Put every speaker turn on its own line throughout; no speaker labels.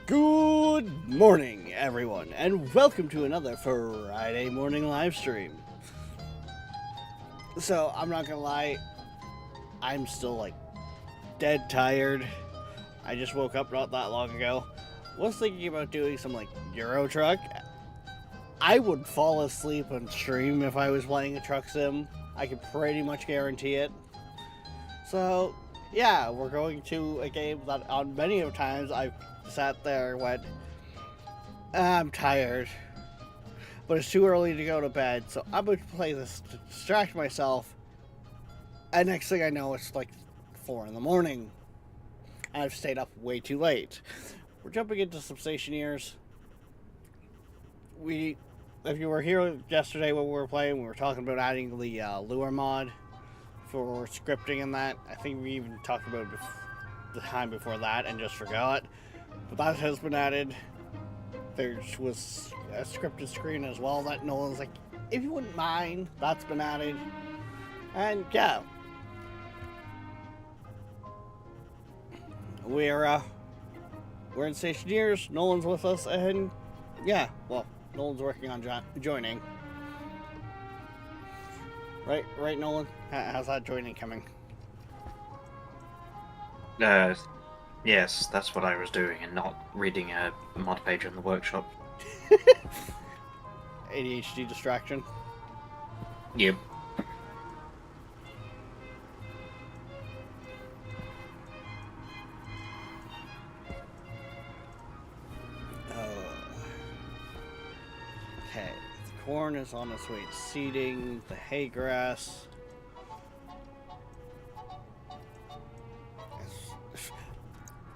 Good morning, everyone, and welcome to another Friday morning live stream. So, I'm not gonna lie, I'm still dead tired. I just woke up not that long ago. Was thinking about doing some Euro Truck. I would fall asleep on stream if I was playing a truck sim. I can pretty much guarantee it. So, yeah, we're going to a game that on many of times I've sat there and went, I'm tired, but it's too early to go to bed, so I'm going to play this to distract myself. And next thing I know, it's 4 in the morning, and I've stayed up way too late. We're jumping into some stationeers. If you were here yesterday when we were playing, we were talking about adding the lure mod for scripting and that. I think we even talked about it the time before that and just forgot. But that has been added. There was a scripted screen as well that Nolan's like, if you wouldn't mind, that's been added. And yeah, we're in Stationeers. Nolan's with us, and yeah, well, Nolan's working on joining. Right, Nolan. How's that joining coming?
Yes, that's what I was doing, and not reading a mod page on the workshop.
ADHD distraction.
Yep.
Okay, the corn is on its way to seeding. The hay grass.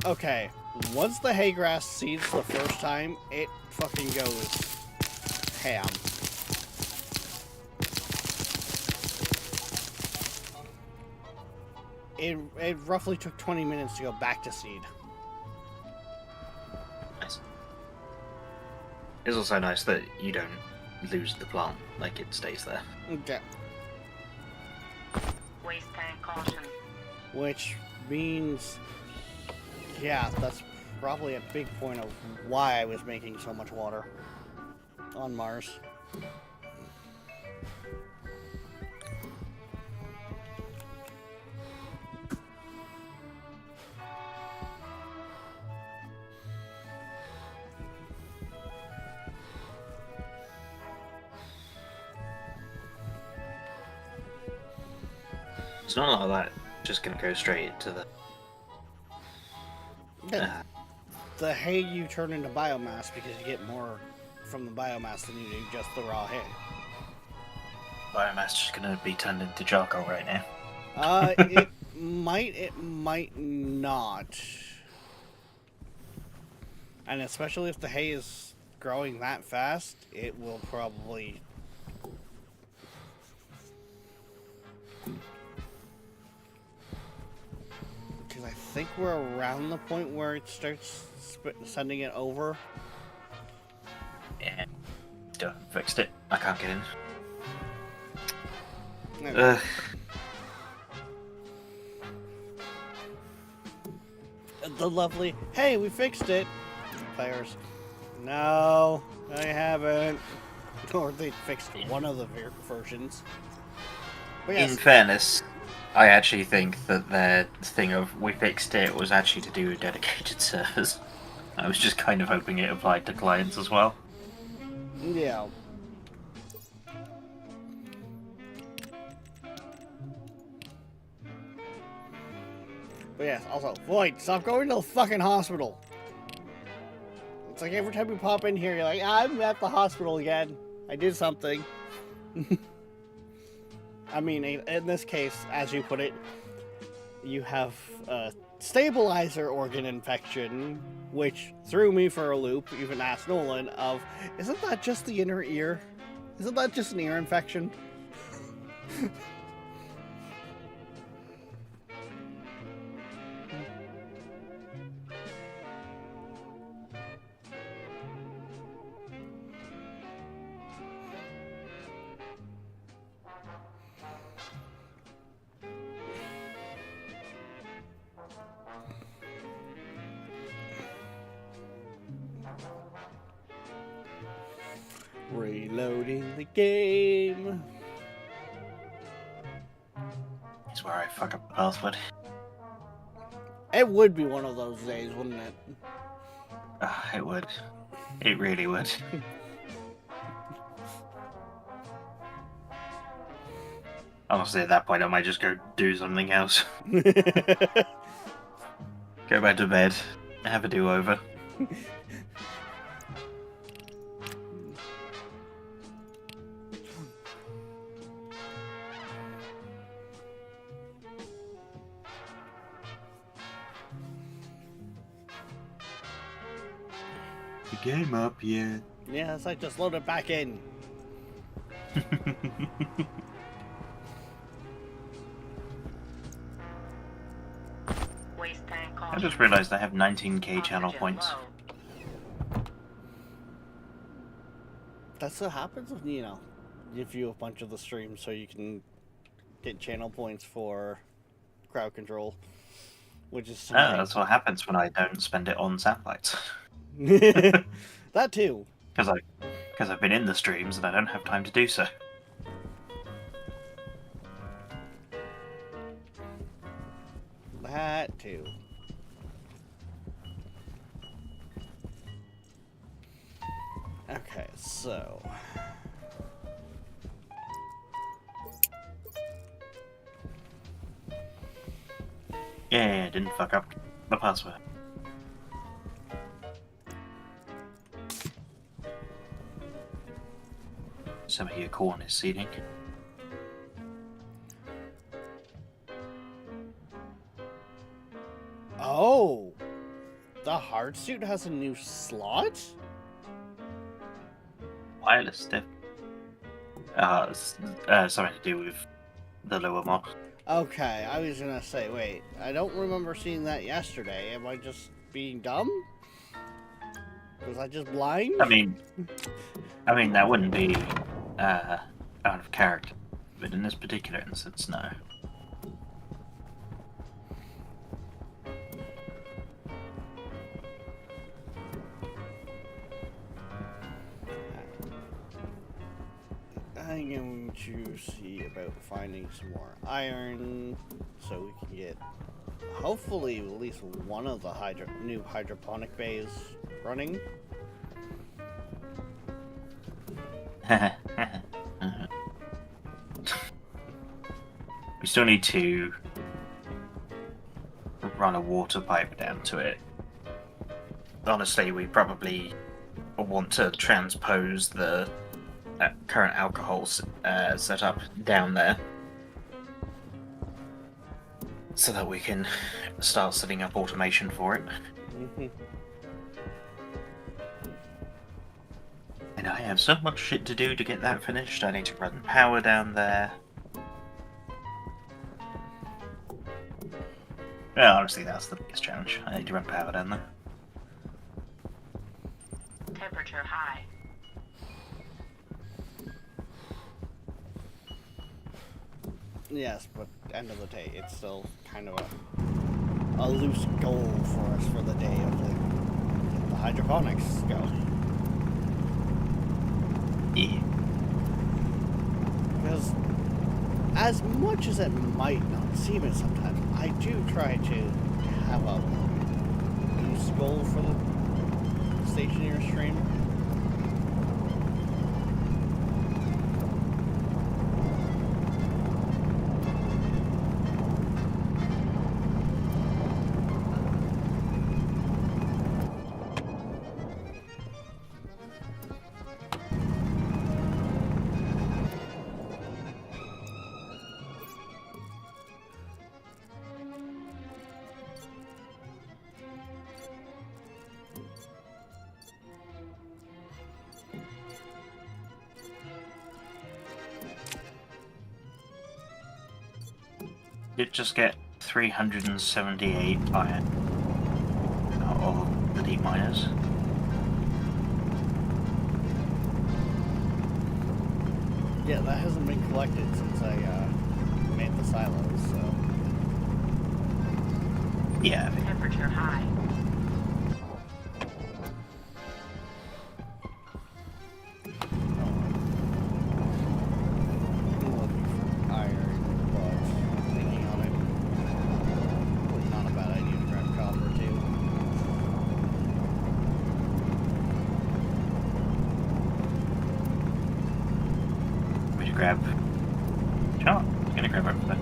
Okay, once the hay grass seeds the first time, it fucking goes ham. It roughly took 20 minutes to go back to seed.
Nice. It's also nice that you don't lose the plant, it stays there.
Okay.
Waste tank caution.
Which means, yeah, that's probably a big point of why I was making so much water on Mars.
It's not like that. Just gonna go straight into the.
Yeah. The hay you turn into biomass because you get more from the biomass than you do just the raw hay.
Biomass just gonna be turned into charcoal right now.
It might not. And especially if the hay is growing that fast, it will probably. Because I think we're around the point where it starts sending it over.
Yeah. Still fixed it. I can't get in.
Okay. The lovely, hey, we fixed it. Players, no, I haven't. Or they fixed one of the versions. But yes.
In fairness, I actually think that their thing of we fixed it was actually to do with dedicated servers. I was just kind of hoping it applied to clients as well.
Yeah. But yes, also, Void, stop going to the fucking hospital. It's like every time we pop in here, you're like, I'm at the hospital again. I did something. I mean, in this case, as you put it, you have a stabilizer organ infection, which threw me for a loop, even asked Nolan, of, isn't that just the inner ear? Isn't that just an ear infection? Reloading the game.
Is where I fuck up the password.
It would be one of those days, wouldn't it?
It would. It really would. Honestly, at that point, I might just go do something else. Go back to bed. Have a do-over. The game up yet?
Yes, I just loaded back in.
I just realised I have 19k channel points.
That's what happens when, you know, you view a bunch of the streams so you can get channel points for crowd control, which is
That's what happens when I don't spend it on satellites.
That too.
Because I've been in the streams and I don't have time to do so.
That too. Okay, so
Yeah, didn't fuck up the password. Some of your corn is seeding.
oh, the hard suit has a new slot?
Wireless stuff. Something to do with the lower mod.
Okay, I was gonna say, wait, I don't remember seeing that yesterday. Am I just being dumb? Was I just blind?
I mean that wouldn't be out of character, but in this particular instance, no.
I'm going to see about finding some more iron so we can get hopefully at least one of the new hydroponic bays running.
We still need to run a water pipe down to it. Honestly, we probably want to transpose the current alcohol setup down there so that we can start setting up automation for it. And I have so much shit to do to get that finished. I need to run power down there. Well, honestly, that's the biggest challenge. I need to run power down there.
Temperature high.
Yes, but end of the day, it's still kind of a loose goal for us for the day of the hydroponics go.
Yeah.
Because as much as it might not seem it sometimes, I do try to have a loose goal for the stationary stream.
Did just get 378 iron out of the deep miners.
Yeah, that hasn't been collected since I made the silos, so.
Yeah.
Temperature high.
grab. Sure, I'm gonna grab over there.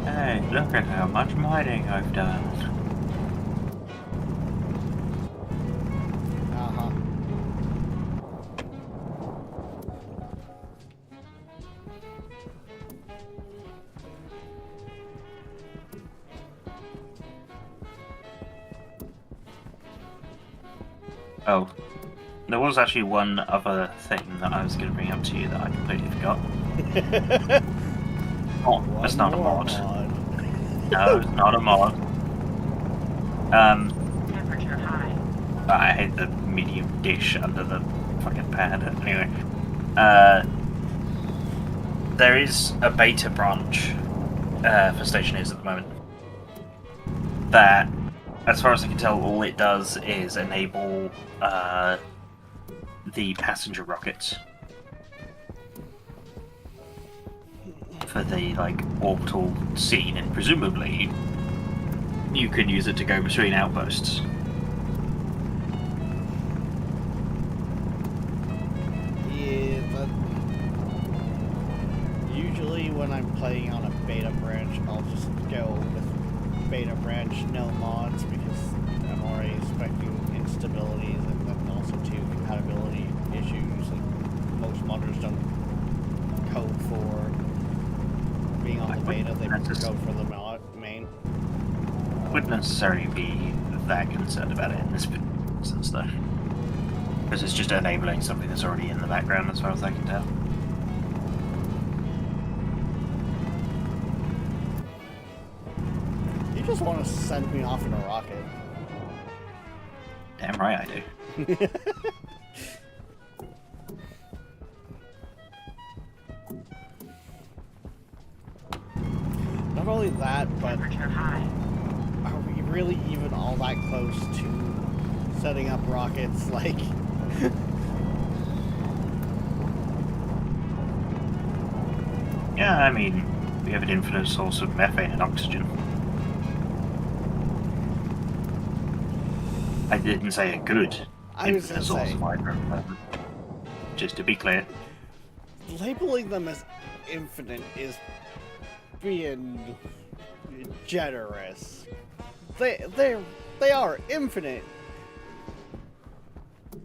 Hey, look at how much mining I've done.
Uh-huh.
Oh, there was actually one other thing that I was going to bring up to you that I completely forgot. Oh, that's not a mod. No, it's not a mod.
Temperature high.
I hate the medium dish under the fucking pad. Anyway, there is a beta branch for Stationeers at the moment that, as far as I can tell, all it does is enable the passenger rockets for the orbital scene, and presumably you can use it to go between outposts.
Yeah, but usually when I'm playing on a beta branch, I'll just go with beta branch, no mods, because I'm already expecting instabilities and then also too compatibility issues. And most modders don't code for being on the beta; they code for the main.
Wouldn't necessarily be that concerned about it in this instance, though, because it's just enabling something that's already in the background, as far as I can tell.
You just want to send me off in a rocket.
Damn right I do.
Not only that, but
Temperature high.
are we really even all that close to setting up rockets? Like,
Yeah, I mean, we have an infinite source of methane and oxygen. I didn't say a good
I was
infinite
gonna
source
say,
of hydrocarbon. Just to be clear.
labeling them as infinite is being generous. They are infinite,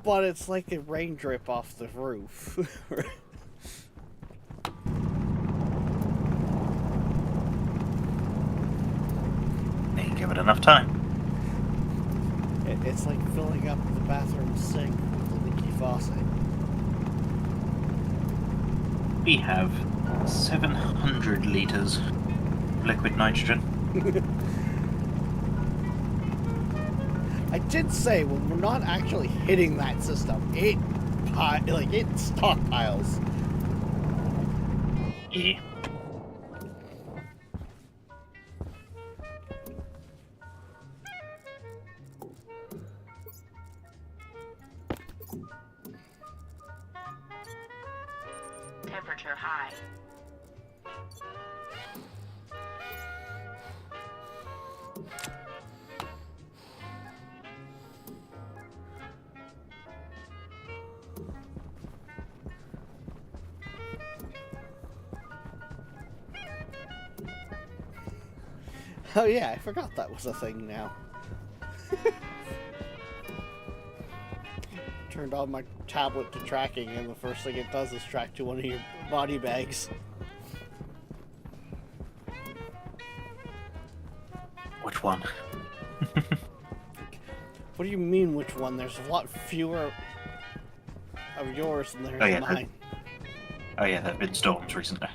but it's like a rain drip off the roof.
Ain't give it enough time.
It's like filling up the bathroom sink with a leaky faucet.
We have 700 litres of liquid nitrogen.
I did say when we're not actually hitting that system, it stockpiles.
Yeah.
Temperature high.
Oh yeah, I forgot that was a thing now. Turned on my tablet to tracking, and the first thing it does is track to one of your body bags.
Which one?
What do you mean, which one? There's a lot fewer of yours than there's
Oh, yeah,
of mine.
Oh yeah, there have been storms recently.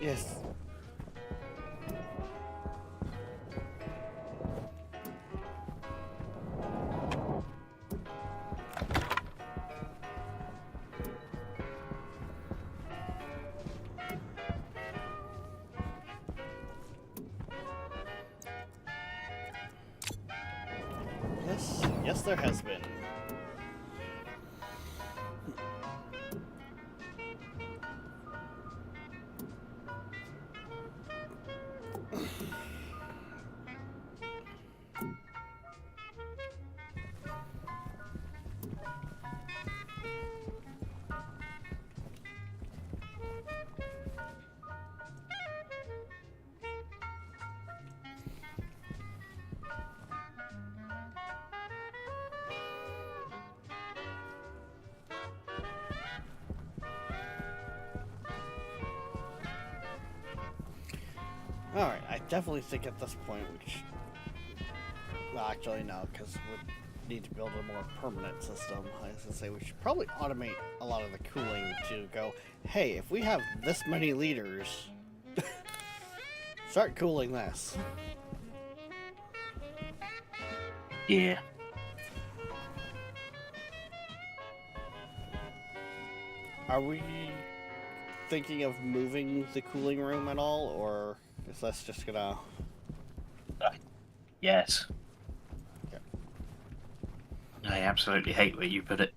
Yes. Yes, there has been. Alright, I definitely think at this point we should... Well, actually, no, because we need to build a more permanent system. I was going to say we should probably automate a lot of the cooling to go, hey, if we have this many liters, start cooling this.
Yeah.
Are we thinking of moving the cooling room at all, or is this just gonna...
Yes.
Okay.
I absolutely hate where you put it.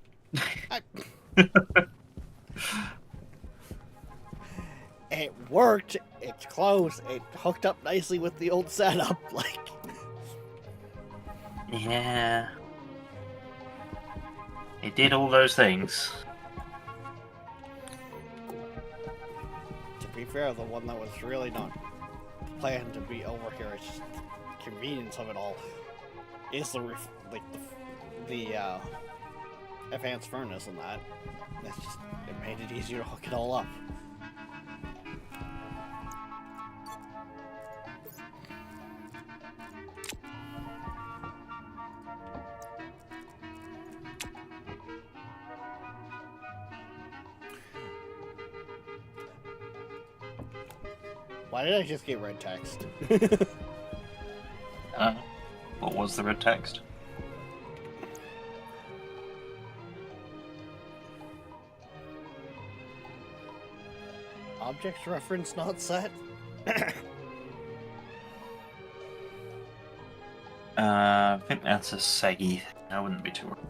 It worked, it's close, it hooked up nicely with the old setup, like...
Yeah. It did all those things.
To be fair, the one that was really not planned to be over here, it's just the convenience of it all, is the advanced furnace and that. It's just, it made it easier to hook it all up. Why did I just get red text?
What was the red text?
Objects reference not set?
I think that's a Segi. I wouldn't be too worried.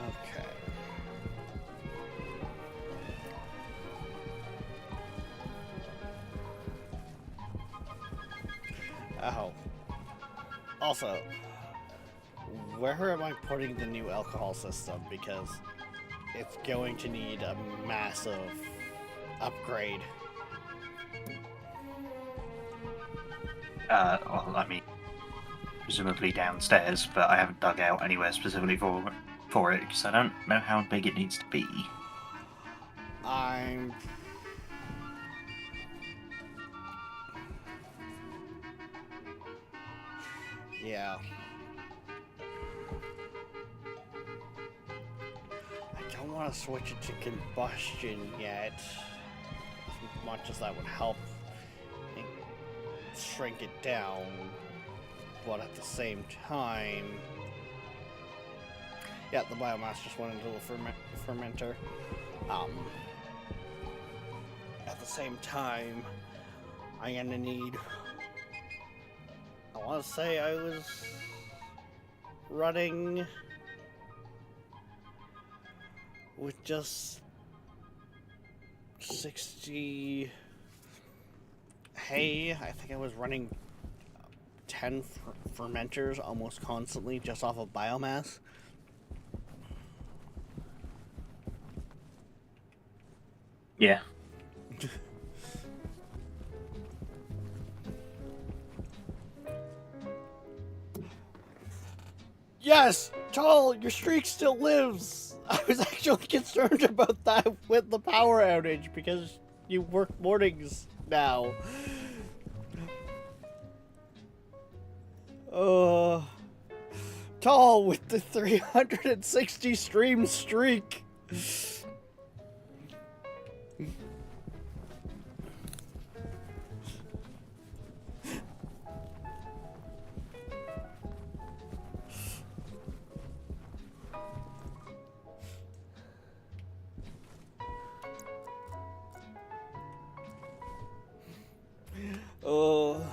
Okay. Oh. Also, where am I putting the new alcohol system? Because it's going to need a massive upgrade.
Well, I mean, presumably downstairs, but I haven't dug out anywhere specifically for it because I don't know how big it needs to be.
I'm... Yeah. I don't want to switch it to combustion yet. As much as that would help shrink it down. But at the same time... Yeah, the biomass just went into the fermenter. At the same time, I'm gonna need... I want to say I was running with just 60 hay. I think I was running 10 fermenters almost constantly just off of biomass.
Yeah.
Yes! Tall, your streak still lives! I was actually concerned about that with the power outage because you work mornings now. tall with the 360 stream streak. Oh.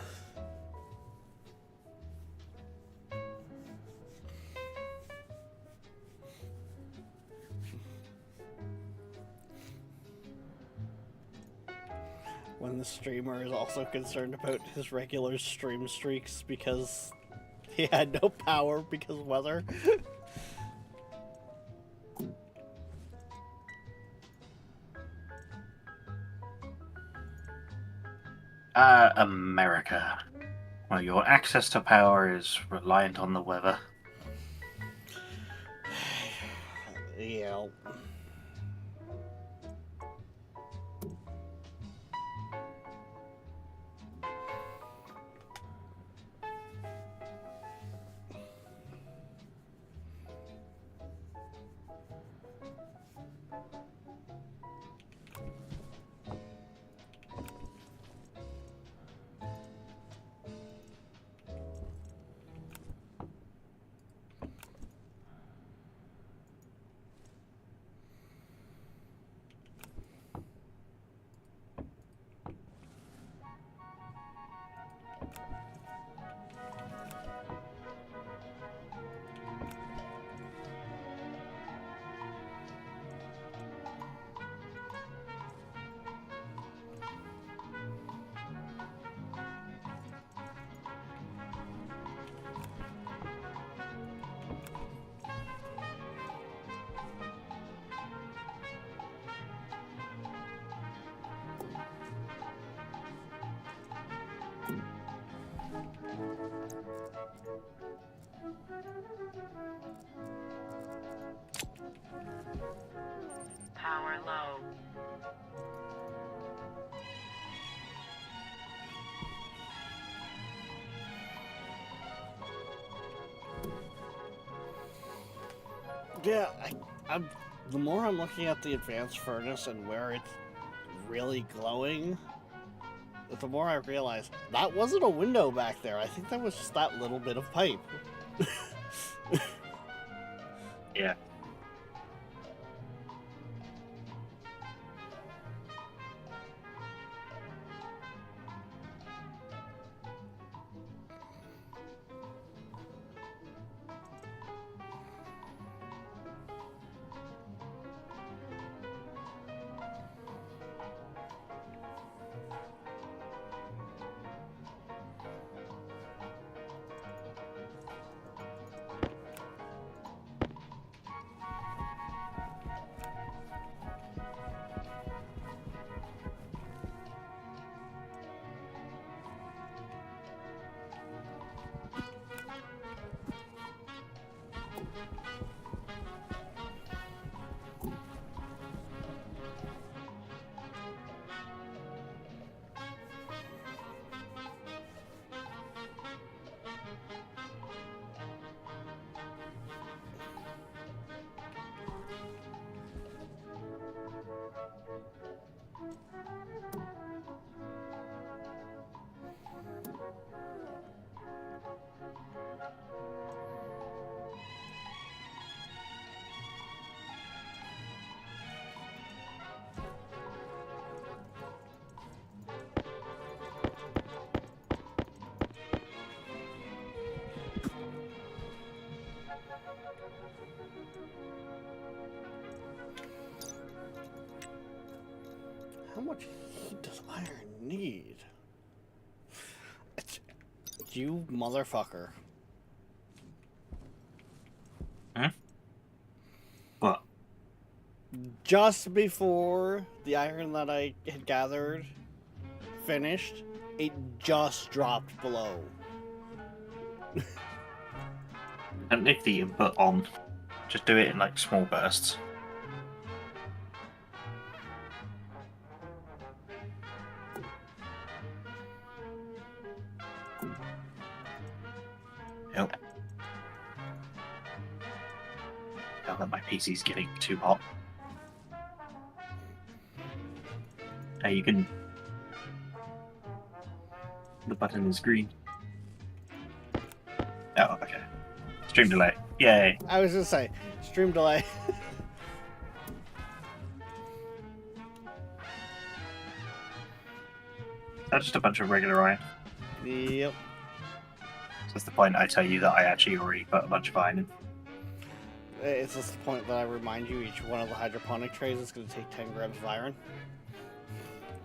When the streamer is also concerned about his regular stream streaks because he had no power because of weather.
America. Well, your access to power is reliant on the weather.
Yeah.
Power low.
Yeah, I'm. The more I'm looking at the advanced furnace and where it's really glowing, the more I realize that wasn't a window back there. I think that was just that little bit of pipe.
Yeah.
How much heat does iron need? You motherfucker.
What?
Just before the iron that I had gathered finished, it just dropped below.
Don't leave the input on. Just do it in like small bursts. Yep. that my PC's getting too hot. Hey, you can... The button is green. Oh, okay. Stream delay. Yay.
I was gonna say, stream delay.
That's just a bunch of regular iron.
Yep.
So that's the point I tell you that I actually already put a bunch of iron in.
It's just the point that I remind you each one of the hydroponic trays is going to take 10 grams of iron.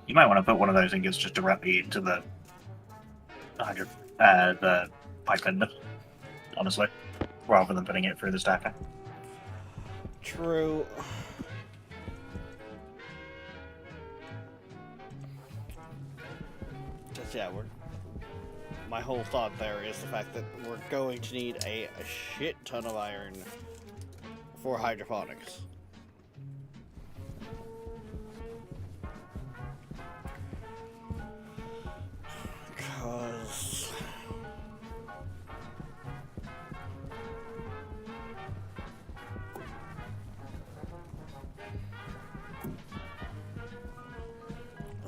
You might want to put one of those ingots just directly into the the pipe ender, honestly, rather than putting it through the stacker.
True. Just, yeah, my whole thought there is the fact that we're going to need a shit ton of iron for hydroponics. Because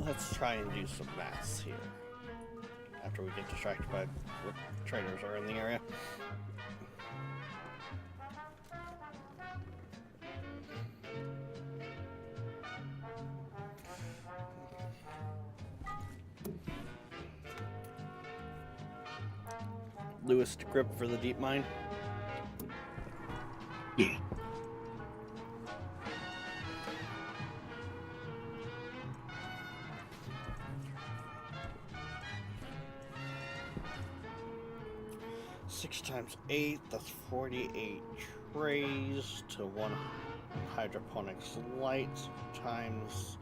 let's try and do some maths here after we get distracted by what traders are in the area. Lewis to grip for the deep mine.
Yeah.
Six times 8, that's 48 trays to 1 hydroponics light times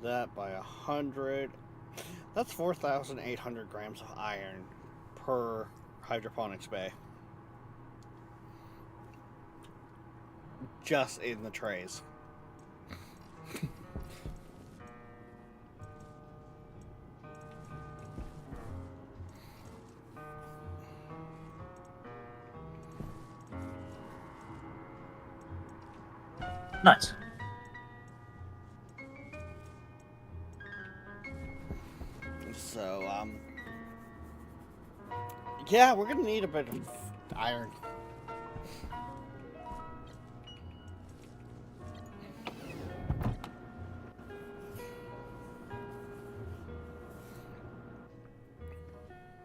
that by 100. That's 4,800 grams of iron per hydroponics bay. Just in the trays.
Nice.
So, yeah, we're gonna need a bit of iron.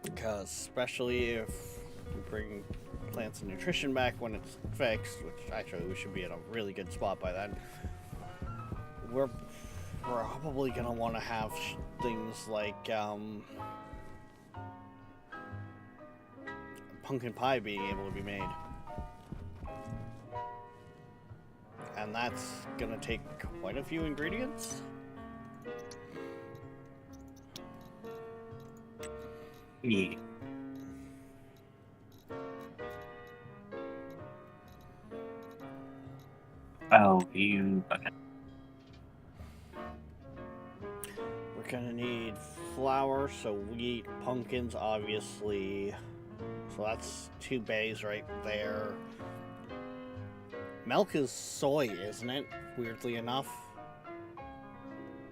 Because, especially if we bring plants and nutrition back when it's fixed, which actually we should be in a really good spot by then, we're probably gonna want to have things like pumpkin pie being able to be made, and that's gonna take quite a few ingredients.
Yeah. Oh, you... Okay.
We're gonna need flour, so wheat, pumpkins, obviously. So that's 2 bays right there. Milk is soy, isn't it? Weirdly enough.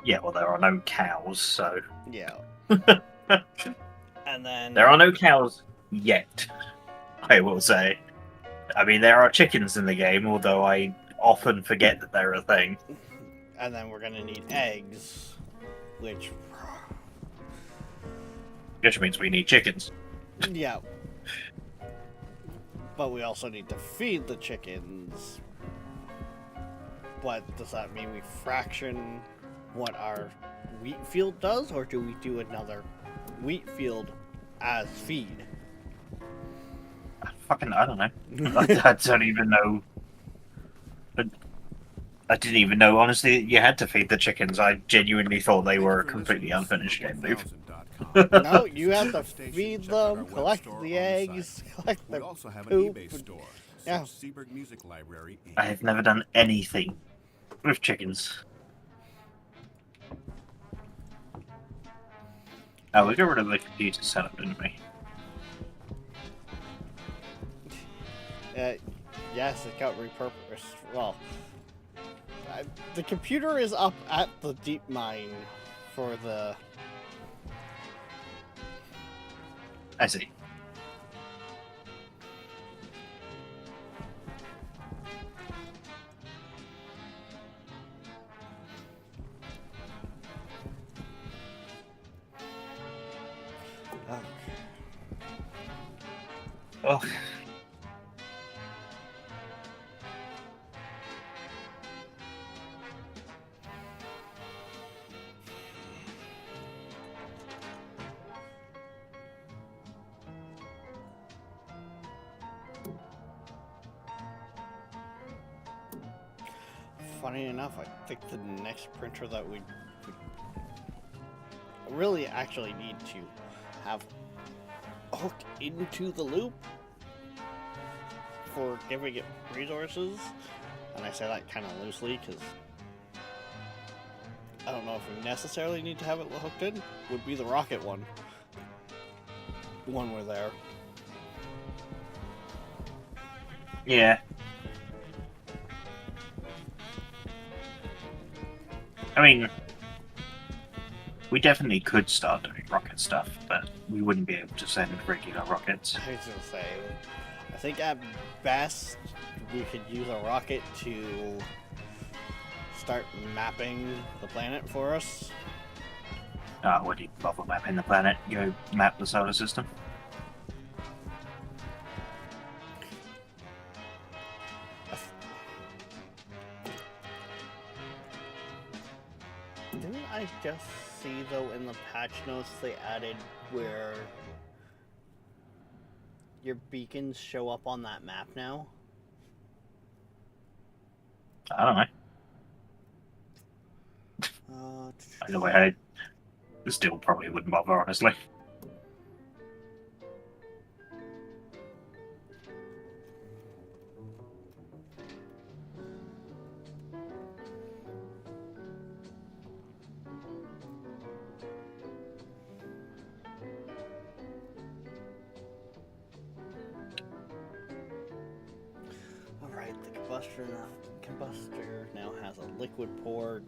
Yeah, well, there are no cows, so...
Yeah. And then...
There are no cows yet, I will say. I mean, there are chickens in the game, although I often forget that they're a thing.
And then we're gonna need eggs, which
means we need chickens.
yeah. But we also need to feed the chickens. But does that mean we fraction what our wheat field does, or do we do another wheat field as feed?
I don't know. I don't even know. I didn't even know, honestly, you had to feed the chickens. I genuinely thought they were a completely unfinished game move.
No, you have to feed them, collect the eggs, collect the
We also have an
poop.
eBay store.
Yeah.
Seaberg Music Library.
I have never done anything with chickens. Oh, we got rid of the computer setup, didn't we?
Yes, it got repurposed. Well, the computer is up at the deep mine for the.
I see. Oh.
Funny enough, I think the next printer that we really actually need to have hooked into the loop for giving it resources, and I say that kind of loosely because I don't know if we necessarily need to have it hooked in, would be the rocket one when we're there.
Yeah. I mean, we definitely could start doing rocket stuff, but we wouldn't be able to send regular rockets.
I was gonna say, I think at best we could use a rocket to start mapping the planet for us.
What do you bother mapping the planet? Go map the solar system.
Didn't I just see, though, in the patch notes they added where your beacons show up on that map now?
I don't know. Either way, I still probably wouldn't bother, honestly.
Alright, the combustor now has a liquid port.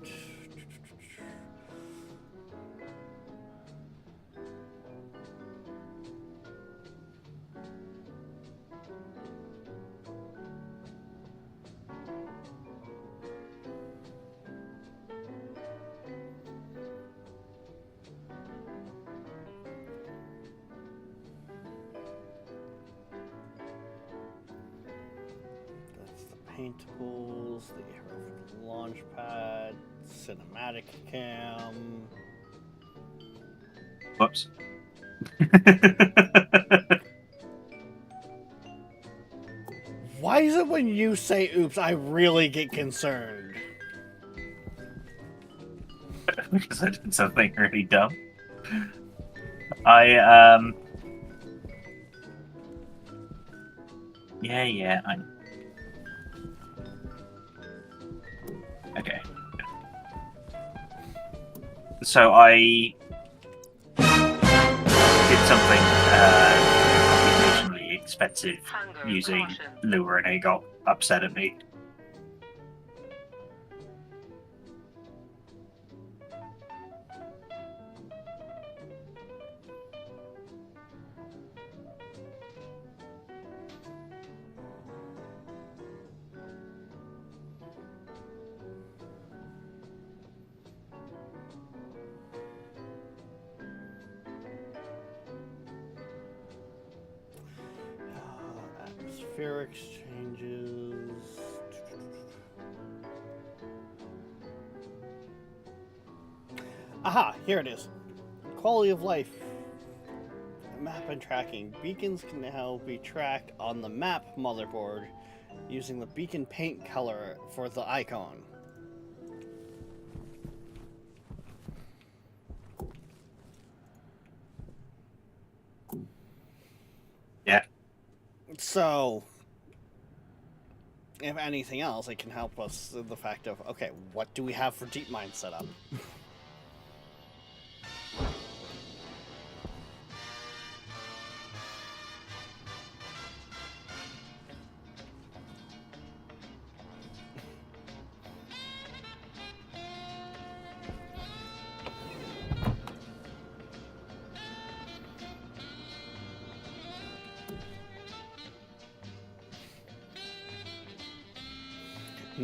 Paintables, the arrow for the launch pad, cinematic cam.
Whoops.
Why is it when you say oops, I really get concerned?
Because I did something really dumb. Yeah, I... Okay. So I did something computationally expensive
Hunger
using
caution.
lure, and it got upset at me.
Atmosphere exchanges. Aha, here it is. Quality of life. Map and tracking. Beacons can now be tracked on the map motherboard using the beacon paint color for the icon.
Yeah.
So, if anything else, it can help us in the fact of, okay, what do we have for deep mine set up?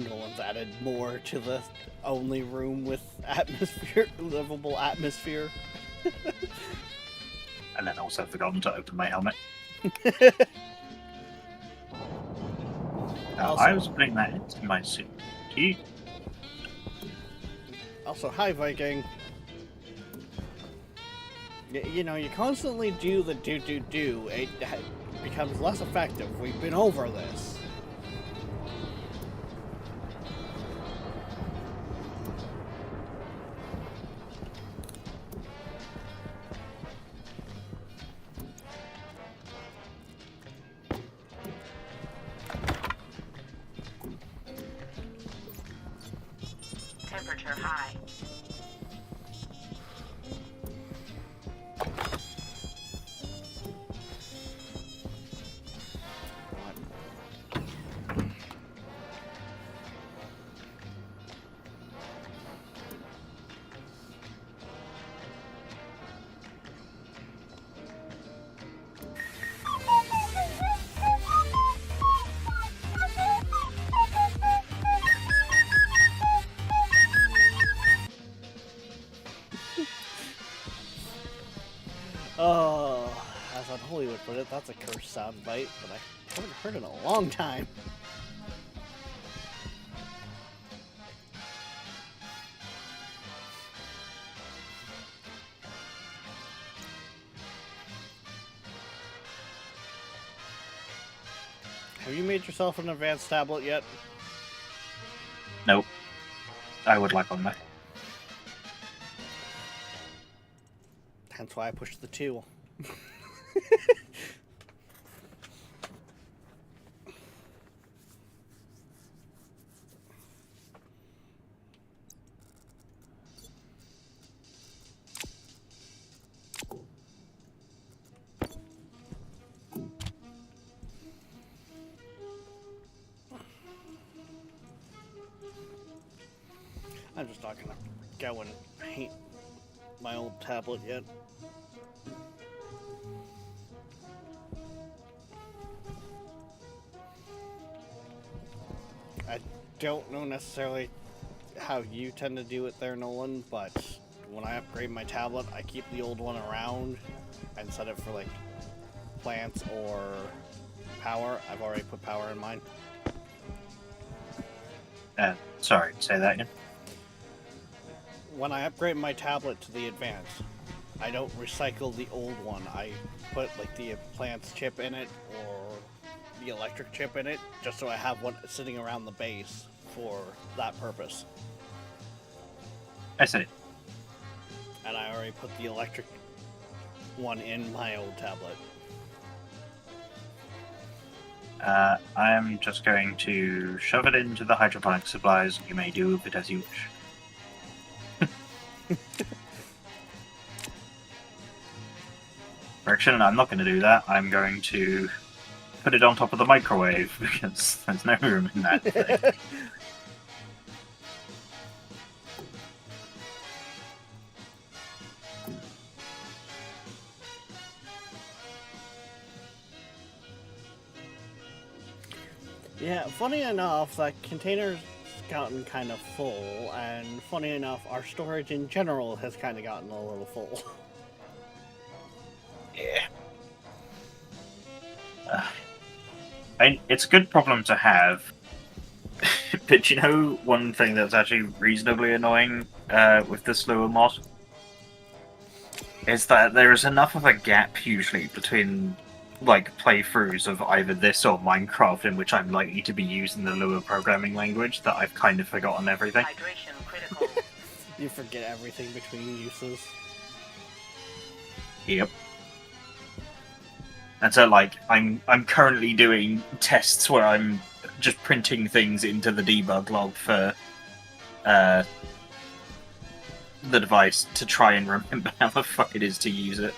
Nolan's added more to the only room with atmosphere, livable atmosphere.
And then also forgotten to open my helmet.
Also-
I was putting that into my suit.
Also, hi Viking. You know, you constantly do the do. It becomes less effective. We've been over this.
Temperature high.
Oh, as Unholy would put it, that's a cursed soundbite, but I haven't heard in a long time. Have you made yourself an advanced tablet yet?
Nope. I would like one though.
Hence why I pushed the 2. I'm just not gonna go and paint my old tablet yet. I don't know necessarily how you tend to do it there, Nolan, but when I upgrade my tablet, I keep the old one around and set it for like plants or power. I've already put power in mine.
Sorry, say that again.
When I upgrade my tablet to the advanced, I don't recycle the old one. I put like the plants chip in it or the electric chip in it, just so I have one sitting around the base for that purpose.
I see.
And I already put the electric one in my old tablet.
I am just going to shove it into the hydroponic supplies. You may do with it as you wish. Correction, I'm not going to do that. I'm going to put it on top of the microwave because there's no room in that thing.
Yeah, funny enough, that container's gotten kind of full, and funny enough, our storage in general has kind of gotten a little full.
Yeah. It's a good problem to have. But you know, one thing that's actually reasonably annoying with the slower mod is that there is enough of a gap usually between like playthroughs of either this or Minecraft in which I'm likely to be using the Lua programming language that I've kind of forgotten everything.
Hydration critical.
You forget everything between uses.
Yep. And so, like, I'm currently doing tests where I'm just printing things into the debug log for the device to try and remember how the fuck it is to use it.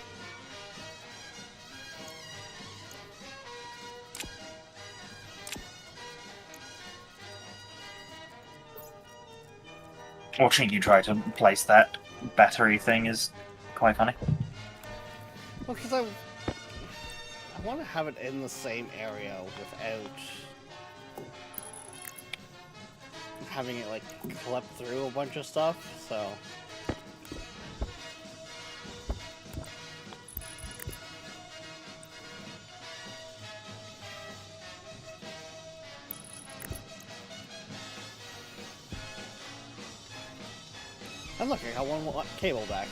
Watching you try to place that battery thing is quite funny.
Well, because I want to have it in the same area without... having it like collect through a bunch of stuff, so. And look, I got one cable back.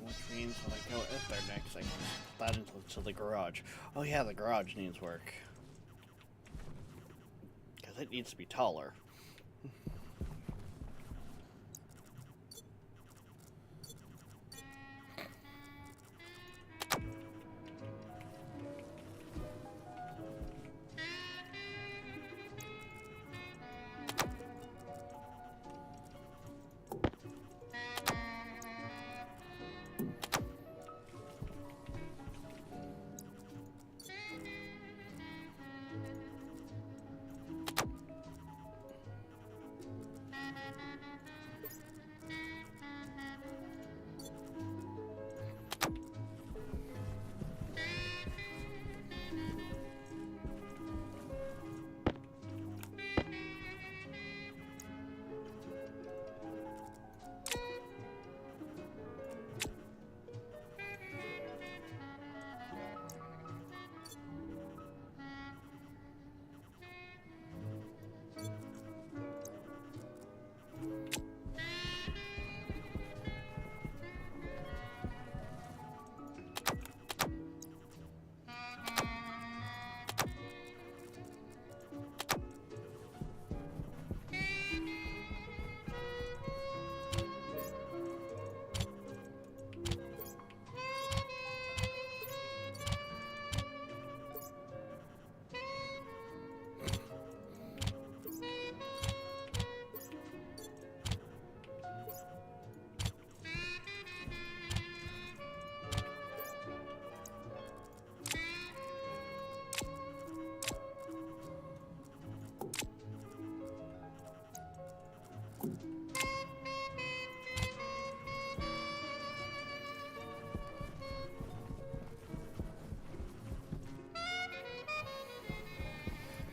Which means when I go up there next, I can put that into the garage. Oh yeah, the garage needs work. Because it needs to be taller.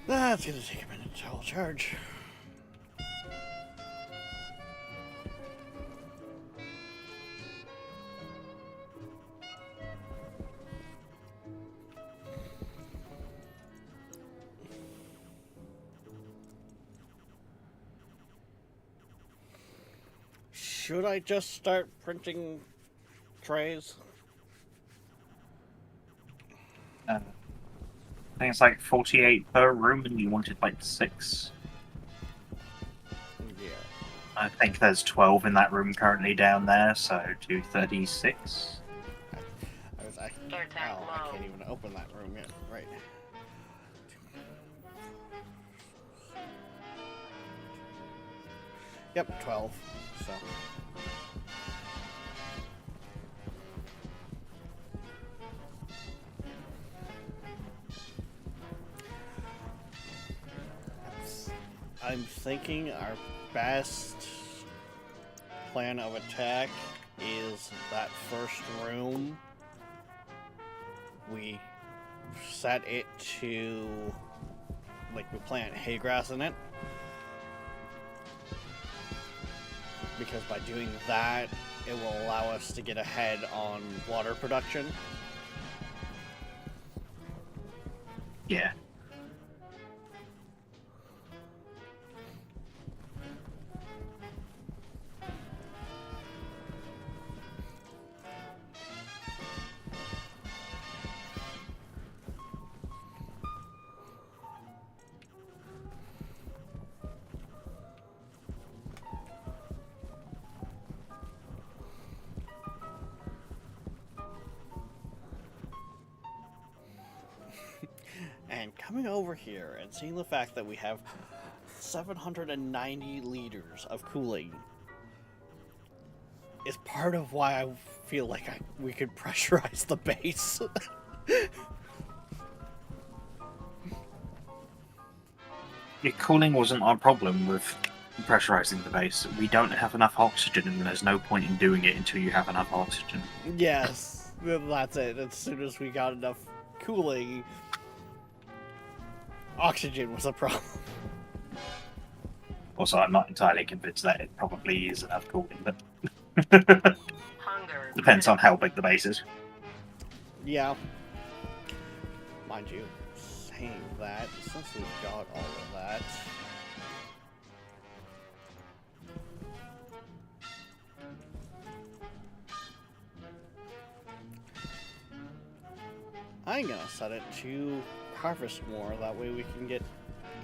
That's gonna take a minute to all charge. Should I just start printing trays?
I think it's like 48 per room, and you wanted like 6.
Yeah.
I think there's 12 in that room currently down there, so 236.
I can't even open that room yet. Right. Yep, 12. So. I'm thinking our best plan of attack is that first room. We set it to, like, we plant hay grass in it. Because by doing that, it will allow us to get ahead on water production.
Yeah.
coming over here and seeing the fact that we have 790 liters of cooling is part of why I feel like we could pressurize the base.
Your cooling wasn't our problem with pressurizing the base. We don't have enough oxygen, and there's no point in doing it until you have enough oxygen.
Yes, that's it. As soon as we got enough cooling, oxygen was a problem.
Also, I'm not entirely convinced that it probably is enough cooling, but
Hunger.
depends on how big the base is.
Yeah. Mind you, saying that, since we've got all of that... I'm gonna set it to harvest more, that way we can get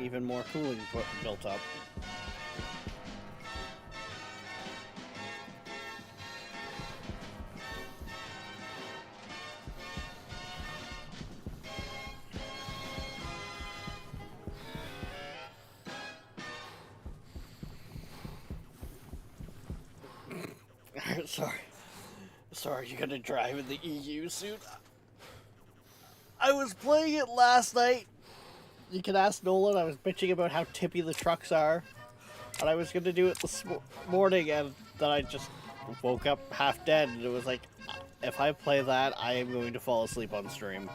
even more cooling built up. Sorry, you're gonna drive in the EU suit? I was playing it last night. You can ask Nolan. I was bitching about how tippy the trucks are. And I was gonna do it this morning, and then I just woke up half dead, and it was like, if I play that, I am going to fall asleep on stream.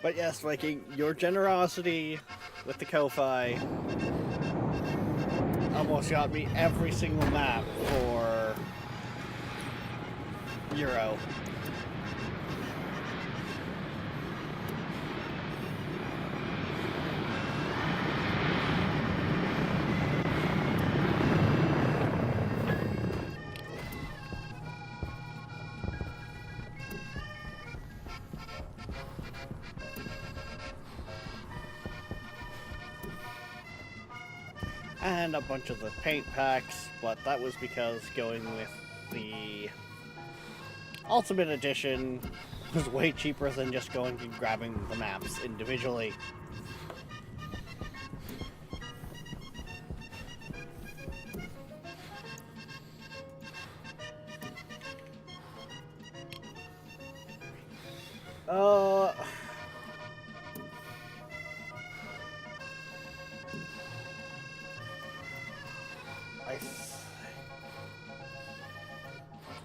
But yes, Viking, your generosity with the Ko-Fi almost got me every single map for Euro. And a bunch of the paint packs, but that was because going with the Ultimate Edition was way cheaper than just going and grabbing the maps individually.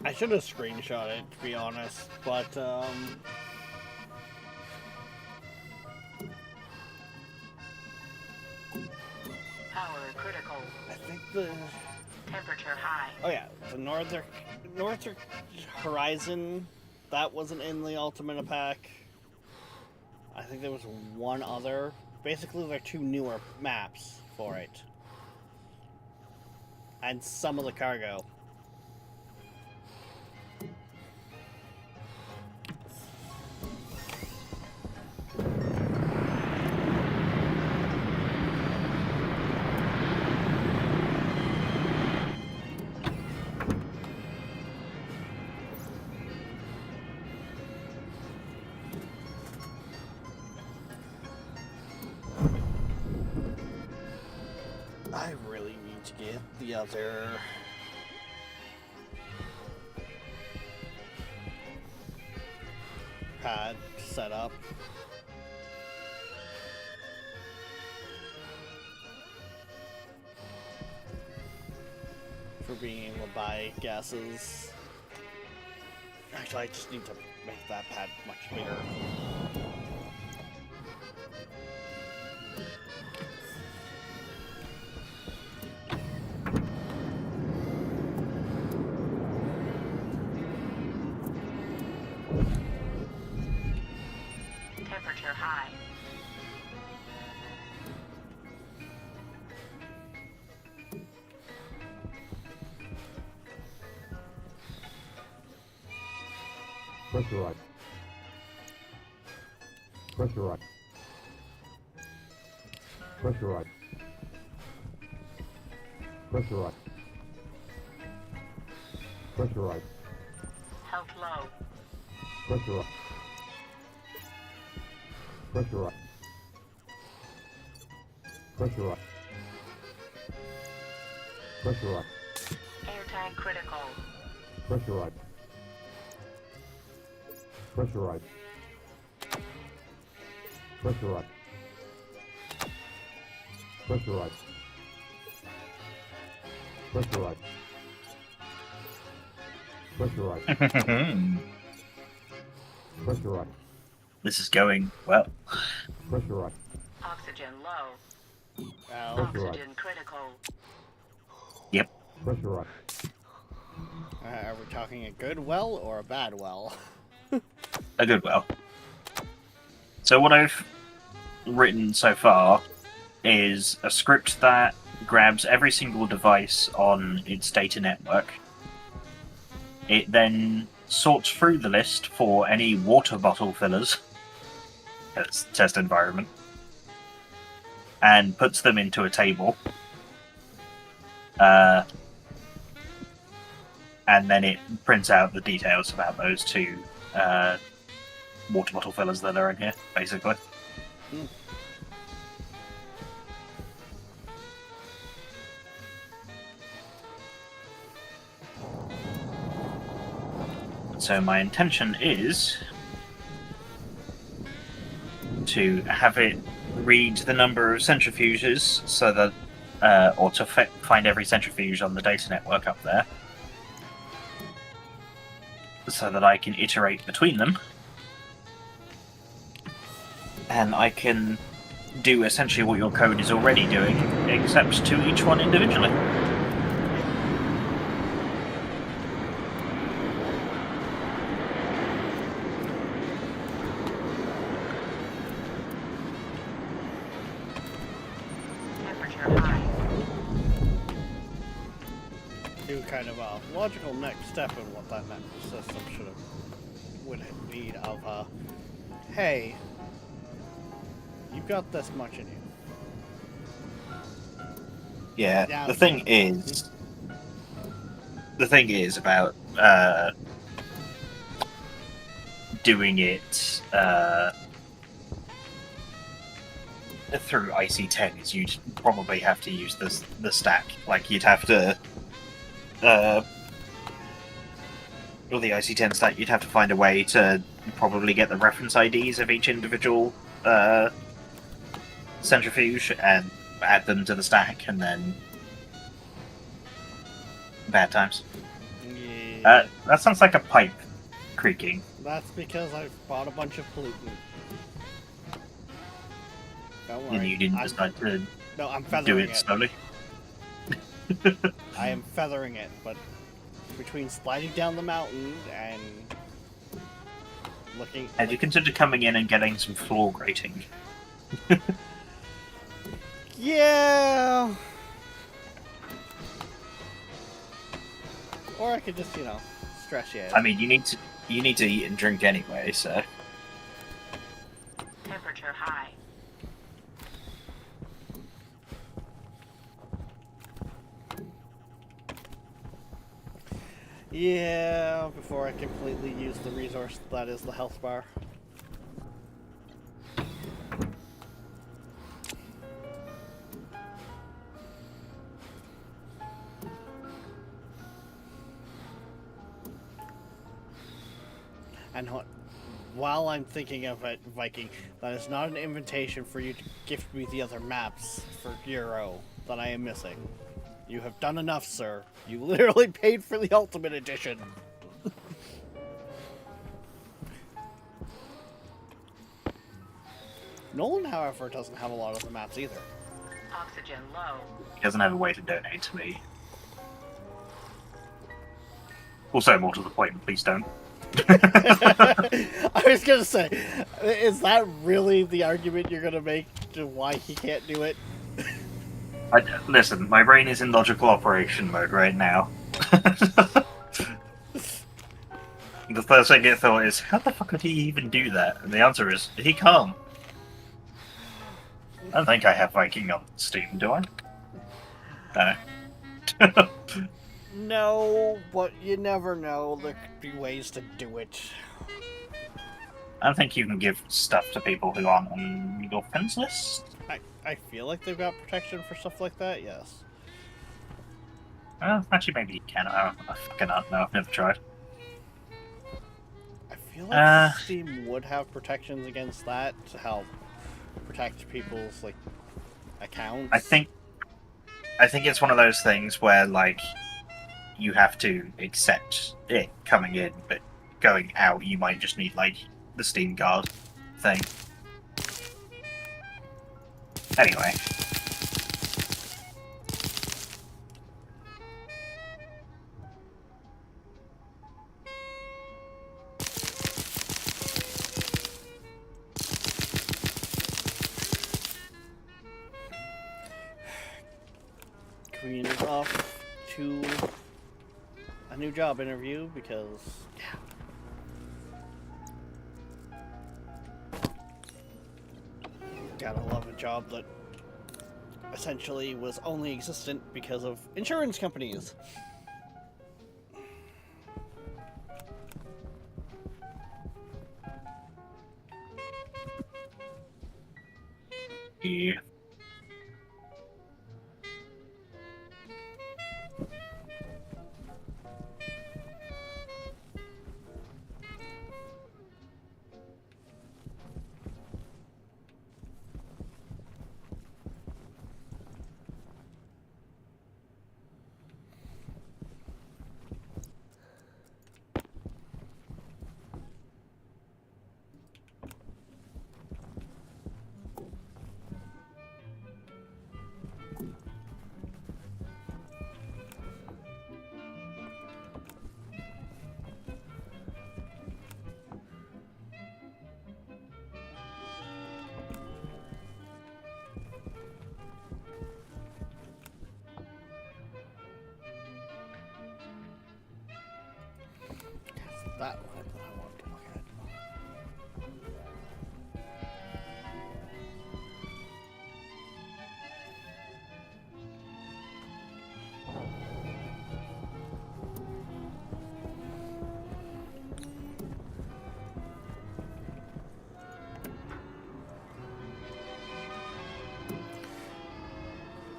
I should have screenshot it, to be honest, but,
Power critical.
I think the...
Temperature high.
Oh yeah, the Northern Horizon, that wasn't in the Ultimate pack. I think there was one other. Basically, there are two newer maps for it. And some of the cargo. I really need to get the other pad set up. For being able to buy gases. Actually, I just need to make that pad much bigger.
Temperature high.
Pressurize. Pressurize. Pressurize. Pressurize. Pressurize.
Health low.
Pressurize. Pressurize. Pressurize. Pressurize.
Air tank critical.
Pressurize. Pressurize. Pressurize. Pressurize. Pressurize. Pressurize. Pressurize.
This is going well.
Pressurize.
Oxygen low.
Well,
Oxygen critical.
Yep.
Pressurize.
are we talking a good well or a bad well?
A good well. So what I've written so far is a script that grabs every single device on its data network. It then sorts through the list for any water bottle fillers, its test environment, and puts them into a table. And then it prints out the details about those two water bottle fillers that are in here, basically. So my intention is to have it read the number of centrifuges, so that, or to find every centrifuge on the data network up there, so that I can iterate between them, and I can do essentially what your code is already doing, except to each one individually.
Temperature high.
Do kind of a logical next step in what that system would need of hey, you've got this much in you.
Yeah,
Yeah.
the thing is about doing it through IC10 is you'd probably have to use the stack. Like, you'd have to or the IC10 stack, you'd have to find a way to probably get the reference IDs of each individual centrifuge and add them to the stack, and then bad times.
Yeah.
That sounds like a pipe creaking.
That's because I've bought a bunch of pollutant. Don't
And
worry.
you didn't decide to
No, I'm
do
feathering
it
it.
slowly.
I am feathering it, but between sliding down the mountain and looking...
Have you considered coming in and getting some floor grating?
Yeah! Or I could just, stretch it.
I mean, you need to eat and drink anyway, so
Temperature high.
Yeah, before I completely use the resource that is the health bar. And while I'm thinking of it, Viking, that is not an invitation for you to gift me the other maps for Euro that I am missing. You have done enough, sir. You literally paid for the Ultimate Edition. Nolan, however, doesn't have a lot of the maps either.
Oxygen low.
he doesn't have a way to donate to me. Also, more to the point, please don't.
I was gonna say, is that really the argument you're gonna make to why he can't do it?
Listen, my brain is in logical operation mode right now. The first thing I thought is, how the fuck could he even do that? And the answer is, he can't. I don't think I have Viking on Steam, do I? No.
No, but you never know. There could be ways to do it.
I don't think you can give stuff to people who aren't on your friends list.
I feel like they've got protection for stuff like that, yes.
Actually, maybe you can. I fucking don't know. I've never tried.
I feel like Steam would have protections against that to help protect people's, like, accounts.
I think it's one of those things where, like, you have to accept it coming in, but going out, you might just need, like, the Steam Guard thing. Anyway.
Queen is off to a new job interview because, yeah. Gotta love a job that essentially was only existent because of insurance companies.
Yeah.
That one I want to look at.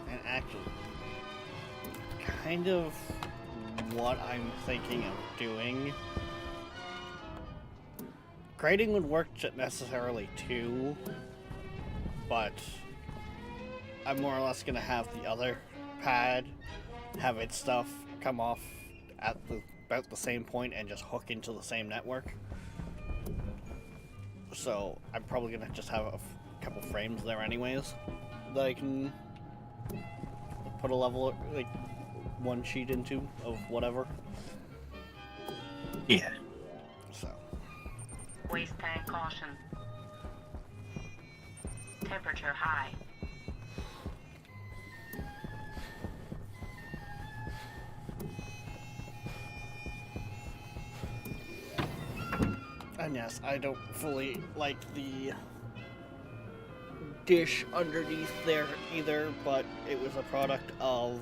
And actually, kind of what I'm thinking of doing. Grading would work necessarily too, but I'm more or less gonna have the other pad have its stuff come off at about the same point and just hook into the same network. So I'm probably gonna just have a couple frames there anyways that I can put a level, like, one sheet into of whatever.
Yeah.
Waste tank caution. Temperature high.
And yes, I don't fully like the dish underneath there either, but it was a product of...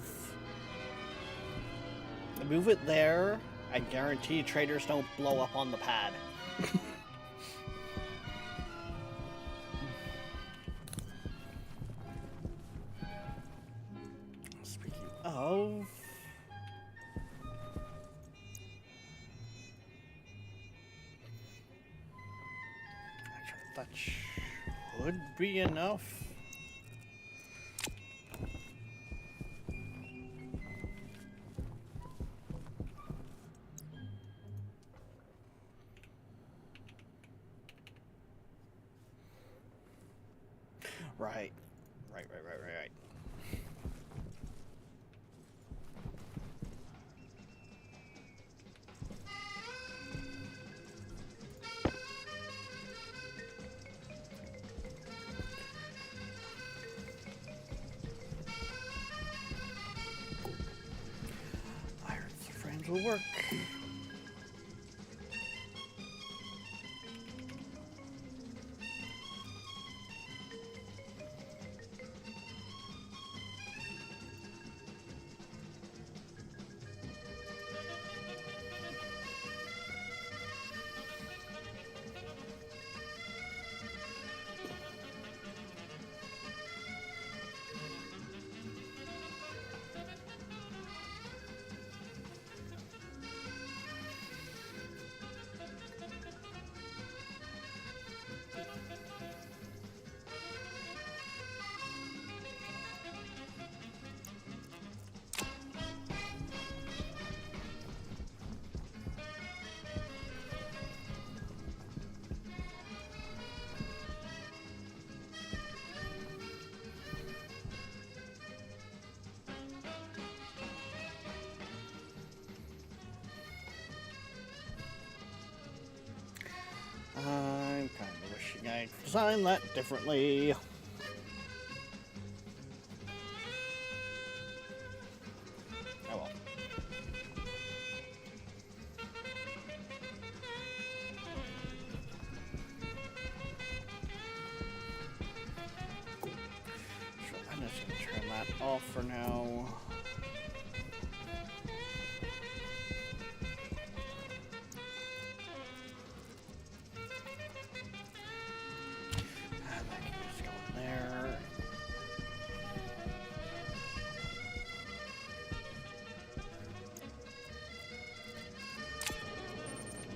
Move it there, I guarantee traders don't blow up on the pad. Speaking of... Actually, that should be enough. Right. Right. Iron frames will work. design that differently. Oh well. So I'm just gonna turn that off for now. And that can just go in there.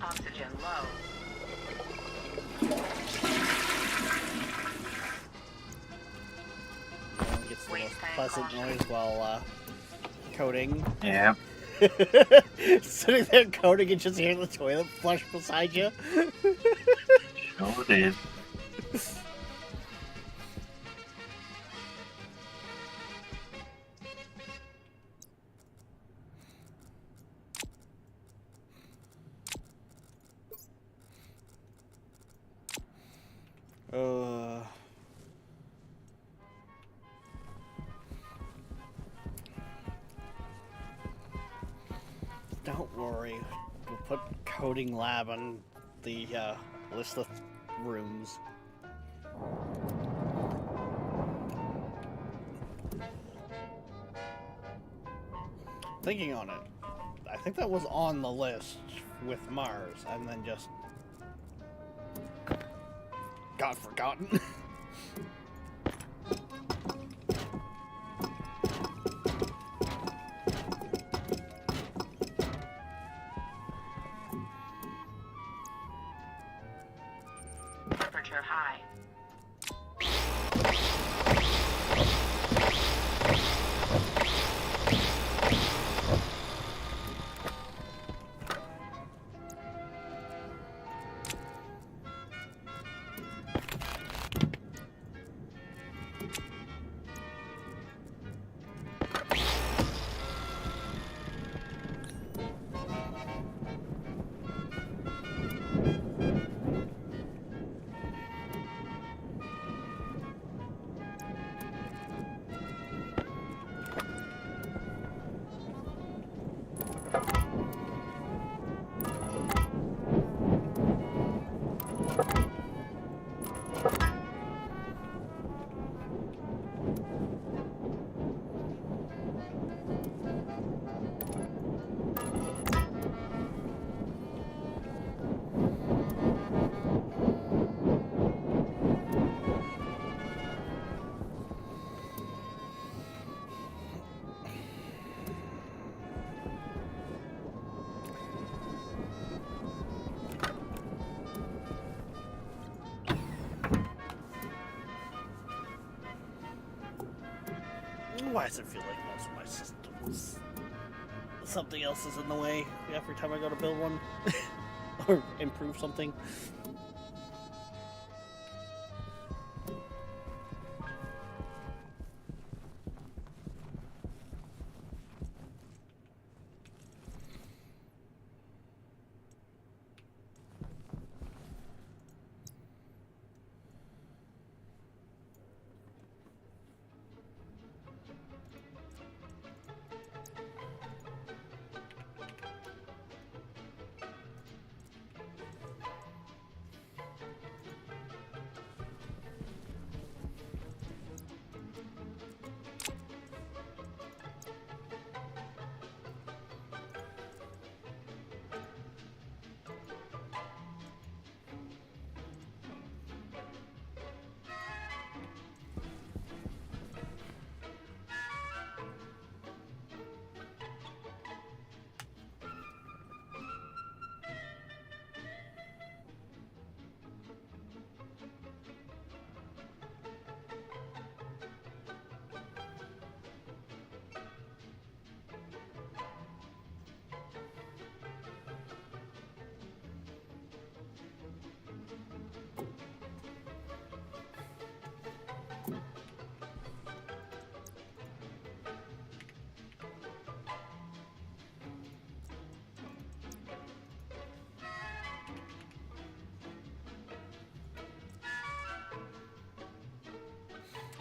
Oxygen low.
Gets the most pleasant noise while coding.
Yeah.
Sitting there coding and just hearing the toilet flush beside you.
Sure did.
Uh, don't worry, we'll put coding lab on the list of rooms. Thinking on it, I think that was on the list with Mars, and then just got forgotten.
Temperature high. Why does it feel like most of my systems, something else is in the way every time I go to build one or improve something?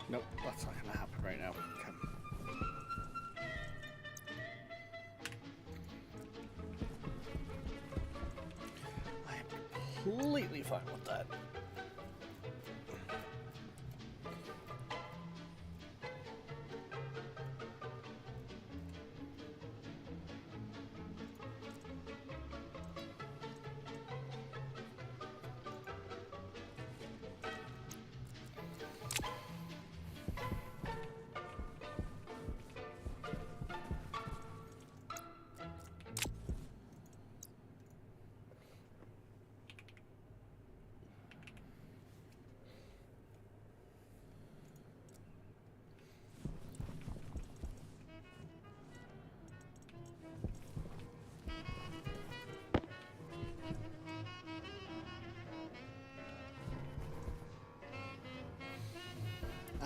Nope, that's not gonna happen right now. Okay. I am completely fine with that.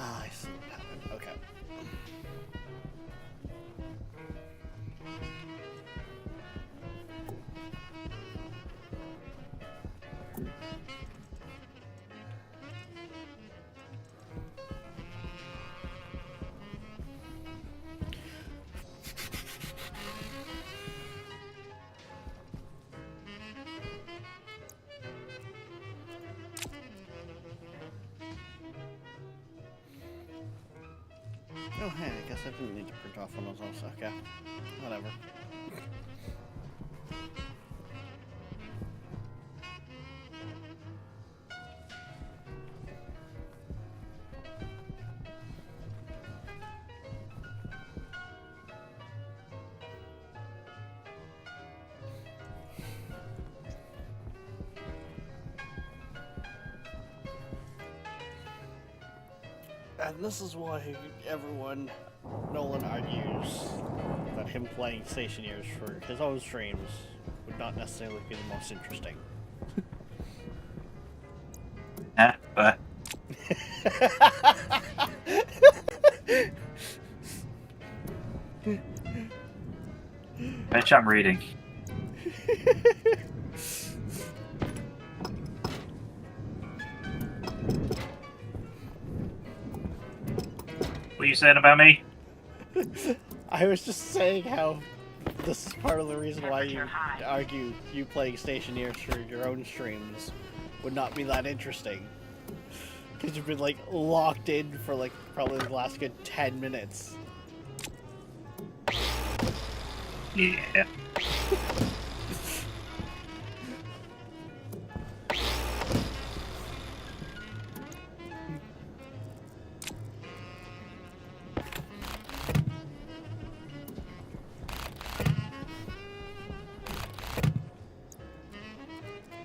Ah, I see what happened. Okay. Oh, hey, I guess I didn't need to print off one of those. Okay. Whatever. And this is why Nolan argues that him playing Stationeers for his own streams would not necessarily be the most interesting.
Yeah, but bitch, I'm reading. What are you saying about me?
I was just saying how this is part of the reason why you argue you playing Stationeers for your own streams would not be that interesting. Because you've been like locked in for like probably the last good 10 minutes.
Yeah.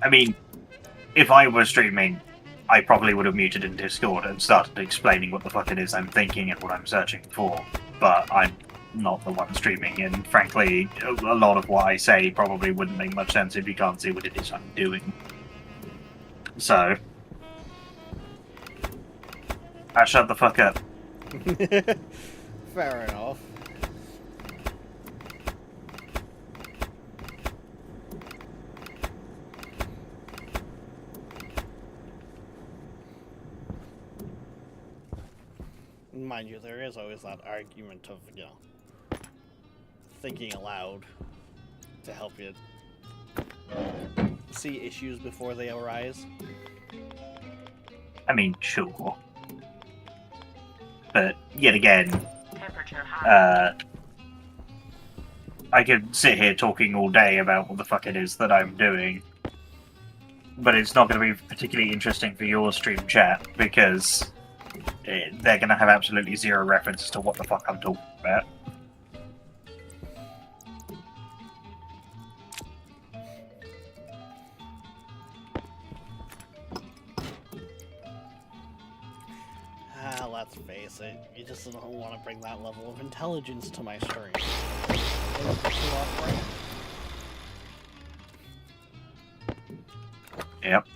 I mean, if I were streaming, I probably would have muted in Discord and started explaining what the fuck it is I'm thinking and what I'm searching for. But I'm not the one streaming, and frankly, a lot of what I say probably wouldn't make much sense if you can't see what it is I'm doing. So, shut the fuck up.
Fair enough. Mind you, there is always that argument of, you know, thinking aloud to help you see issues before they arise.
I mean, sure. But, yet again, I could sit here talking all day about what the fuck it is that I'm doing, but it's not going to be particularly interesting for your stream chat, because they're going to have absolutely zero reference to what the fuck I'm talking about.
Let's face it, you just don't want to bring that level of intelligence to my stream. It would be too off-brand.
Yep.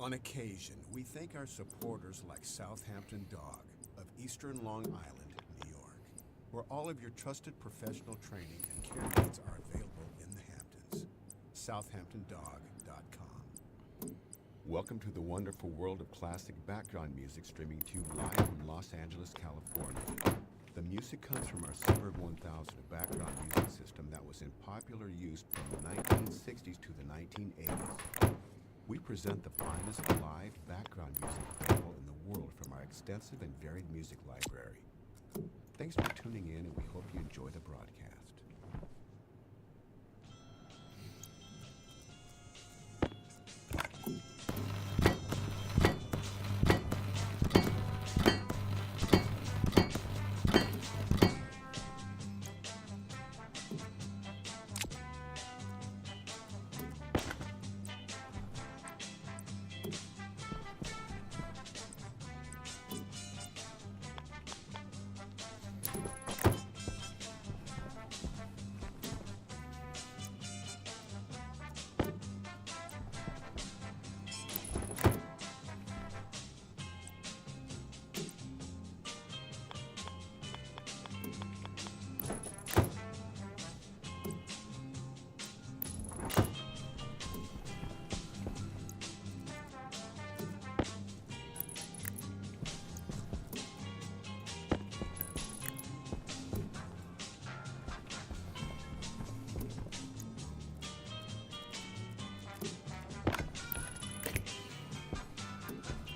On occasion, we thank our supporters like Southampton Dog of Eastern Long Island, New York, where all of your trusted professional training and care needs are available in the Hamptons. SouthamptonDog.com. Welcome to the wonderful world of classic background music, streaming to you live from Los Angeles, California. The music comes from our Suburb 1000, a background music system that was in popular use from the 1960s to the 1980s. We present the finest live background music available in the world from our extensive and varied music library. Thanks for tuning in, and we hope you enjoy the broadcast.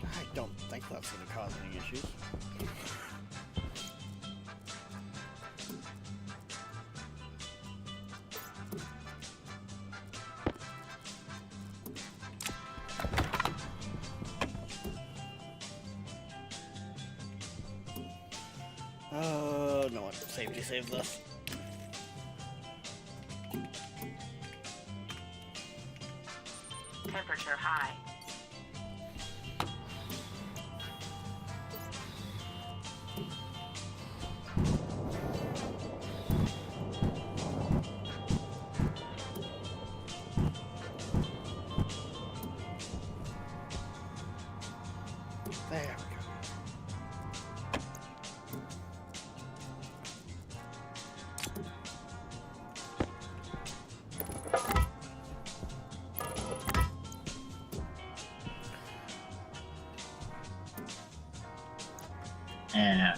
I don't think that's going to cause any issues. Oh, no one. Safety save this.
Temperature high.
There we go.
Yeah.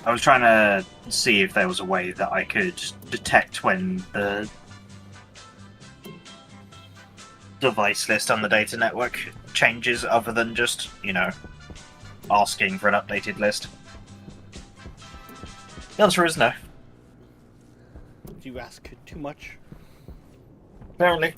I was trying to see if there was a way that I could detect when the device list on the data network changes, other than just, asking for an updated list. The answer is no.
Do you ask too much?
Apparently.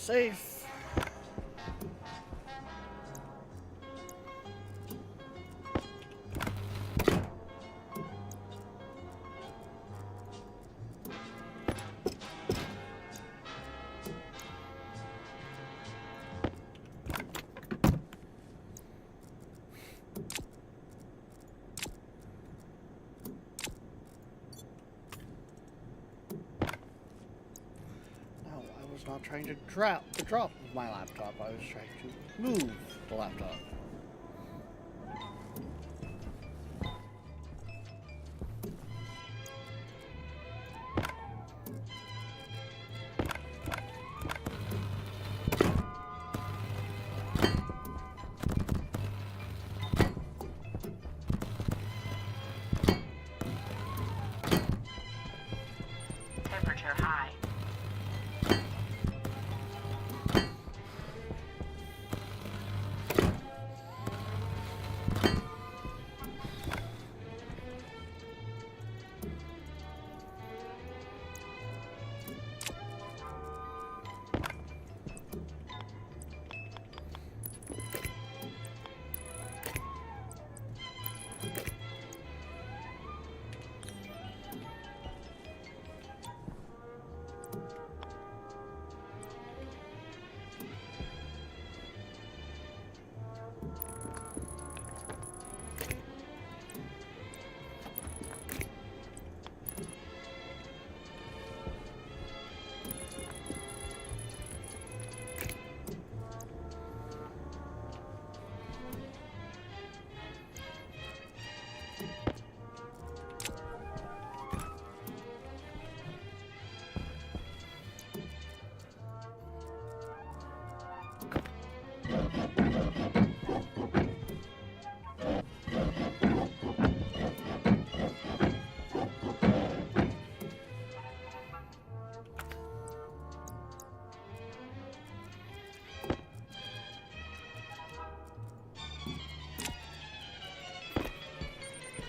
safe. No, I was not trying to drop my laptop. I was trying to move the laptop.
Temperature high.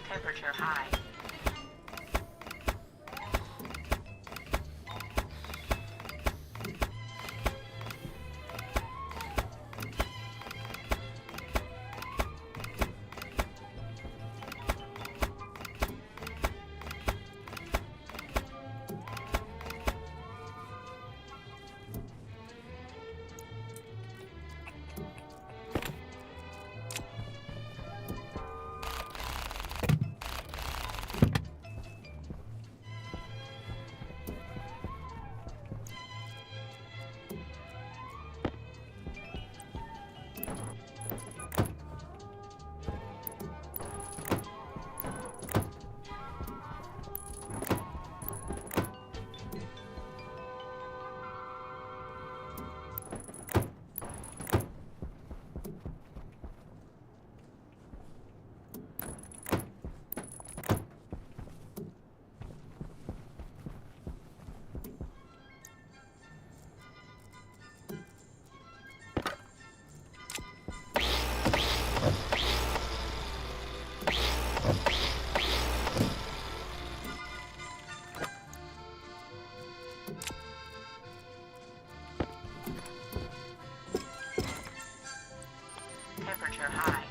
Temperature high. Temperature high.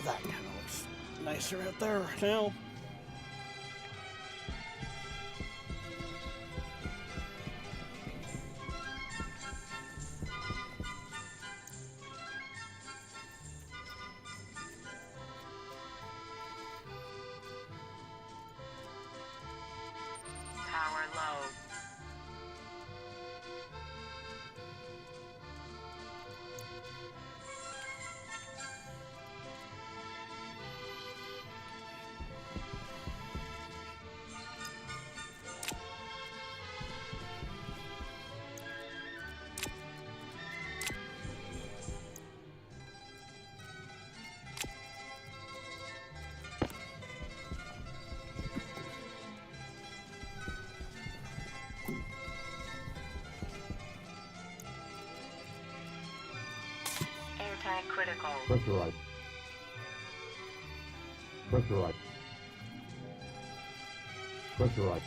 That kind of looks nicer out there now.
Power low. Critical.
Pressurized. Pressurized. Pressurized.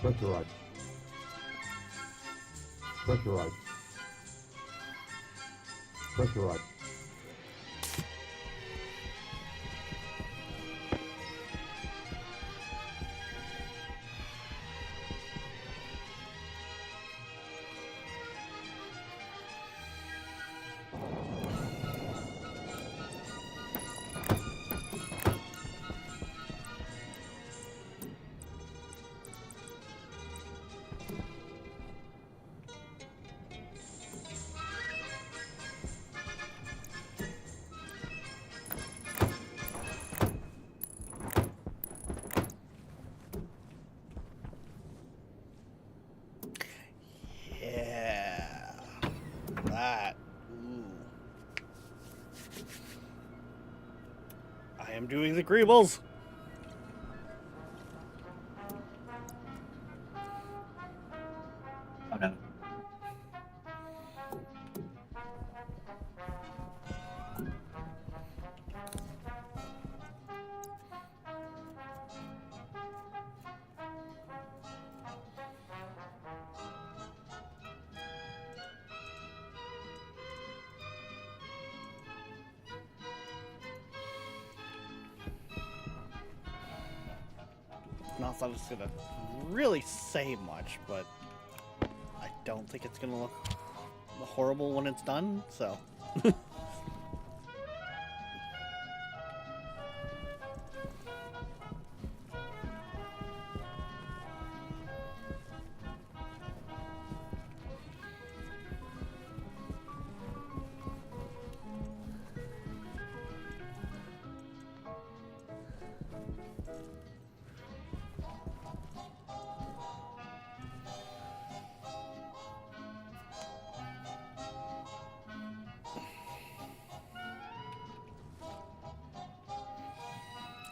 Pressurized. Pressurized. Pressurized.
Yeah. That. Ooh. I am doing the Greebles.
Oh no.
Not that it's gonna really say much, but I don't think it's gonna look horrible when it's done, so.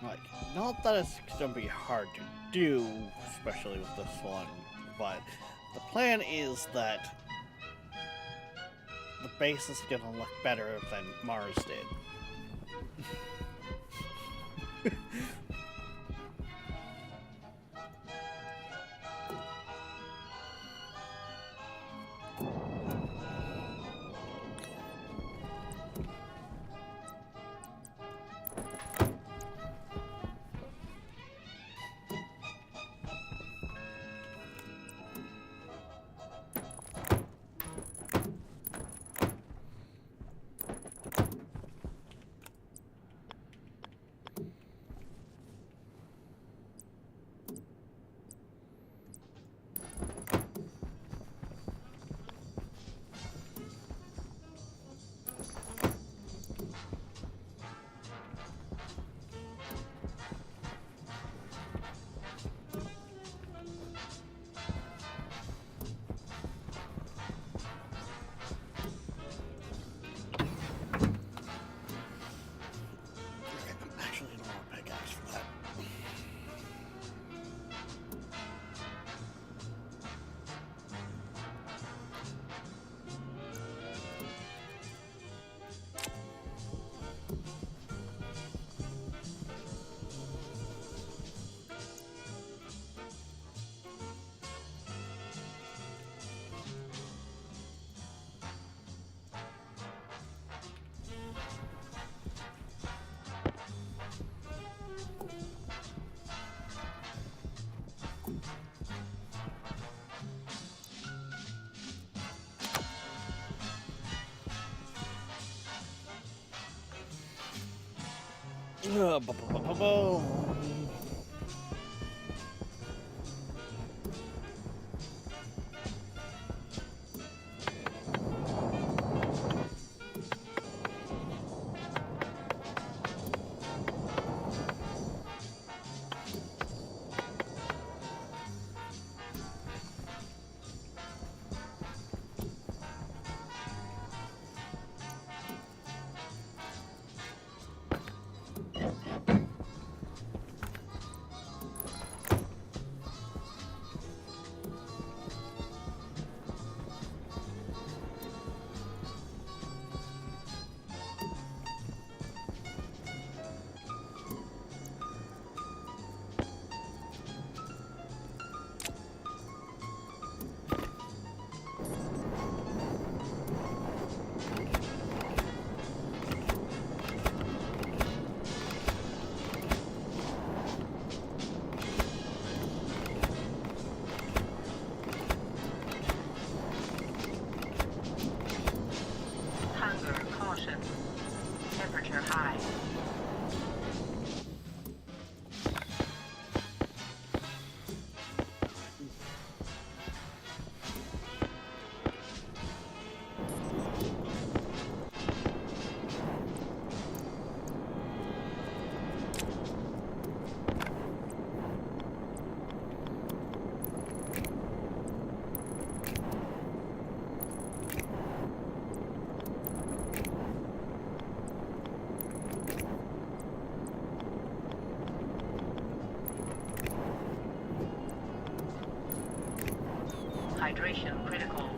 Like, not that it's gonna be hard to do, especially with this one, but the plan is that the base is gonna look better than Mars did. I'm actually gonna want a pickaxe for that. Boom.
Hydration critical.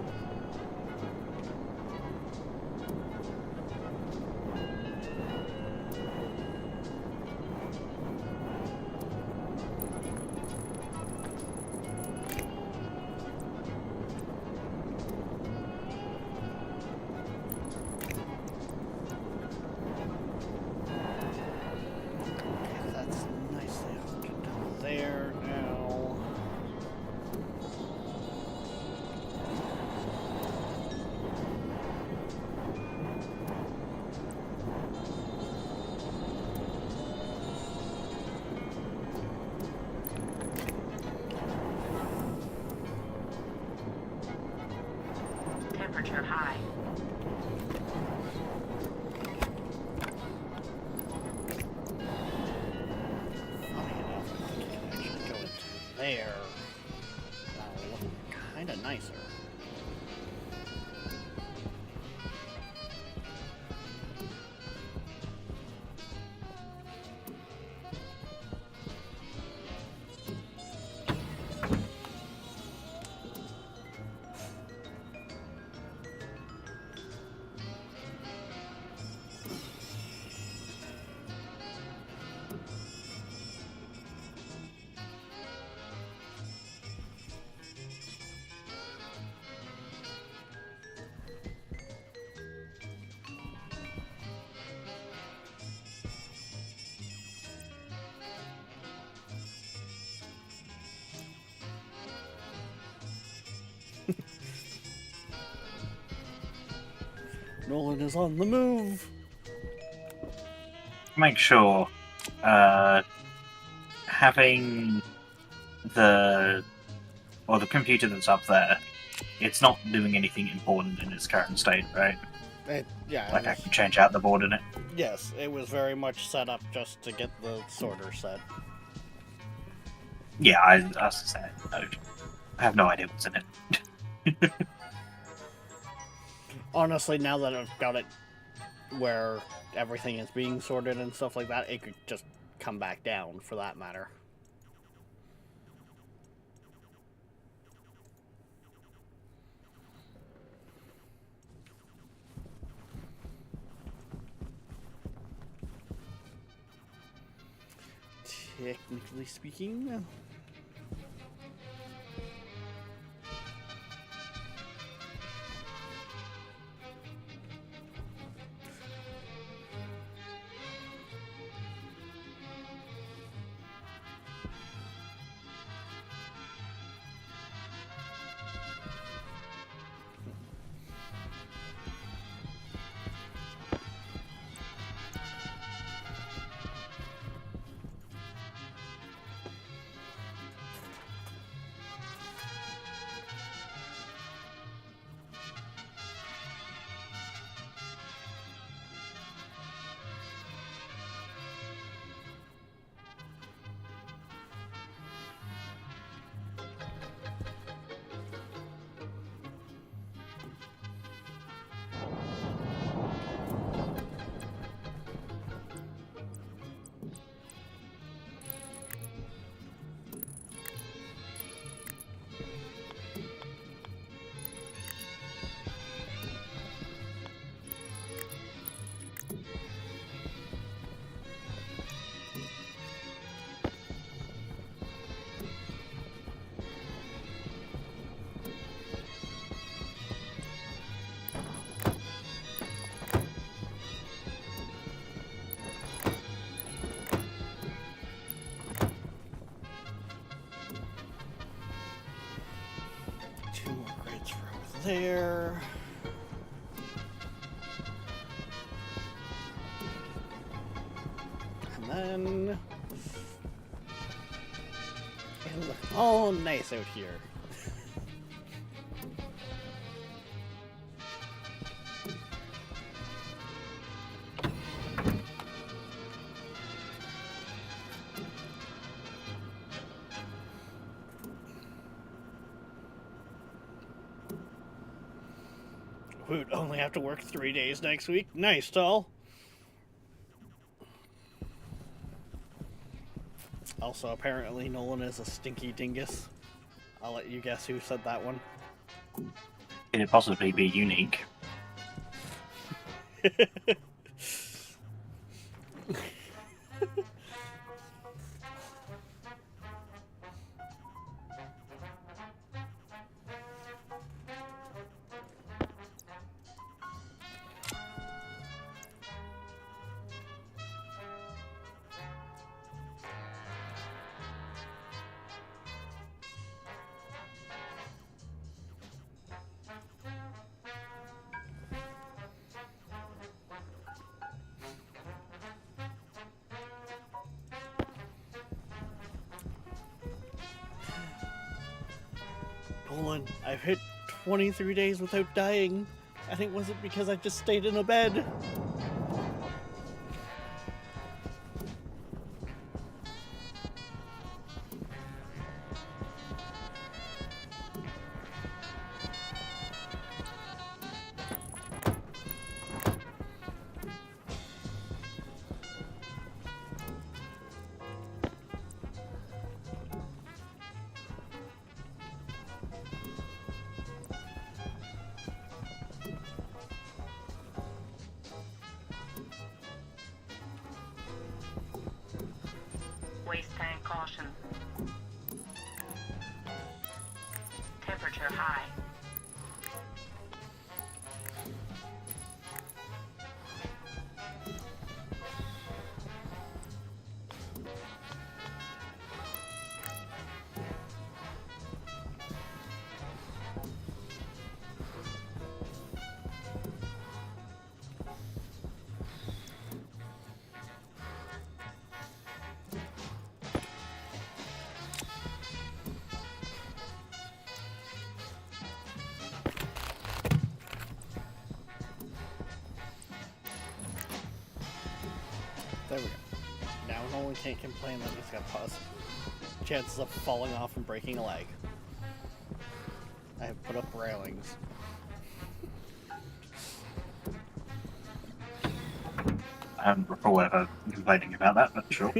That's nicely hooked there now.
Temperature high.
Funny enough, I think I can actually go into there. That'll look kind of nicer. Nolan is on the move.
Make sure having the computer that's up there, it's not doing anything important in its current state, right?
Yeah,
Like I can change out the board in it.
yes, it was very much set up just to get the sorter set.
Yeah, I was saying, I have no idea what's in it.
Honestly, now that I've got it where everything is being sorted and stuff like that, it could just come back down for that matter. Technically speaking. Two more crates for over there. And then it'll look all nice out here. We'd only have to work 3 days next week. Nice, Tall. Also, apparently Nolan is a stinky dingus. I'll let you guess who said that one.
Could it possibly be unique?
Nolan, I've hit 23 days without dying. And it wasn't because I just stayed in a bed.
Waste tank caution. Temperature high.
There we go. Now no one can't complain that he's got chances of falling off and breaking a leg. I have put up railings.
I don't recall ever complaining about that, but sure.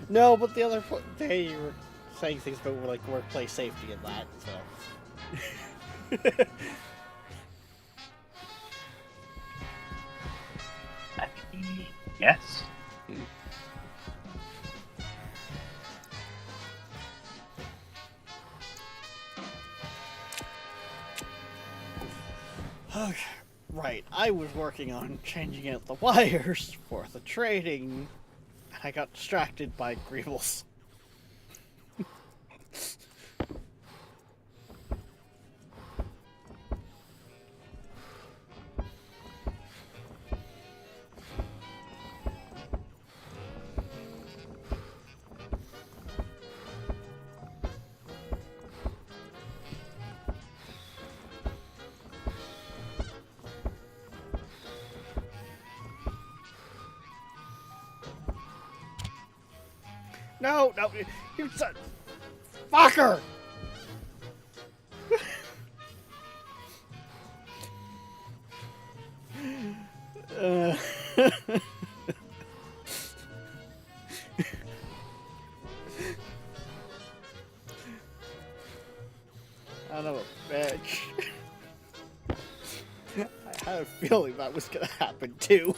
No, but the other day you were saying things about like workplace safety and that, so.
Yes.
Okay, right. I was working on changing out the wires for the trading, and I got distracted by Greebles. No, you son, fucker! Son of a bitch. I had a feeling that was gonna happen too.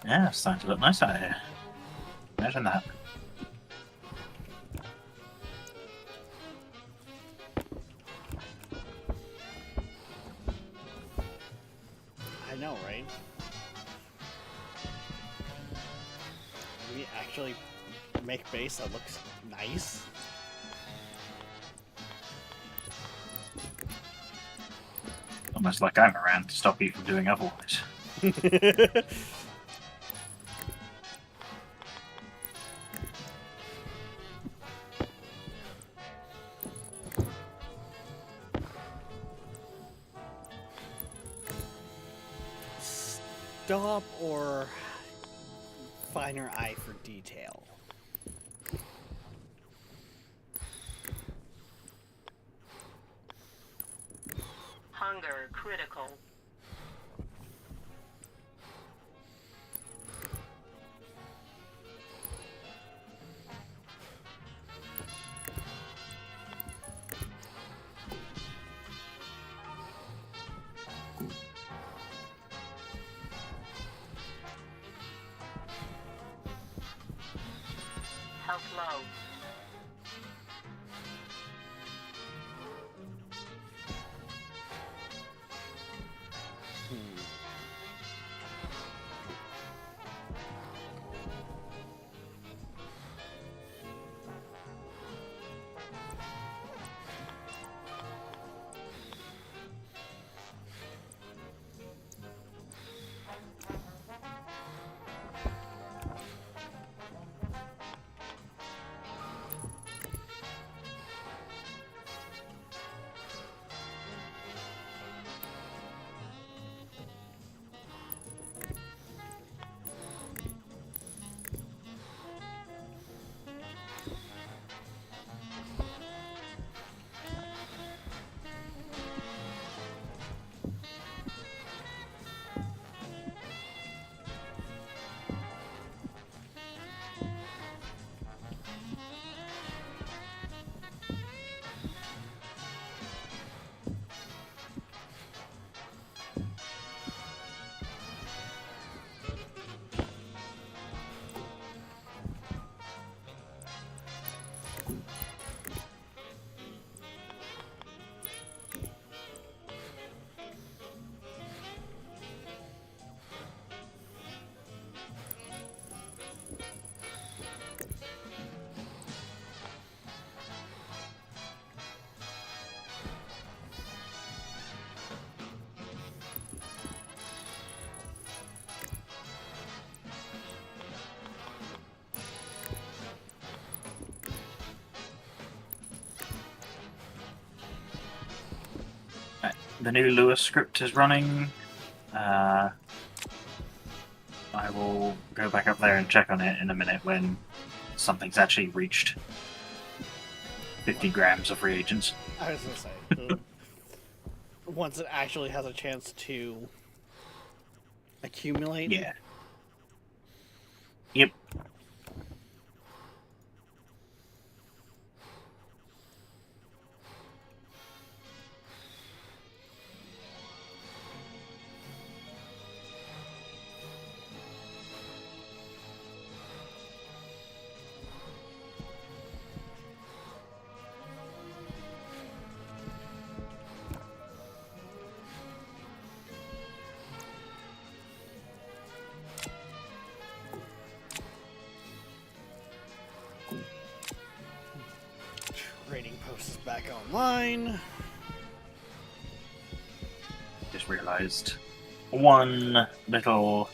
Yeah, it's starting to look nice out here. Imagine that.
I know, right? We actually make base that looks nice.
Almost like I'm around to stop you from doing otherwise.
Stop or finer eye for detail.
Hunger critical. Health low.
The new Lua script is running. I will go back up there and check on it in a minute when something's actually reached 50 grams of reagents.
I was gonna say, once it actually has a chance to accumulate.
Yeah. Yep.
Rating post is back online.
Just realised one little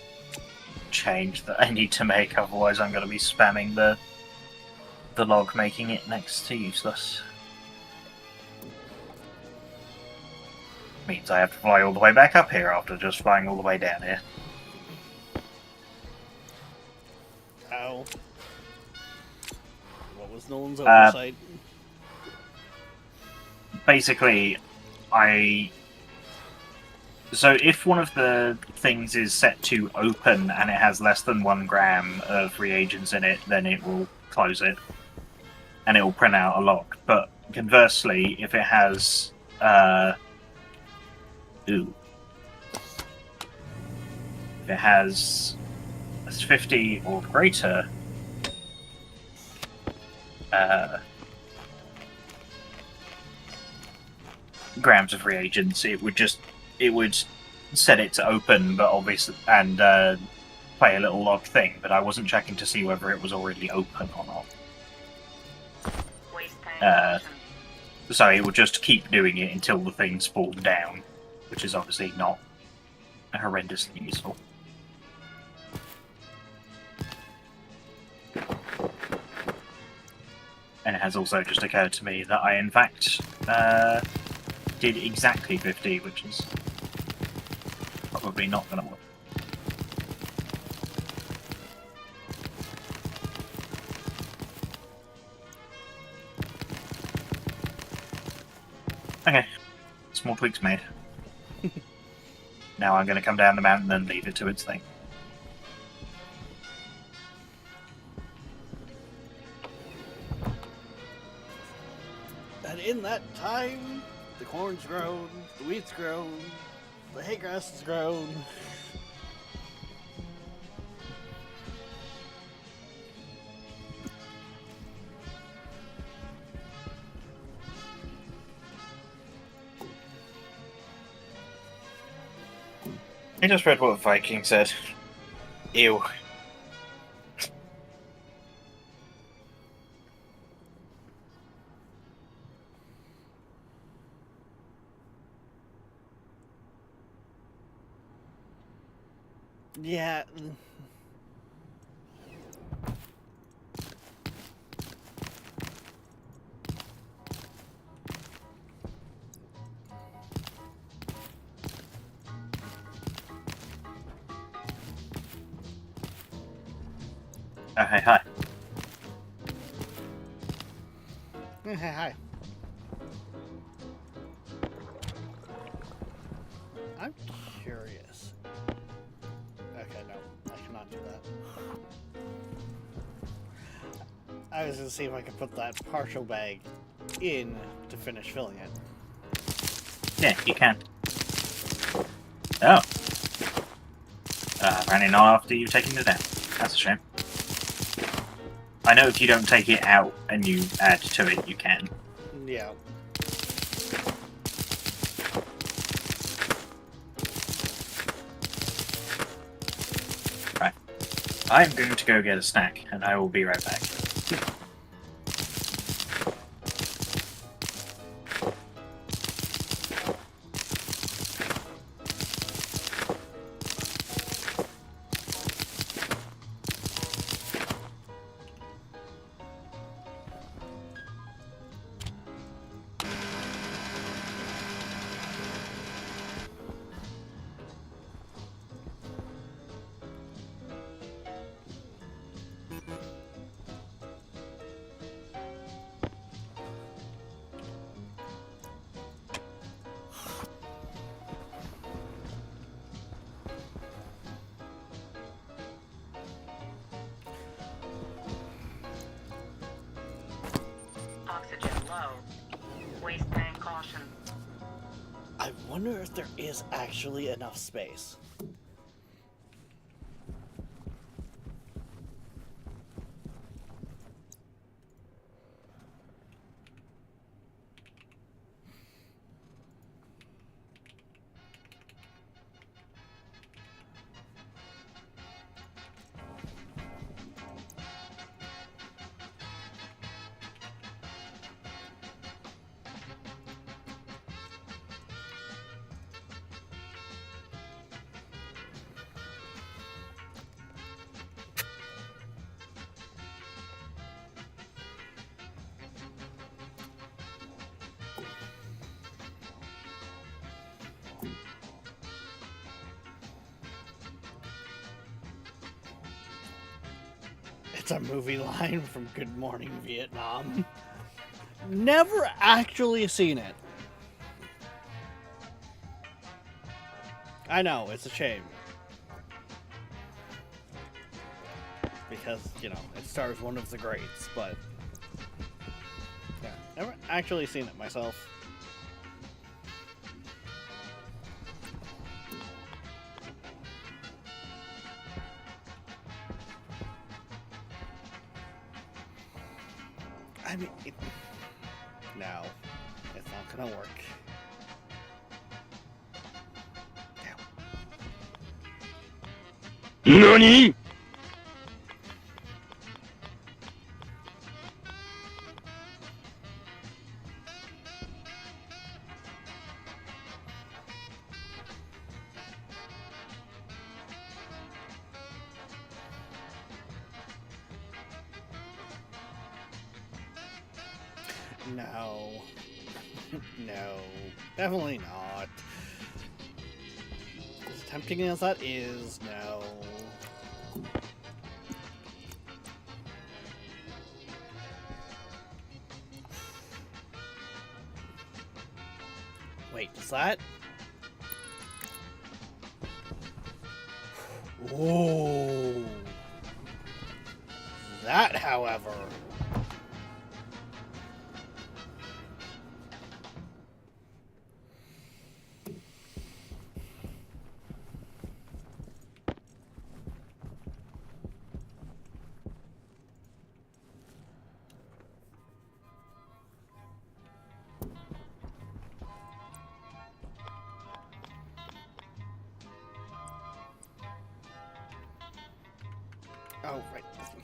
change that I need to make, otherwise I'm going to be spamming the log, making it next to useless. Means I have to fly all the way back up here after just flying all the way down here.
Ow. What was Nolan's oversight?
Basically, so if one of the things is set to open and it has less than 1 gram of reagents in it, then it will close it and it will print out a log. But conversely, if it has if it has 50 or greater grams of reagents, it would set it to open, but obviously, and play a little log thing. But I wasn't checking to see whether it was already open or not.
Waste tank caution.
So it would just keep doing it until the thing spawned down, which is obviously not horrendously useful. And it has also just occurred to me that I, in fact, did exactly 50, which is probably not going to work. Okay, small tweaks made. Now I'm going to come down the mountain and leave it to its thing.
And in that time, the corn's grown, the wheat's grown, the hay grass has grown.
I just read what Viking said. Ew.
Yeah.
Oh, hey, hi.
Hey, hi. I'm curious. Okay, no, I cannot do that. I was gonna see if I could put that partial bag in to finish filling it.
Yeah, you can. Oh. Running on after you've taken it out. That's a shame. I know if you don't take it out and you add to it, you can.
Yeah.
Right. I'm going to go get a snack, and I will be right back.
Oxygen low. Waistband caution.
I wonder if there is actually enough space. It's a movie line from Good Morning Vietnam. Never actually seen it. I know, it's a shame. Because, you know, it stars one of the greats, but... yeah, never actually seen it myself. I mean, no, it's not gonna work.
NANI?!
No. No. Definitely not. As tempting as that is, no. Wait, is that? Ooh. That, however. Oh, right. This one.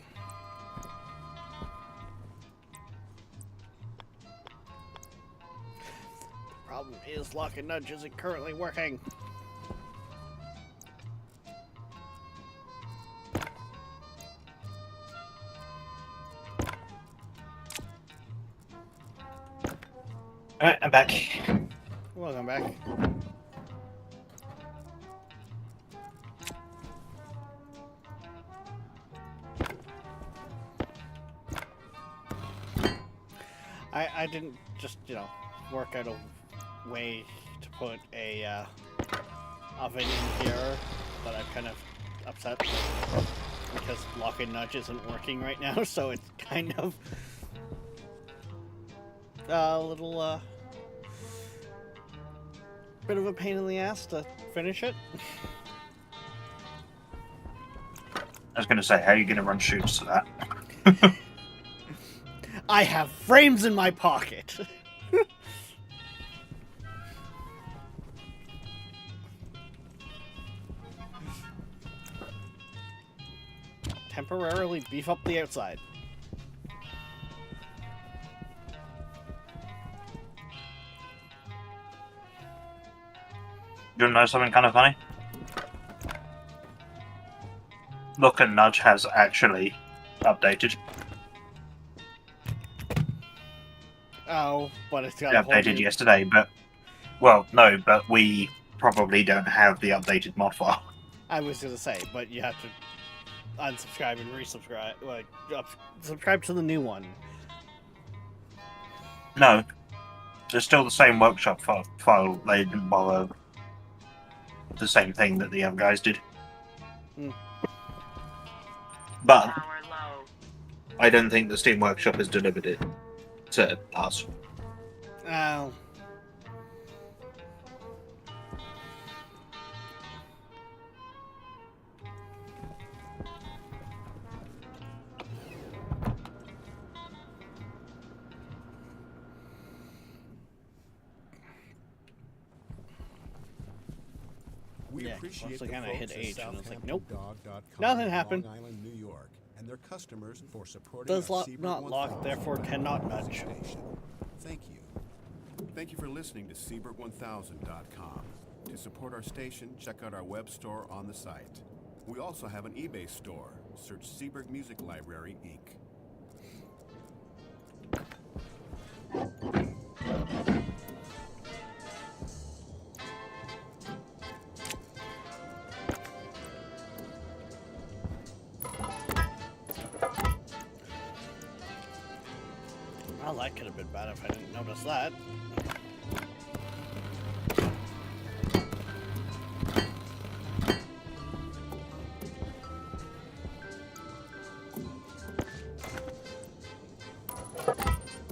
Problem is, Lock and Nudge isn't currently working.
Alright, I'm back.
Welcome back. I didn't just, work out a way to put a oven in here, but I'm kind of upset because Lock and Nudge isn't working right now, so it's kind of a little bit of a pain in the ass to finish it.
I was going to say, how are you going to run shoots to that?
I have frames in my pocket. Temporarily beef up the outside.
You want to know something kind of funny? Look and Nudge has actually updated.
Oh, but it's got
It
a whole
updated
new...
yesterday, but... Well, no, but we probably don't have the updated mod file.
I was gonna say, but you have to unsubscribe and resubscribe. Like, subscribe to the new one.
No. It's still the same workshop file. They didn't bother the same thing that the other guys did.
Hmm.
But
Power low.
I don't think the Steam Workshop has delivered it to us.
Oh.
We
Yeah,
appreciate
once
the
again I hit
folks at
H and it's like, nope,
SouthamptonDog.com
nothing
in
happened.
Long Island, New York, and their customers for supporting
Does
our
lock
Seabird
not lock,
1000
therefore cannot nudge.
station. Thank you. Thank you for listening to Seabird1000.com. To support our station, check out our web store on the site. We also have an eBay store. Search Seabird Music Library, Inc.
Well, that could have been bad if I didn't notice that.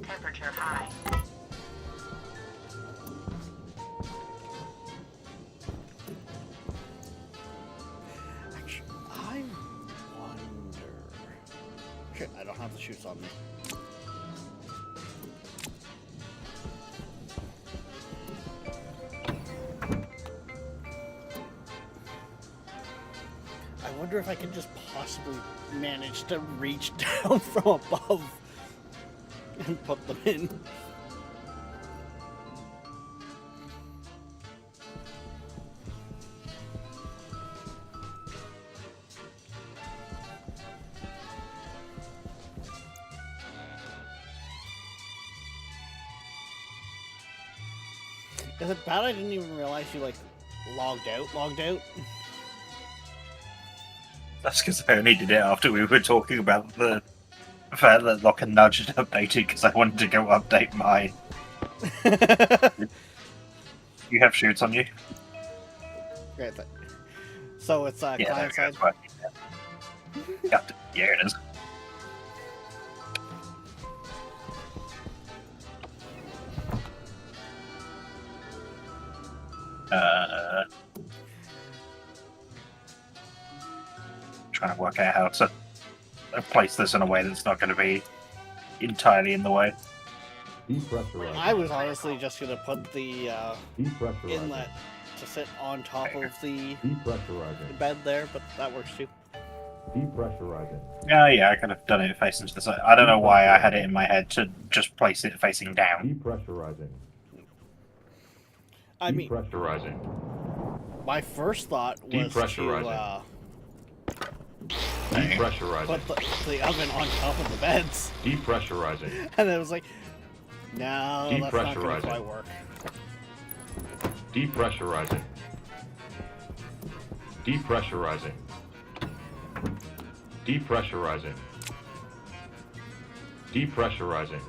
Temperature high.
Actually, I wonder... Shit, I don't have the shoes on me. I wonder if I can just possibly manage to reach down from above and put them in. Is it bad I didn't even realize you, like, logged out?
That's because I only did it after we were talking about the fact that Lock and Nudge had updated because I wanted to go update mine. You have shoots on you?
Great. So it's
Yeah,
client
there
side?
we go. Yeah, it is. Trying to work out how to place this in a way that's not going to be entirely in the way.
Depressurizing.
I was honestly just gonna put the
Depressurizing.
inlet to sit on top of the
Depressurizing.
bed there, but that works too.
Depressurizing.
Yeah, I could have done it facing to the side. I don't know why I had it in my head to just place it facing down.
Depressurizing.
I mean,
Depressurizing.
my first thought was to
Depressurizing. Depressurizing.
put the oven on top of the beds,
Depressurizing.
and it was like, no, that's not gonna
Depressurizing.
quite work.
Depressurizing. Depressurizing. Depressurizing. Depressurizing.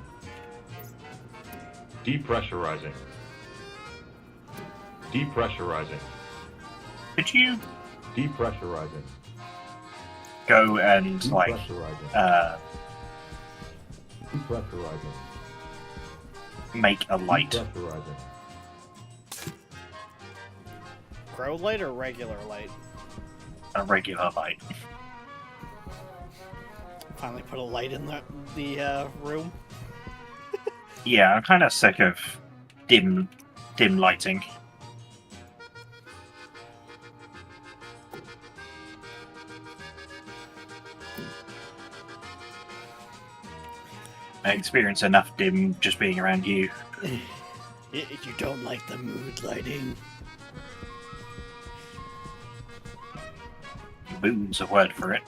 Depressurizing. Depressurizing.
Could you
Depressurizing.
go and like
Depressurizing. Depressurizing.
make a light?
Depressurizing.
Grow light or regular light?
A regular light.
Finally put a light in the room.
Yeah, I'm kind of sick of dim lighting. I experience enough dim just being around you.
You don't like the mood lighting?
Moon's a word for it.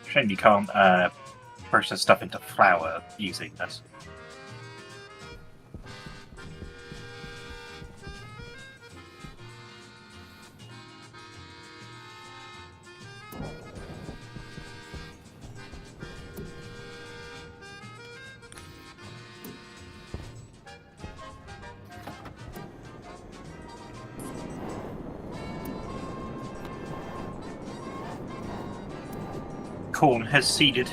Shame you can't process stuff into flour using this. Corn has seeded.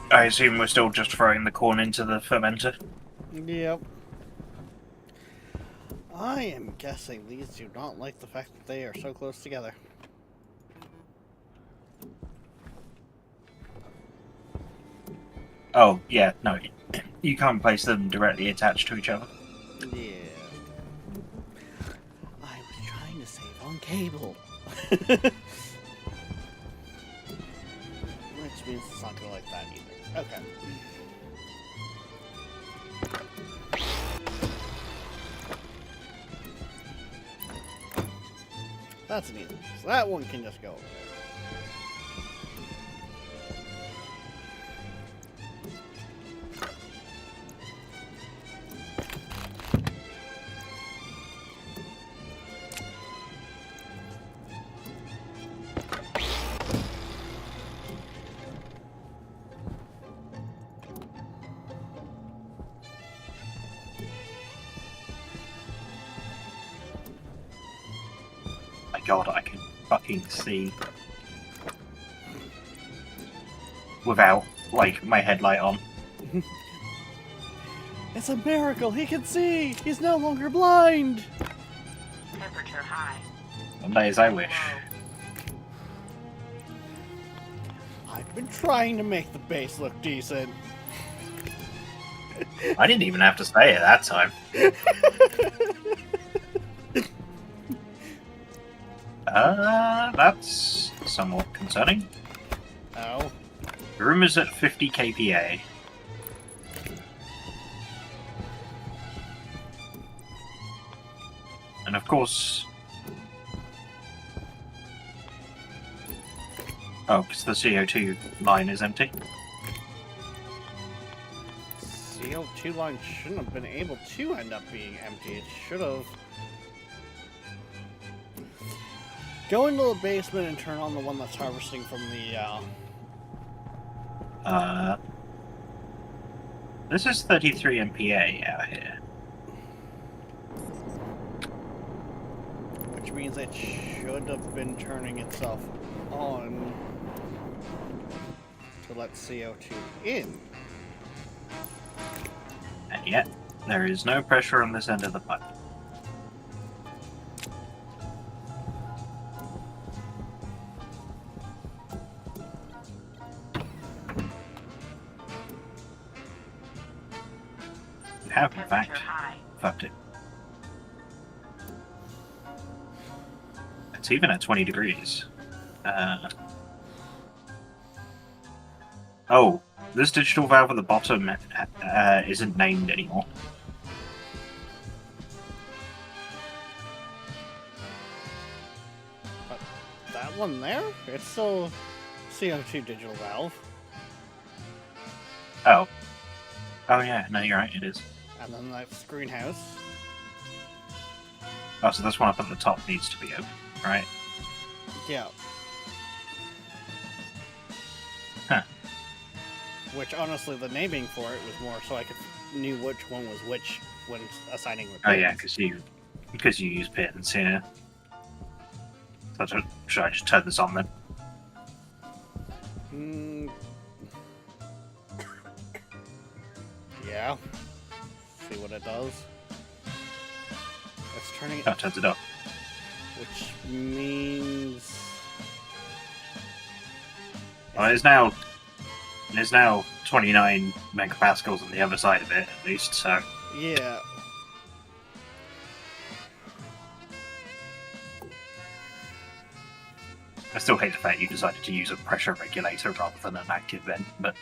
I assume we're still just throwing the corn into the fermenter.
Yep. I am guessing these do not like the fact that they are so close together.
Oh, yeah, no. You can't place them directly attached to each other.
Yeah. I was trying to save on cable. Which means it's not gonna like that either. Okay. That's an easy. So that one can just go over there.
My god, I can fucking see without, like, my headlight on.
It's a miracle! He can see! He's no longer blind!
Temperature high.
Some days I wish.
Low.
I've been trying to make the base look decent.
I didn't even have to say it that time. That's somewhat concerning.
Oh.
The room is at 50 kPa. And of course... Oh, because the CO2 line is empty.
CO2 line shouldn't have been able to end up being empty. It should have. Go into the basement and turn on the one that's harvesting from the,
This is 33 MPa out here.
which means it should have been turning itself on to let CO2 in.
And yet, there is no pressure on this end of the pipe. You have, in fact,
Temperature high.
fucked it. It's even at 20 degrees. Oh, this digital valve at the bottom isn't named anymore.
But that one there? It's still CO2 digital valve.
Oh. Oh yeah, no, you're right, it is.
And then that's greenhouse.
Oh, so this one up at the top needs to be open, right?
Yeah.
Huh.
Which honestly, the naming for it was more so I knew which one was which when assigning the
Oh yeah,
pins.
because you use pins, yeah. So should I just turn this on then?
Yeah. See what it does. It's turning it,
Oh, it turns it up.
which means
Well, it's now 29 megapascals on the other side of it, at least, so...
yeah.
I still hate the fact you decided to use a pressure regulator rather than an active vent, but...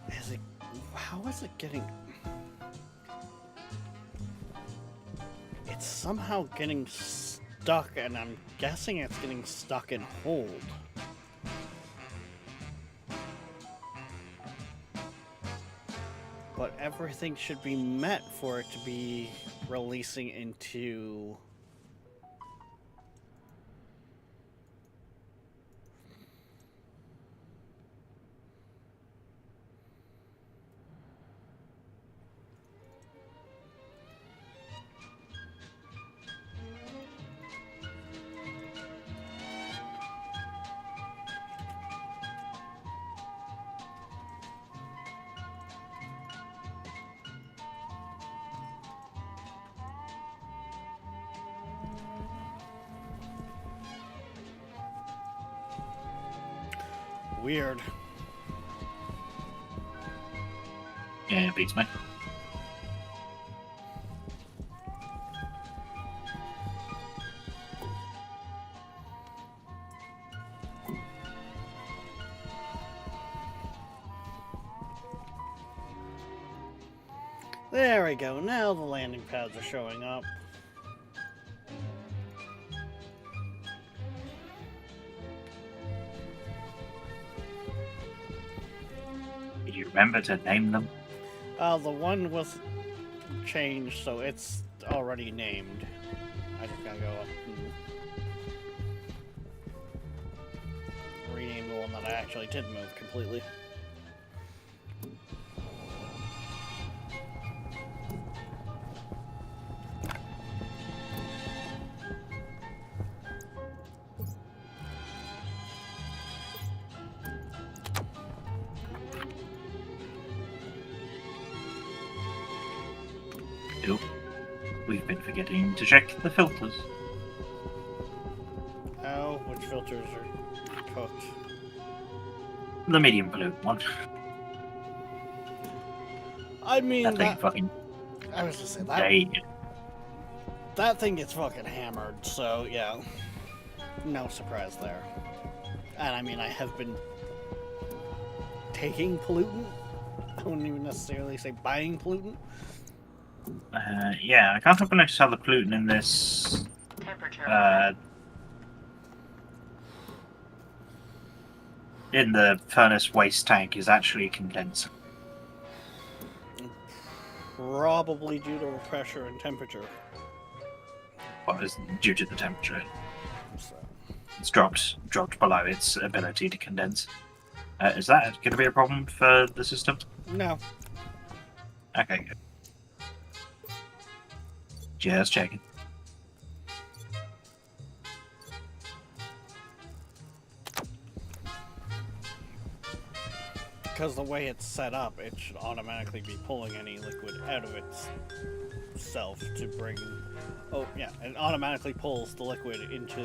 Is it? How is it getting? It's somehow getting stuck, and I'm guessing it's getting stuck in hold. But everything should be met for it to be releasing into. Weird.
Yeah, it beats me.
There we go. Now the landing pads are showing up.
Did you remember to name them?
The one was changed, so it's already named. I just gotta go up and rename the one that I actually did move completely.
Oh, we've been forgetting to check the filters.
Oh, which filters are cooked?
The medium pollutant one.
I mean,
That thing fucking
I was just saying
dated.
that thing gets fucking hammered. So yeah, no surprise there. And I mean, I have been taking pollutant. I wouldn't even necessarily say buying pollutant.
Yeah, I can't help but notice how the pollutant in this
Temperature.
in the furnace waste tank is actually condenser.
Probably due to pressure and temperature.
Well, it's due to the temperature.
So.
It's dropped below its ability to condense. Is that going to be a problem for the system?
No.
Okay, good. Just checking.
Because the way it's set up, it should automatically be pulling any liquid out of itself to bring... Oh, yeah, it automatically pulls the liquid into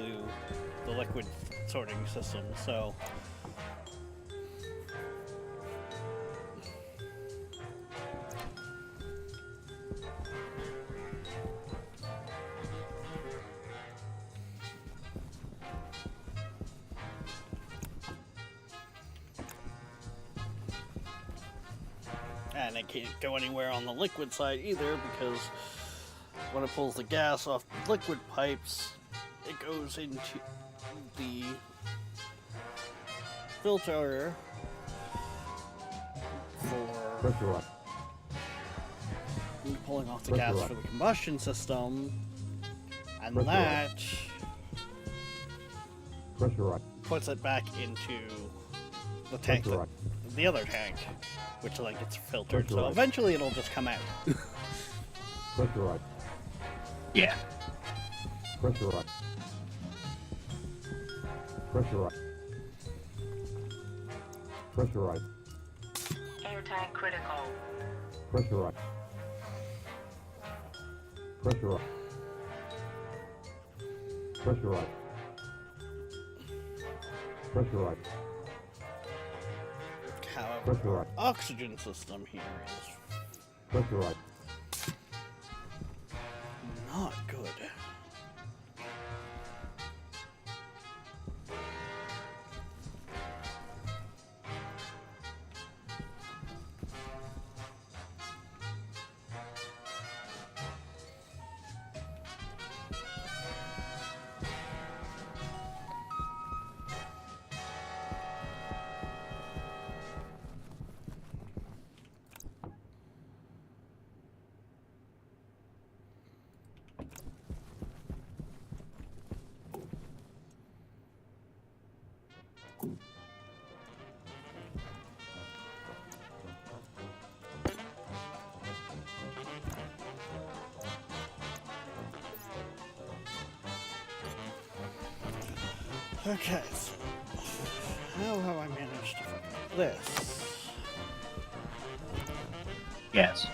the liquid sorting system, so... And it can't go anywhere on the liquid side either, because when it pulls the gas off the liquid pipes, it goes into the filter for
Pressurized.
pulling off the gas for the combustion system, and
Pressurized.
that
Pressurized.
puts it back into the tank,
Pressurized.
the other tank, which like gets filtered. So
Pressurized.
eventually it'll just come out.
Pressurized.
Yeah.
Pressurized. Pressurized. Pressurized.
Air tank critical.
Pressurized. Pressurized. Pressurized. Pressurized.
However,
Pressurized.
our oxygen system here is
Pressurized.
not good. Okay, so how have I managed to fuck this?
Yes.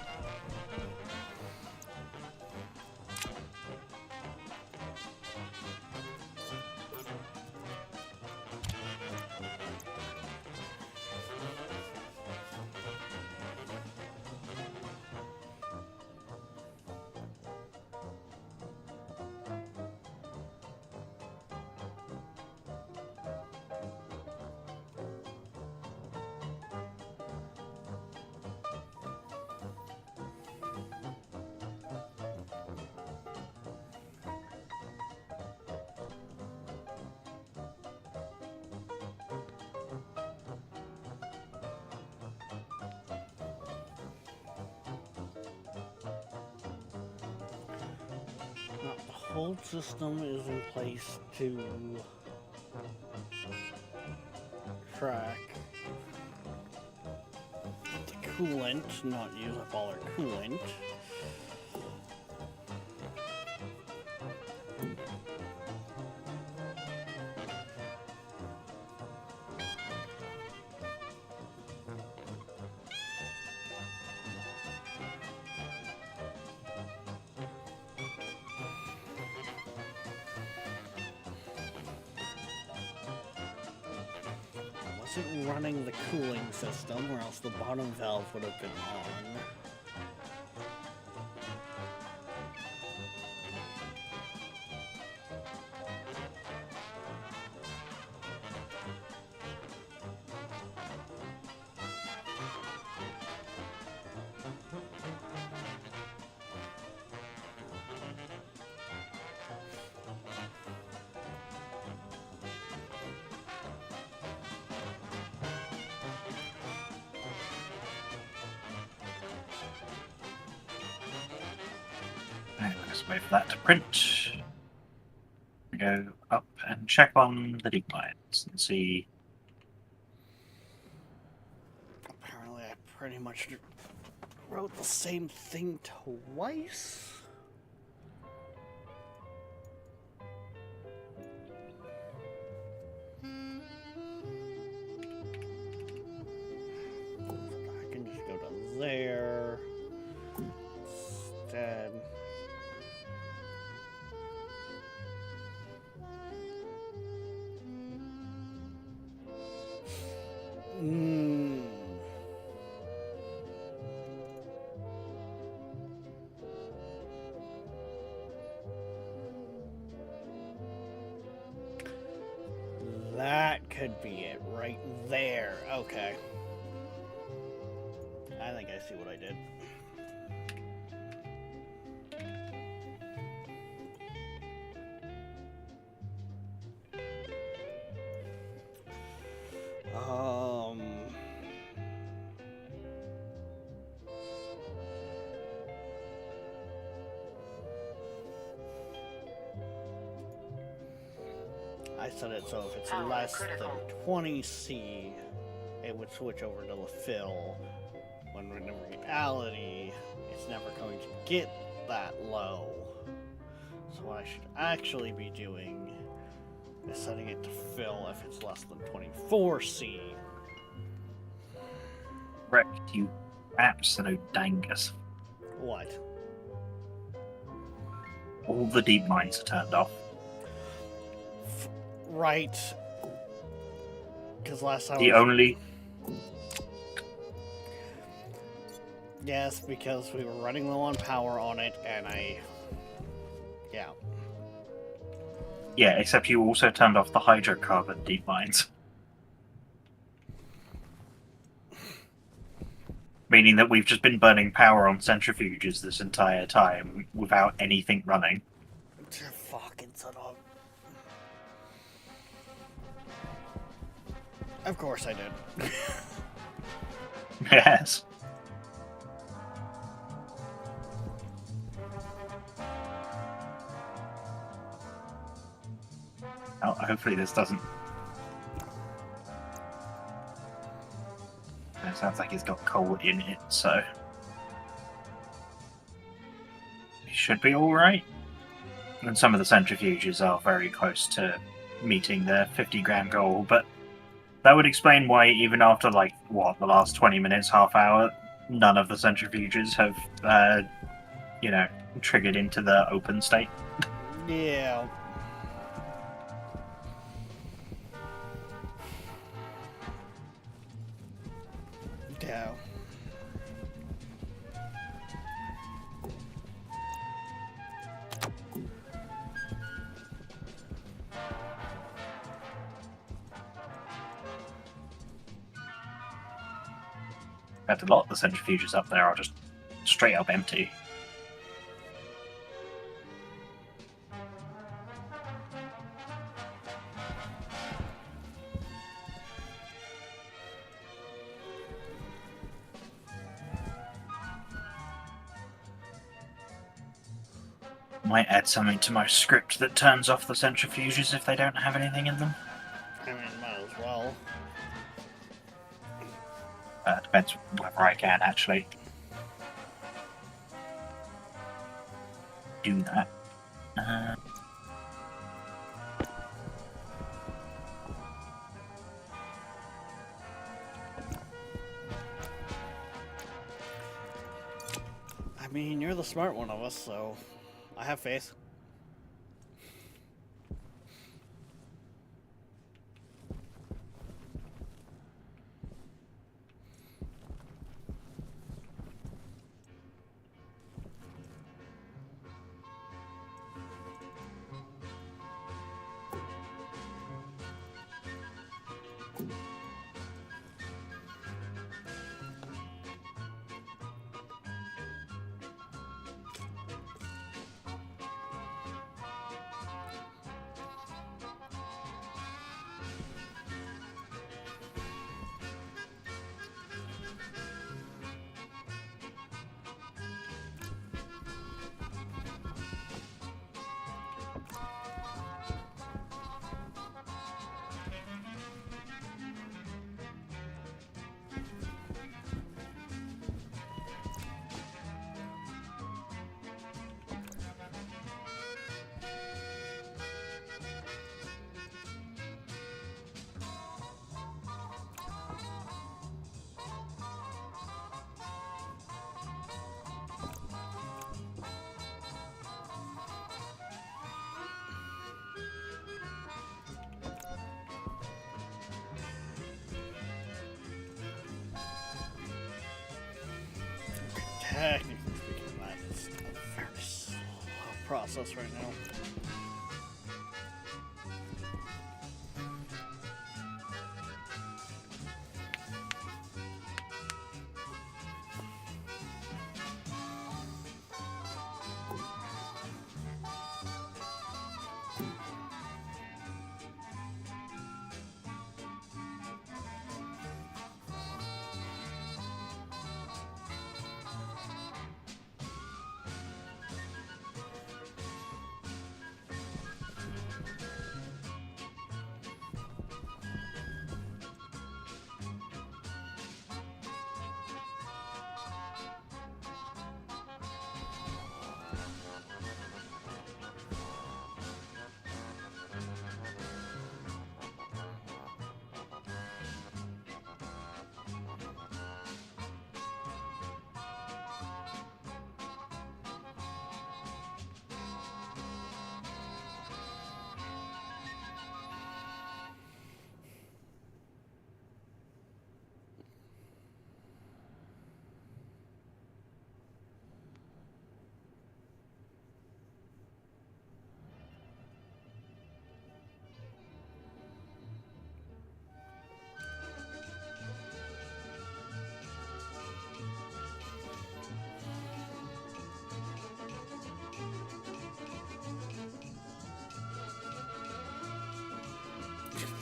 Now, the whole system is in place to track the coolant, not use up all our coolant. wasn't running the cooling system, or else the bottom valve would have been on.
And let's wait for that to print. We go up and check on the deep lines and see.
Apparently, I pretty much wrote the same thing twice. I can just go to there instead. Hmm. That could be it right there. Okay. I think I see what I did. Um. I set it so if it's
Power
less
critical.
than 20C, it would switch over to the fill. When in reality, it's never going to get that low. So what I should actually be doing is setting it to fill if it's less than 24C.
Wreck, you absolute dangus.
What?
All the deep mines are turned off.
Right. Because last time
The only
Yes, because we were running low on power on it, and yeah.
yeah, except you also turned off the hydrocarbon deep mines. Meaning that we've just been burning power on centrifuges this entire time without anything running.
Fucking son of. Of course I did.
Yes. Oh, hopefully this doesn't. It sounds like it's got coal in it, so it should be alright. And some of the centrifuges are very close to meeting their 50-gram goal, but that would explain why even after, like, what, the last 20 minutes, half hour, none of the centrifuges have, triggered into the open state.
Yeah. Yeah.
In fact, a lot of the centrifuges up there are just straight up empty. Might add something to my script that turns off the centrifuges if they don't have anything in them.
I mean, might as well.
Depends whether I can actually do that.
I mean, you're the smart one of us, so I have faith. Technically speaking, that's a very slow process right now.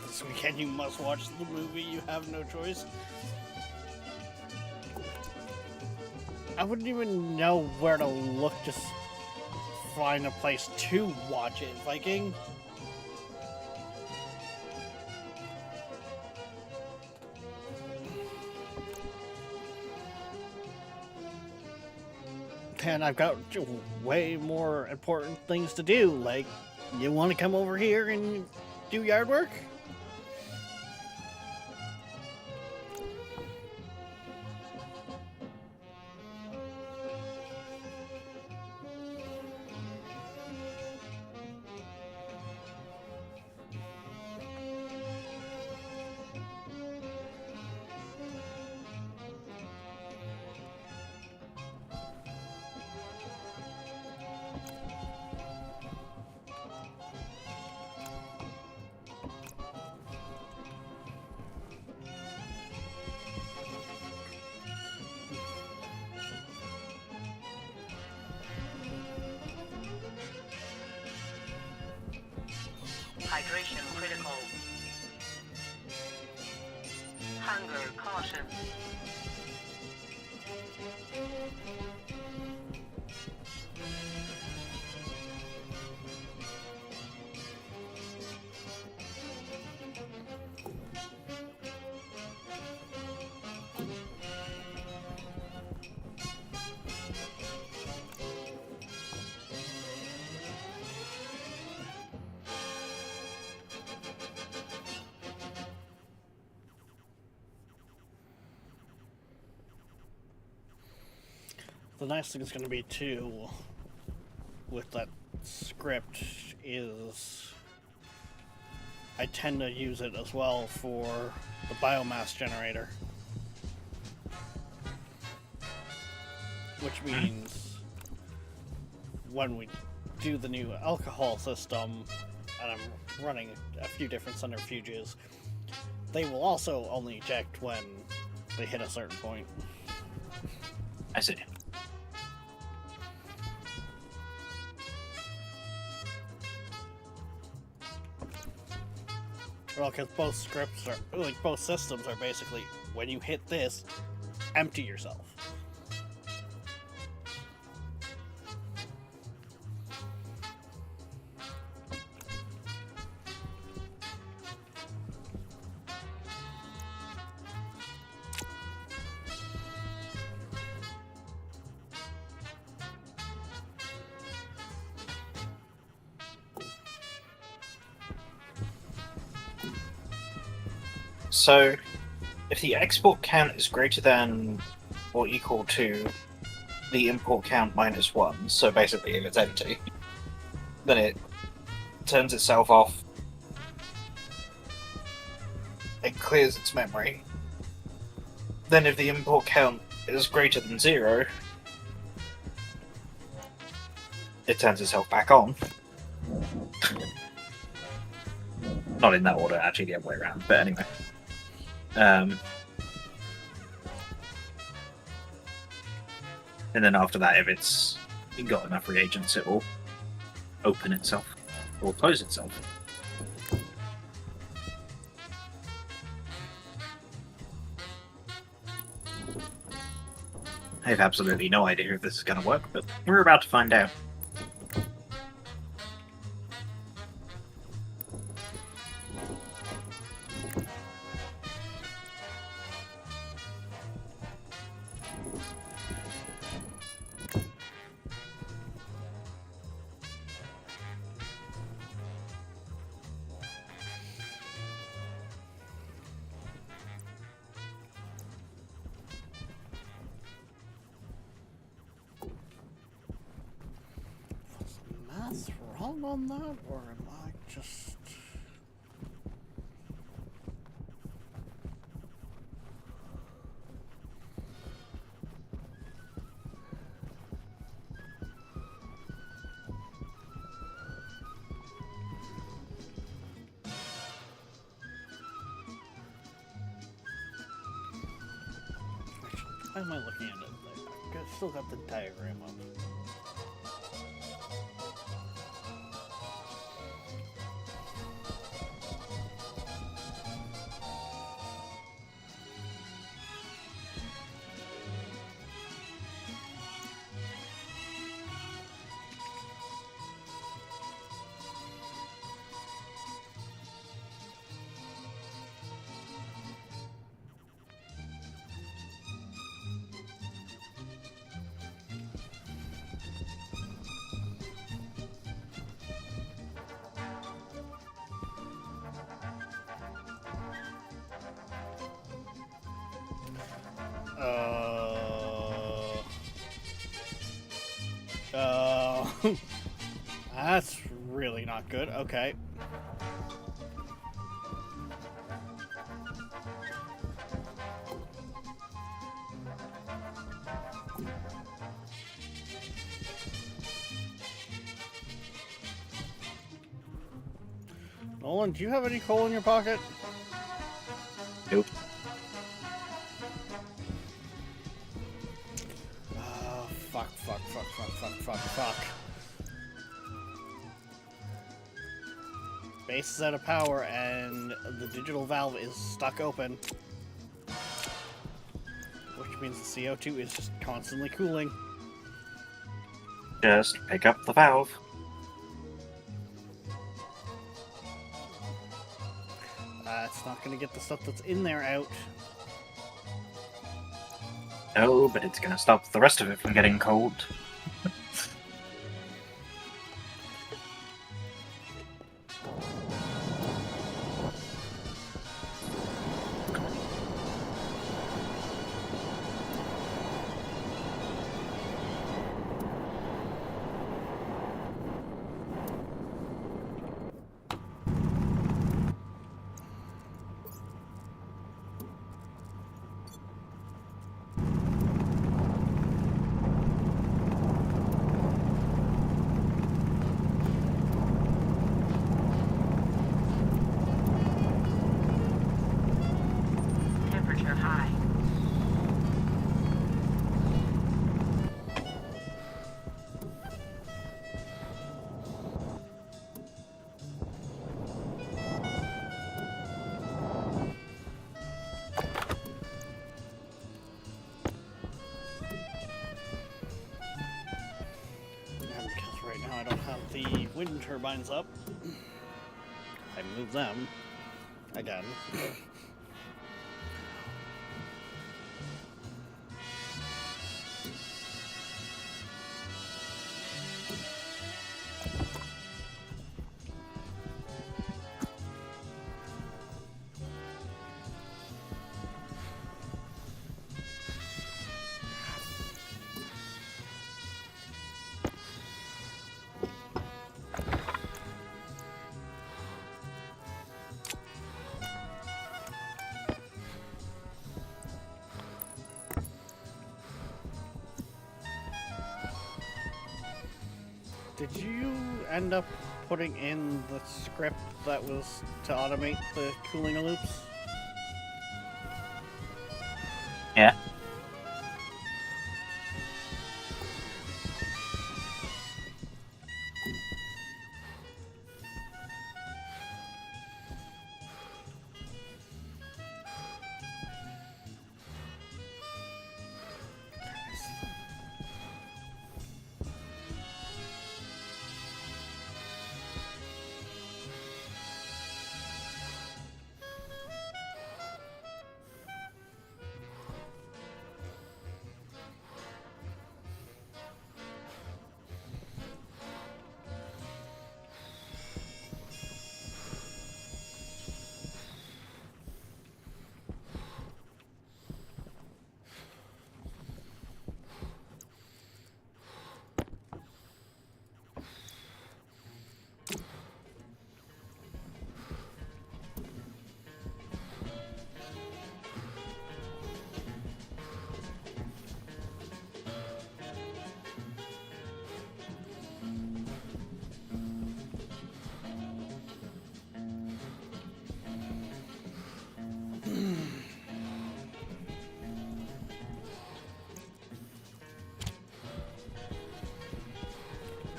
This weekend you must watch the movie, you have no choice. I wouldn't even know where to look to find a place to watch it, Viking. And I've got way more important things to do, like, you want to come over here and do yard work?
Hydration critical. Hunger caution.
The nice thing is going to be, too, with that script, is I tend to use it as well for the biomass generator. Which means when we do the new alcohol system, and I'm running a few different centrifuges, they will also only eject when they hit a certain point.
I see.
Well, because both scripts are, like, both systems are basically, when you hit this, empty yourself.
So, if the export count is greater than or equal to the import count minus 1, so basically if it's empty, then it turns itself off, it clears its memory. Then if the import count is greater than 0, it turns itself back on. Not in that order, actually, the other way around. But anyway. And then after that, if it's got enough reagents, it will open itself or close itself. I have absolutely no idea if this is going to work, but we're about to find out.
Was the math wrong on that, or am I just... Why am I looking at it? I still got the diagram up. That's really not good. Okay. Nolan, do you have any coal in your pocket?
Nope.
Oh, fuck. Base is out of power and the digital valve is stuck open. Which means the CO2 is just constantly cooling.
Just pick up the valve.
It's not going to get the stuff that's in there out.
No, but it's going to stop the rest of it from getting cold.
Temperature high.
And because right now I don't have the wind turbines up, I move them again. Did you end up putting in the script that was to automate the cooling loops?
Yeah.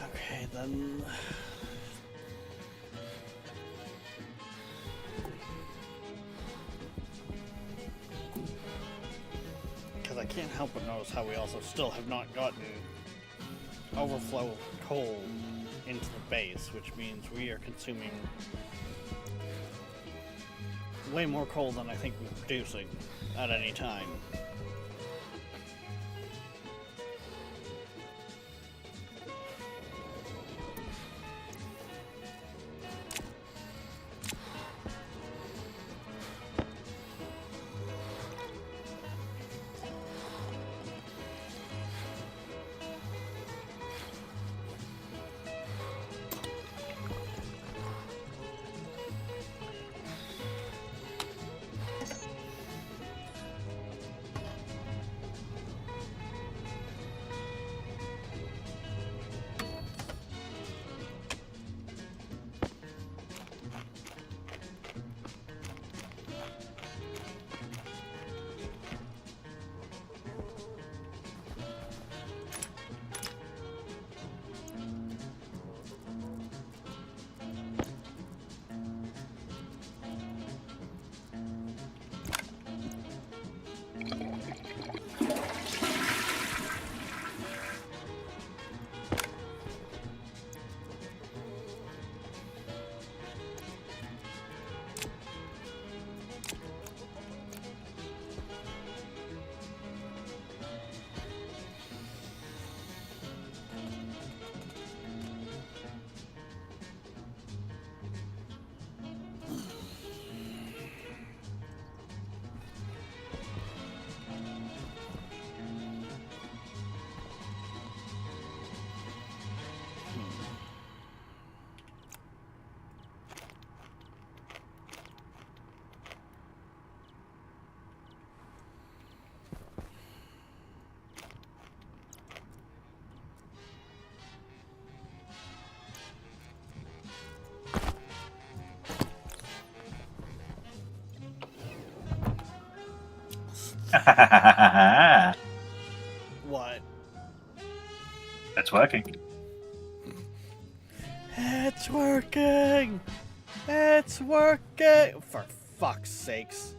Okay, then. Because I can't help but notice how we also still have not gotten overflow coal into the base, which means we are consuming way more coal than I think we're producing at any time. What?
It's working.
It's working! It's working! For fuck's sakes.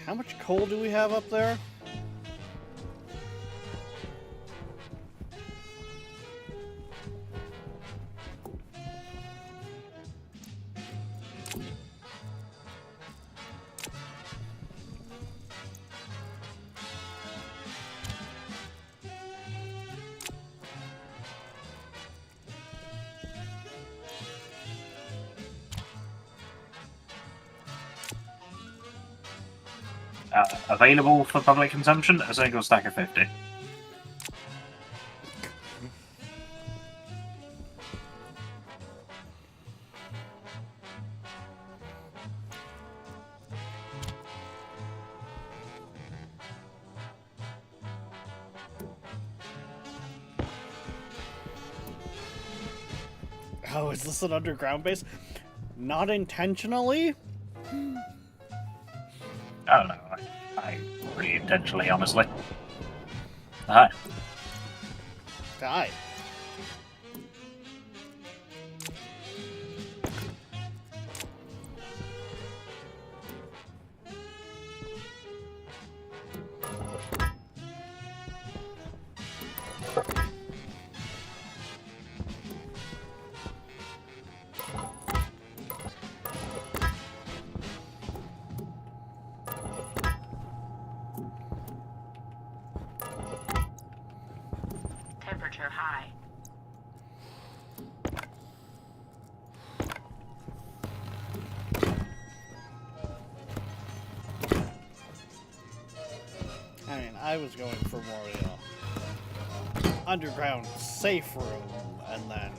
How much coal do we have up there?
Available for public consumption, a single stack of 50.
Oh, is this an underground base? Not intentionally?
I don't know. I pretty intentionally, honestly. Hi.
Die.
Temperature high.
I mean, I was going for more, underground safe room, and then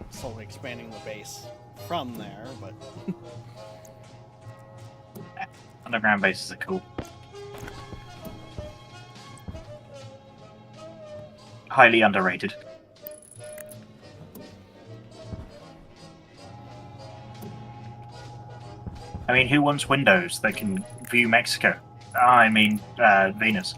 slowly expanding the base from there, but
Underground bases are cool. Highly underrated. I mean, who wants windows that can view Mexico? I mean, Venus.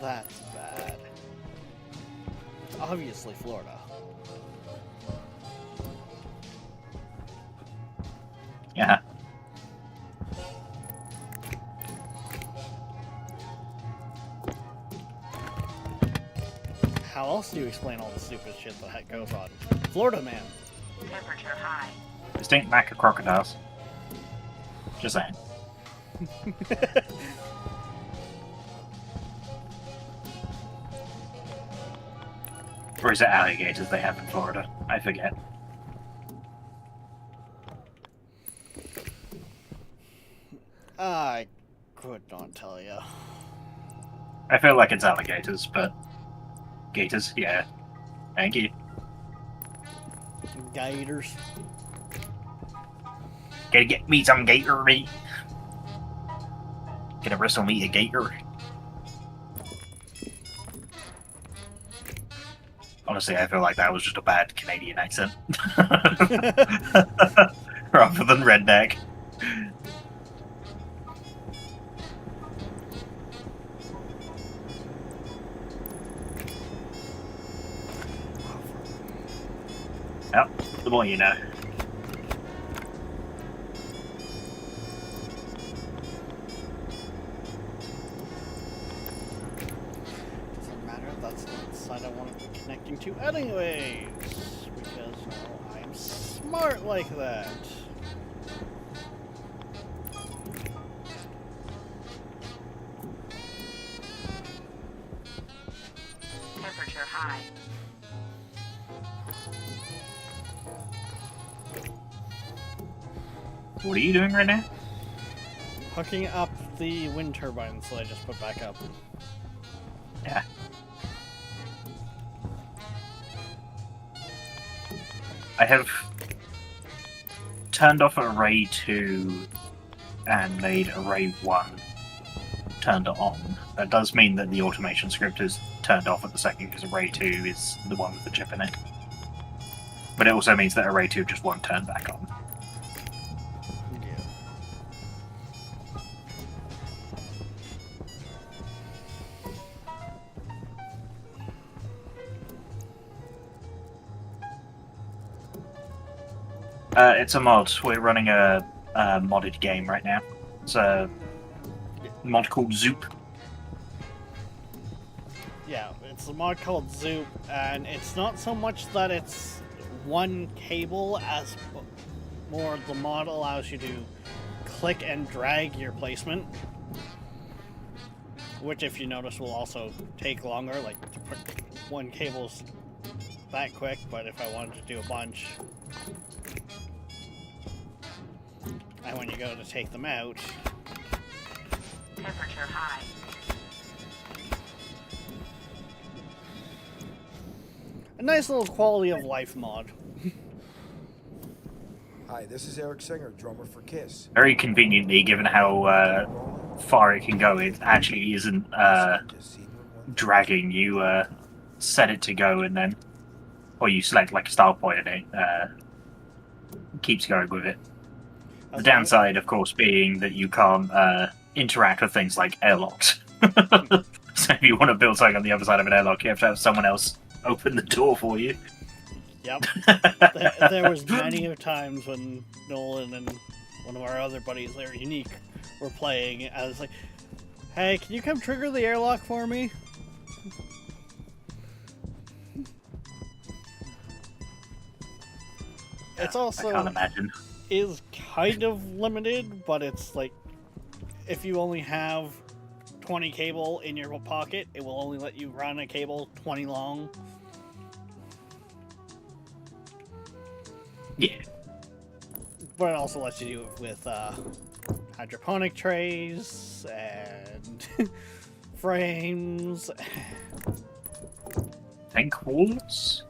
that's bad. Obviously, Florida.
Yeah.
How else do you explain all the stupid shit that goes on? Florida man.
Temperature high.
Distinct lack of crocodiles. Just saying. Or is it alligators they have in Florida? I forget.
I could not tell you.
I feel like it's alligators, but gators, yeah. Thank you.
Gators.
Gotta get me some gator meat. Gonna wrestle me a gator. Honestly, I feel like that was just a bad Canadian accent. Rather than redneck. Yep, the more you know.
Doesn't matter, that's the side I want to be connecting to anyways. Because I'm smart like that.
Temperature high.
What are you doing right now?
Hooking up the wind turbines that I just put back up.
Yeah. I have turned off Array 2 and made Array 1 turned on. That does mean that the automation script is turned off at the second because Array 2 is the one with the chip in it. But it also means that Array 2 just won't turn back on. It's a mod. We're running a modded game right now. It's a mod called Zoop.
Yeah, it's a mod called Zoop, and it's not so much that it's one cable as more the mod allows you to click and drag your placement, which if you notice will also take longer, like one cable's that quick, but if I wanted to do a bunch, and when you go to take them out,
Temperature high.
a nice little quality of life mod.
Hi, this is Eric Singer, drummer for Kiss.
Very conveniently, given how far it can go, it actually isn't dragging. You set it to go, and then, or you select like a start point, and it keeps going with it. The downside, of course, being that you can't interact with things like airlocks. So if you want to build something on the other side of an airlock, you have to have someone else open the door for you.
Yep. There was many of times when Nolan and one of our other buddies, they're unique, were playing. I was like, "Hey, can you come trigger the airlock for me?" It's
I
also
can't imagine.
is kind of limited, but it's like if you only have 20 cable in your pocket, it will only let you run a cable 20 long.
Yeah.
But it also lets you do it with hydroponic trays and frames.
Tank walls?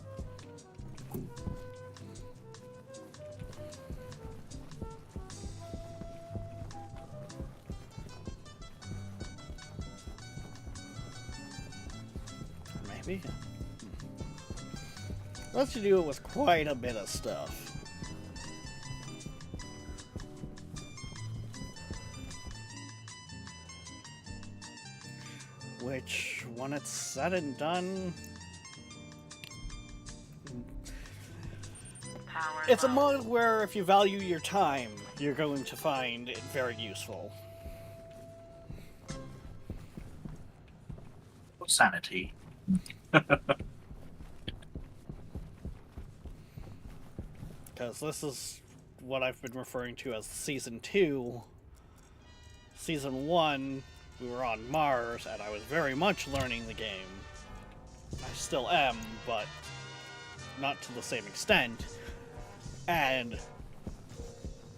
Maybe. Lets you do it with quite a bit of stuff. Which, when it's said and done,
Power
it's a
low.
mod where if you value your time, you're going to find it very useful.
Sanity.
Because this is what I've been referring to as Season 2. Season 1, we were on Mars, and I was very much learning the game. I still am, but not to the same extent. And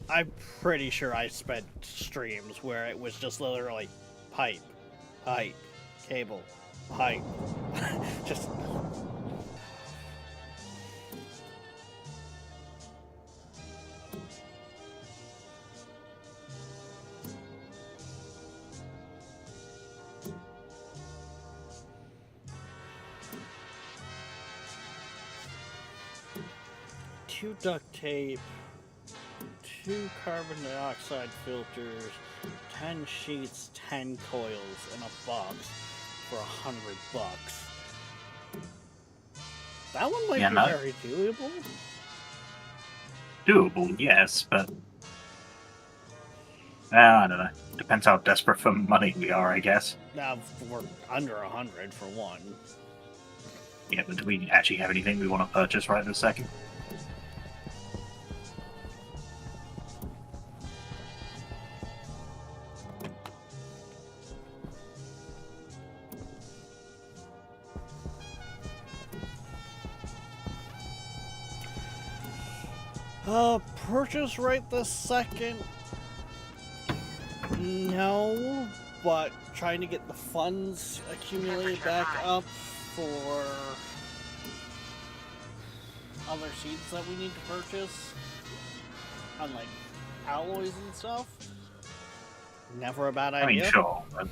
I'm pretty sure I spent streams where it was just literally pipe, cable, pipe. Just two duct tape, 2 carbon dioxide filters, 10 sheets, 10 coils in a box for $100. That one might
Yeah,
be
no.
very doable.
Doable, yes, but I don't know. Depends how desperate for money we are, I guess.
Now we're under 100 for one.
Yeah, but do we actually have anything we want to purchase right this second?
Purchase right this second? No, but trying to get the funds accumulated back up for other seeds that we need to purchase, on like alloys and stuff. Never a bad
I mean,
idea.
sure, but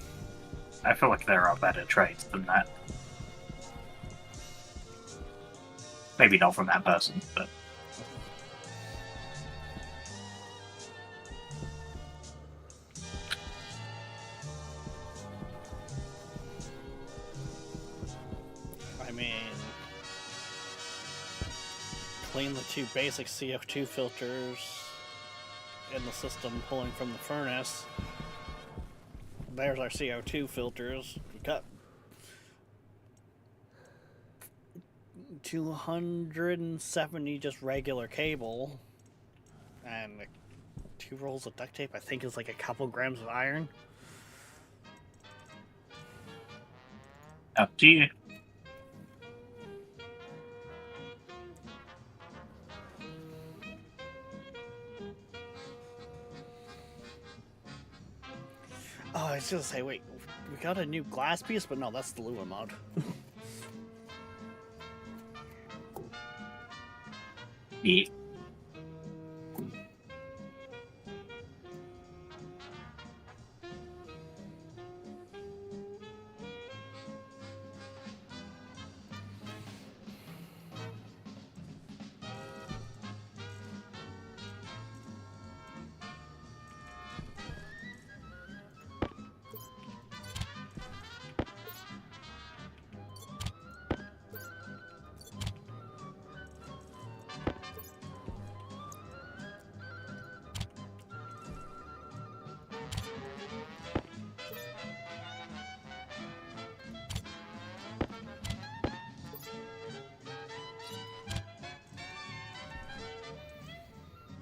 I feel like there are better trades than that. Maybe not from that person, but
I mean, clean the 2 basic CO2 filters in the system pulling from the furnace. There's our CO2 filters. We got 270 just regular cable and 2 rolls of duct tape, I think, is like a couple grams of iron.
Up to you.
Oh, I was gonna say, wait, we got a new glass piece, but no, that's the Lua mod.
Yeah.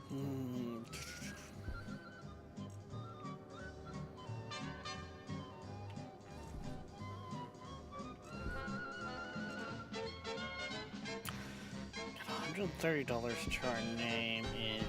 Hmm. $130 to our name in.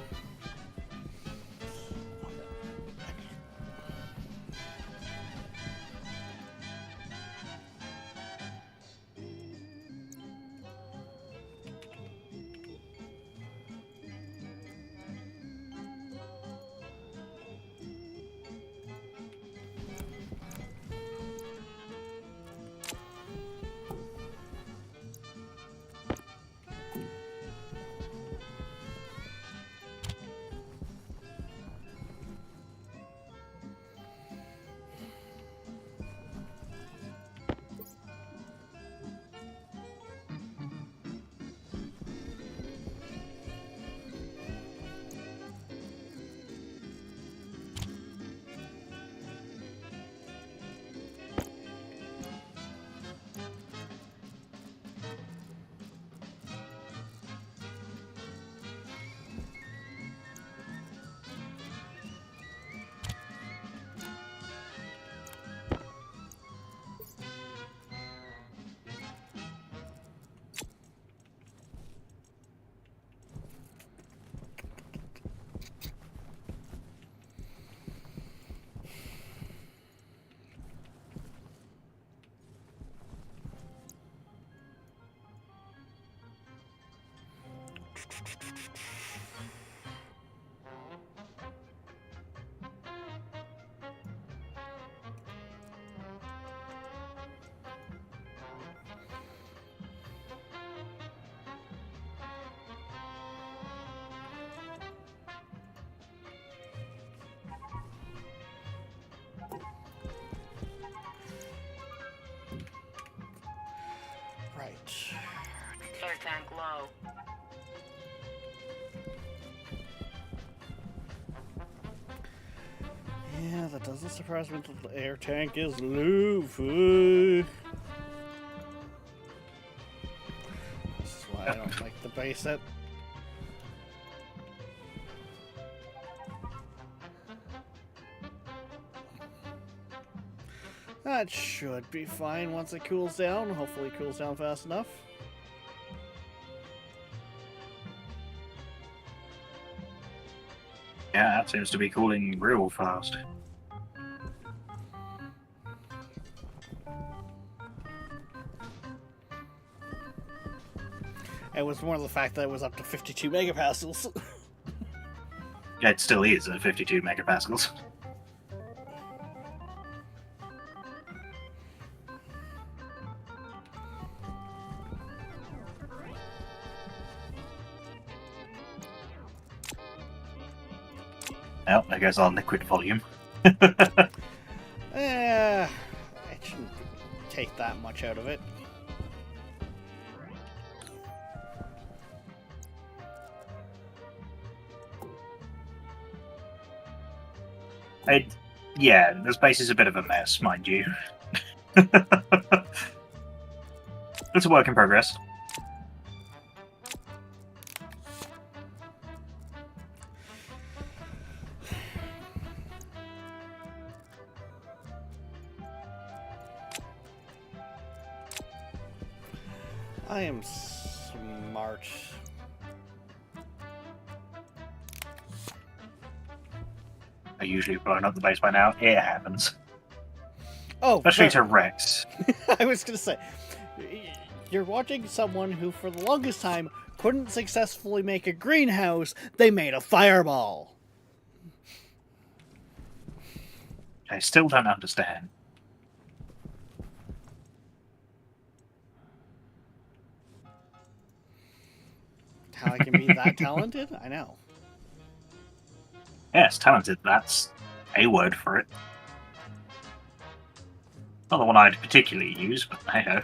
Right.
Air tank low.
Yeah, that doesn't surprise me that the air tank is low. This is why I don't like the base set. That should be fine once it cools down. Hopefully it cools down fast enough.
Yeah, that seems to be cooling real fast.
It was more the fact that it was up to 52 megapascals.
Yeah, it still is at 52 megapascals. Well, there goes our liquid volume.
It shouldn't take that much out of it.
Yeah, the space is a bit of a mess, mind you. It's a work in progress.
I am smart.
I usually blown up the base by now. It happens.
Oh,
Especially
fair.
to Rex.
I was gonna say, you're watching someone who, for the longest time, couldn't successfully make a greenhouse. They made a fireball.
I still don't understand.
How I can be that talented? I know.
Yes, talented. That's a word for it. Not the one I'd particularly use, but hey ho.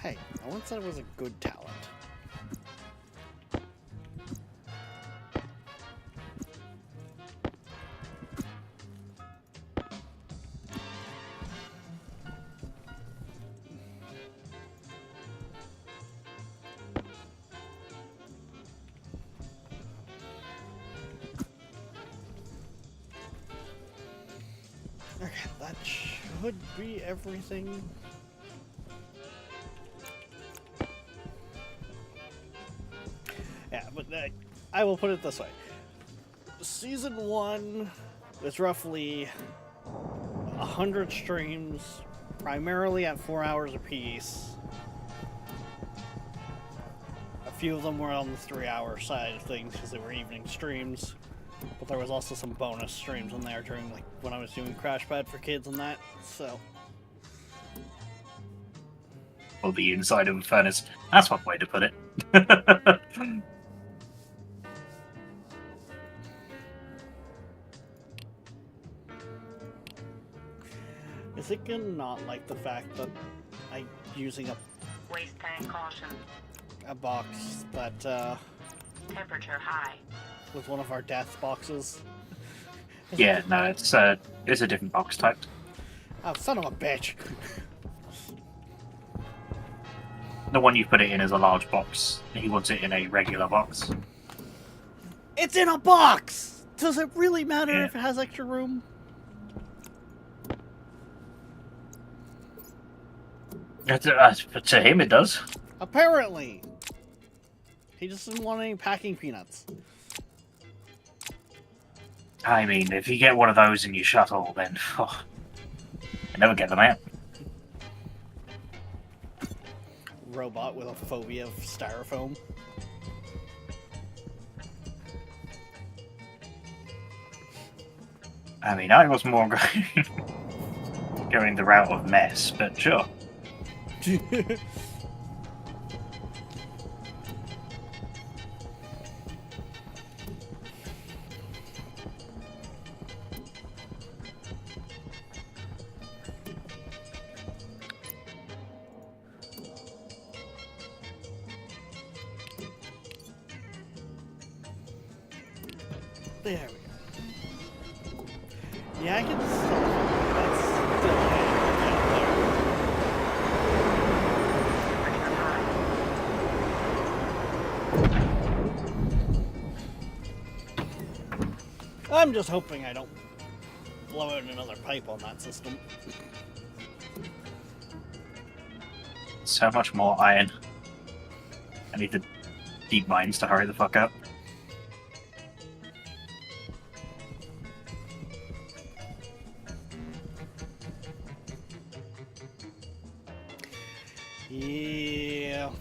Hey, I once said it was a good talent. Okay, that should be everything. Yeah, but I will put it this way. Season 1 is roughly 100 streams, primarily at 4 hours apiece. A few of them were on the 3-hour side of things because they were evening streams. But there was also some bonus streams in there during, like, when I was doing Crash Pad for Kids and that, so...
Or the inside of a furnace. That's one way to put it.
Is it gonna not like the fact that I'm using
Waste tank caution.
a box that,
Temperature high.
was one of our death boxes? Is
Yeah,
it-
no, it's a different box type.
Oh, son of a bitch!
The one you put it in is a large box. He wants it in a regular box.
It's in a box! Does it really matter
Yeah.
if it has extra room?
To him, it does.
Apparently! He just didn't want any packing peanuts.
I mean, if you get one of those in your shuttle, then you never get them out.
Robot with a phobia of styrofoam.
I mean, I was more going the route of mess, but sure.
There we go. Yeah, I can still. That's still
Temperature high.
I'm just hoping I don't blow out another pipe on that system.
So much more iron. I need the deep mines to hurry the fuck up.
Yeah.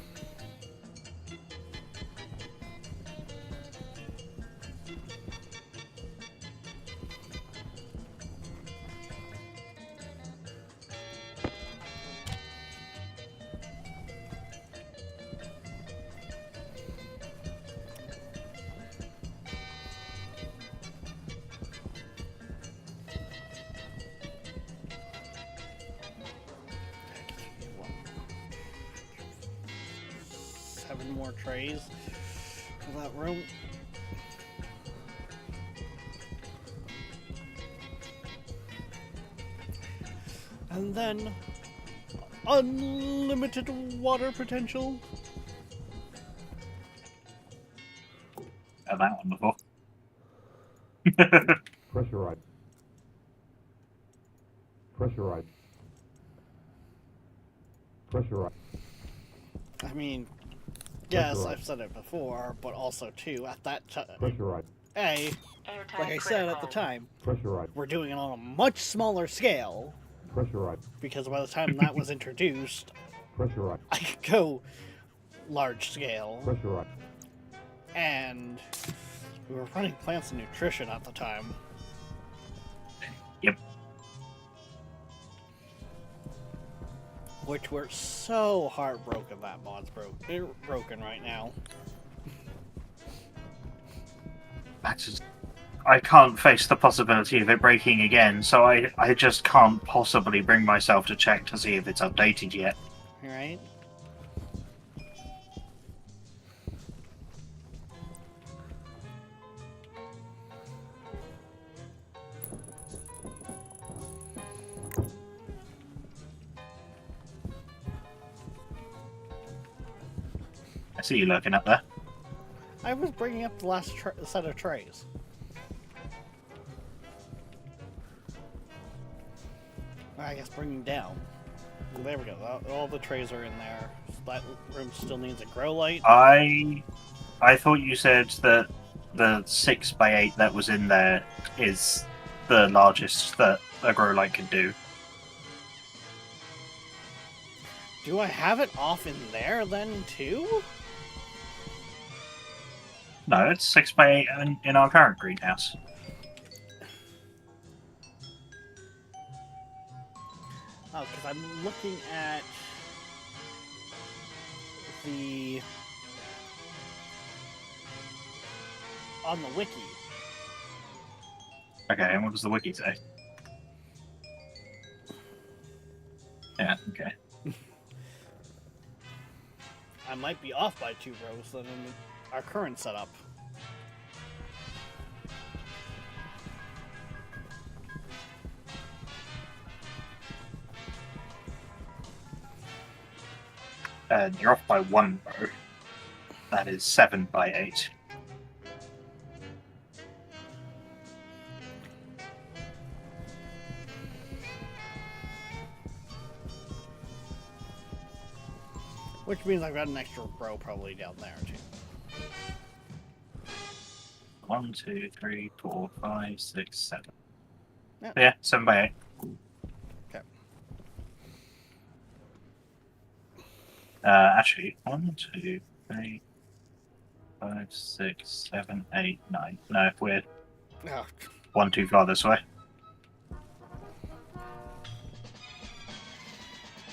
7 more trays for that room. And then unlimited water potential.
Had that one before.
Pressurize. Pressurize. Pressurize.
I mean, yes,
Pressurize.
I've said it before, but also too, at that time,
Pressurize.
Airtime
like I said at the
critical.
time,
Pressurize.
we're doing it on a much smaller scale,
Pressurize.
because by the time that was introduced,
Pressurize.
I could go large scale,
Pressurize.
and we were running plants and nutrition at the time.
Yep.
Which we're so heartbroken that mod's broken right now.
I can't face the possibility of it breaking again, so I just can't possibly bring myself to check to see if it's updated yet.
Right?
I see you looking up there.
I was bringing up the last set of trays. I guess bringing down. There we go. All the trays are in there. That room still needs a grow light.
I thought you said that the 6x8 that was in there is the largest that a grow light could do.
Do I have it off in there then too?
No, it's 6x8 in our current greenhouse.
Oh, because I'm looking at the on the wiki.
Okay, and what does the wiki say? Yeah, okay.
I might be off by 2 rows than in our current setup.
You're off by 1 row. That is 7x8.
Which means I've got an extra row probably down there too.
1, 2, 3, 4, 5, 6, 7.
Yep.
Yeah, 7x8.
Okay.
Actually, 1, 2, 3, 5, 6, 7, 8, 9. No, we're
Oh,
1 too far this way.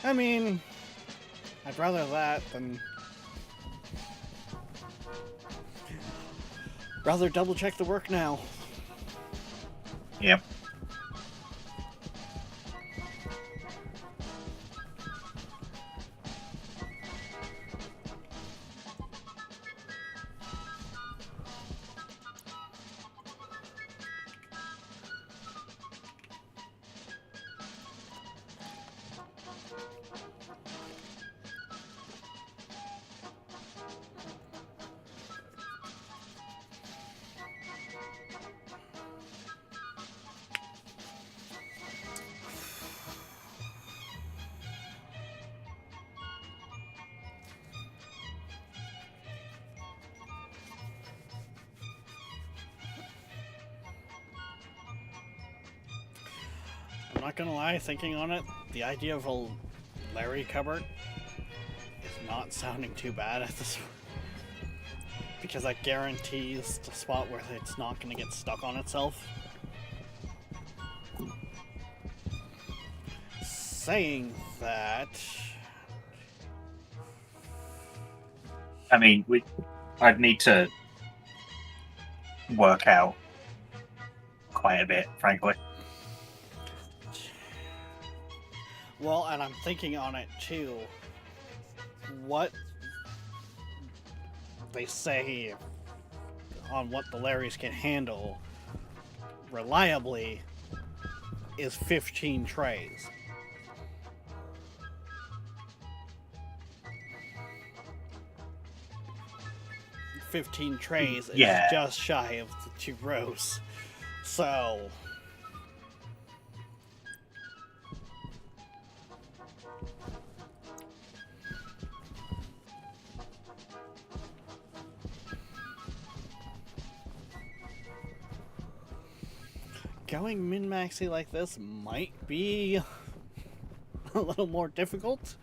I mean, I'd rather that than rather double check the work now.
Yep.
I'm not gonna lie, thinking on it, the idea of a Larry cupboard is not sounding too bad at this because that guarantees the spot where it's not gonna get stuck on itself. Saying that,
I mean, I'd need to work out quite a bit, frankly.
well, and I'm thinking on it too, what they say on what the Larrys can handle reliably is 15 trays. "15 trays" is
Yeah.
just shy of the 2 rows. So going min-maxy like this might be a little more difficult.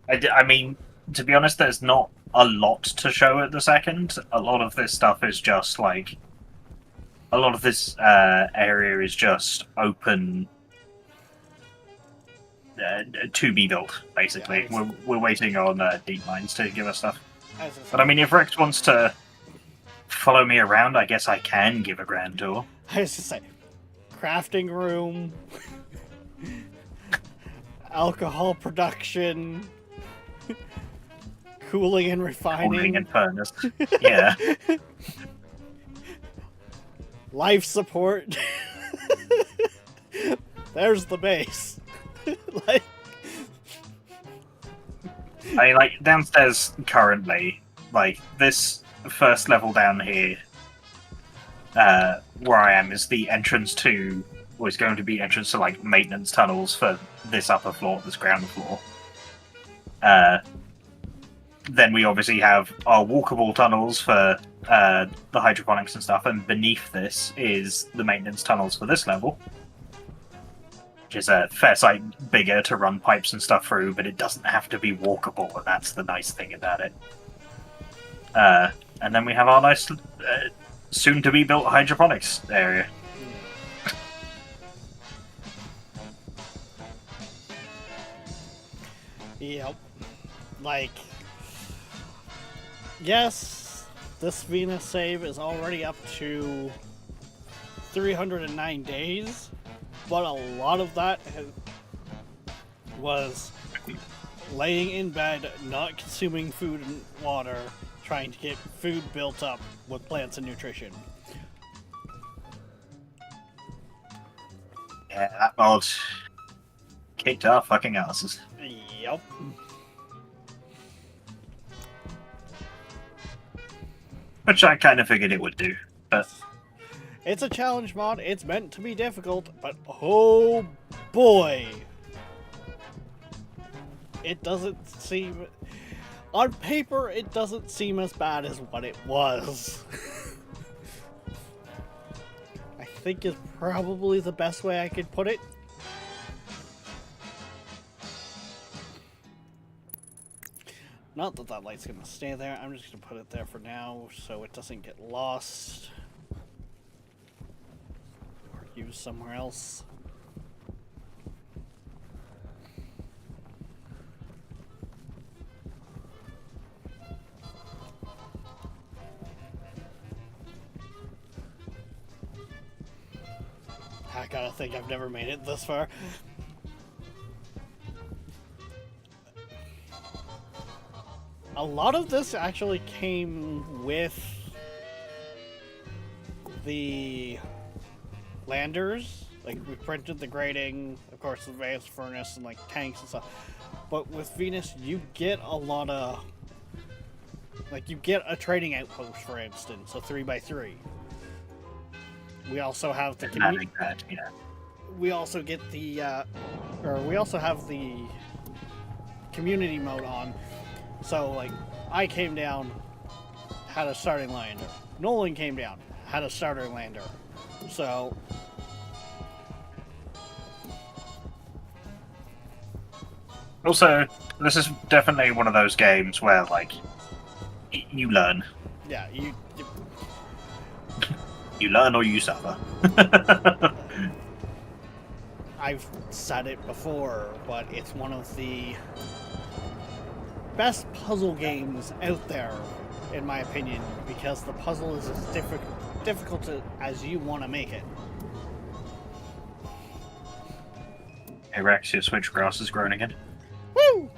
I mean, to be honest, there's not a lot to show at the second. A lot of this stuff is just like, a lot of this area is just open to be built. Basically,
Yeah,
we're waiting on Deep Mines to give us stuff.
As I
But I mean, if Rex wants to follow me around, I guess I can give a grand tour.
I was to say, crafting room, alcohol production, cooling and refining,
Cooling and furnace. Yeah.
life support. There's the base. Like,
I mean, like, downstairs currently, like, this first level down here, where I am, is the entrance to, or is going to be entrance to, like, maintenance tunnels for this upper floor, this ground floor. Then we obviously have our walkable tunnels for the hydroponics and stuff, and beneath this is the maintenance tunnels for this level, which is a fair sight bigger to run pipes and stuff through, but it doesn't have to be walkable, and that's the nice thing about it. And then we have our nice, soon-to-be-built hydroponics area.
yep. Like, yes, this Venus save is already up to 309 days, but a lot of that was laying in bed, not consuming food and water, trying to get food built up with plants and nutrition.
Yeah, that mod kicked our fucking asses.
Yep.
Which I kind of figured it would do, but
It's a challenge mod, it's meant to be difficult, but oh boy! It doesn't seem... On paper, it doesn't seem as bad as what it was. I think is probably the best way I could put it. Not that that light's gonna stay there, I'm just gonna put it there for now so it doesn't get lost. Or used somewhere else. I gotta think I've never made it this far. A lot of this actually came with the landers. Like, we printed the grating, of course, the advanced furnace, and like tanks and stuff. But with Venus, you get a lot of... Like, you get a trading outpost, for instance, a 3x3. We also have the
having that, yeah.
we also get the we also have the community mode on. So like, I came down, had a starting lander. Nolan came down, had a starter lander. So
Also, this is definitely one of those games where, like, you learn.
yeah,
You learn or you suffer.
I've said it before, but it's one of the best puzzle games out there, in my opinion, because the puzzle is as difficult as you want to make it.
Hey Rex, your switchgrass has grown again.
Woo!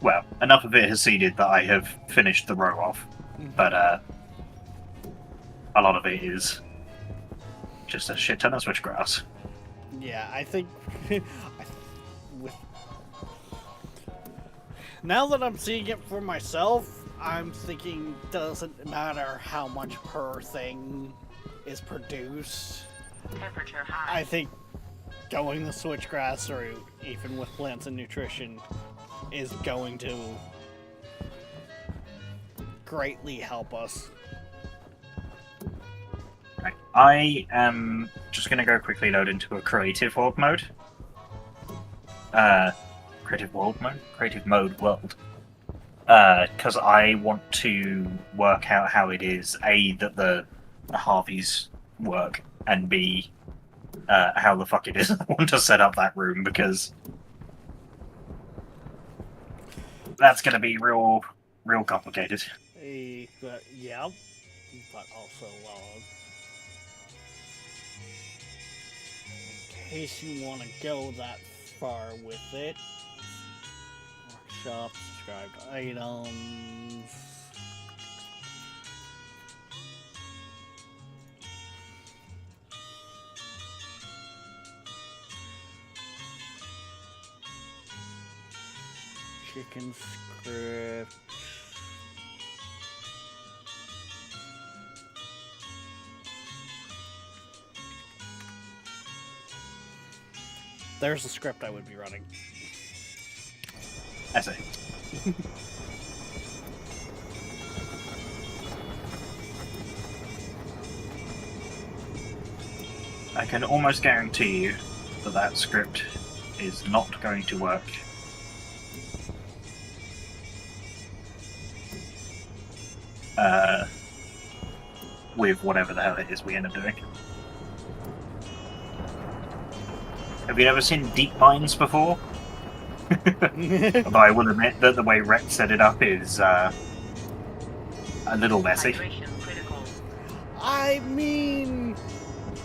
well, enough of it has seeded that I have finished the row off, but a lot of it is just a shit ton of switchgrass.
Yeah, I think with now that I'm seeing it for myself, I'm thinking doesn't matter how much per thing is produced.
Temperature high.
I think going the switchgrass route, even with plants and nutrition, is going to greatly help us.
Right. I am just going to go quickly load into a creative world mode. Creative mode world. Because I want to work out how it is, A, that the Harveys work, and B, how the fuck it is I want to set up that room, because that's going to be real complicated.
But yeah, but also in case you want to go that far with it, workshop, subscribed items. Chicken script. There's the script I would be running.
I see. I can almost guarantee you that that script is not going to work. With whatever the hell it is we end up doing. Have you ever seen Deep Mines before? Although I will admit that the way Rex set it up is a little messy.
Hydration critical.
I mean,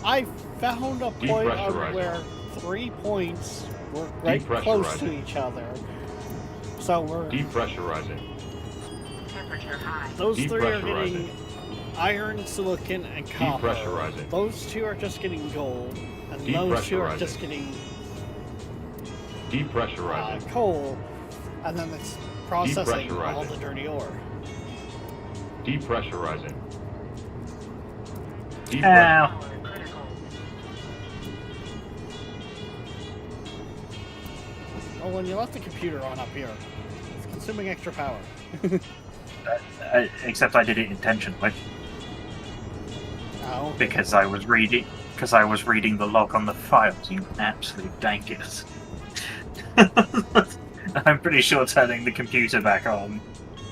I found a point of
Depressurizing.
where 3 points were right close to
Depressurizing.
each other. So we're
Depressurizing.
Temperature high.
those three are
Depressurizing.
getting iron, silicon, and copper.
Depressurizing.
Those two are just getting gold, and those two are
Depressurizing.
just getting
Depressurizing.
coal, and then it's processing all
Depressurizing.
the dirty ore.
Depressurizing.
Ow.
Power critical.
Oh, when you left the computer on up here, it's consuming extra power.
Except I did it intentionally
Oh.
because I was reading the log on the files. You absolute dankers! I'm pretty sure turning the computer back on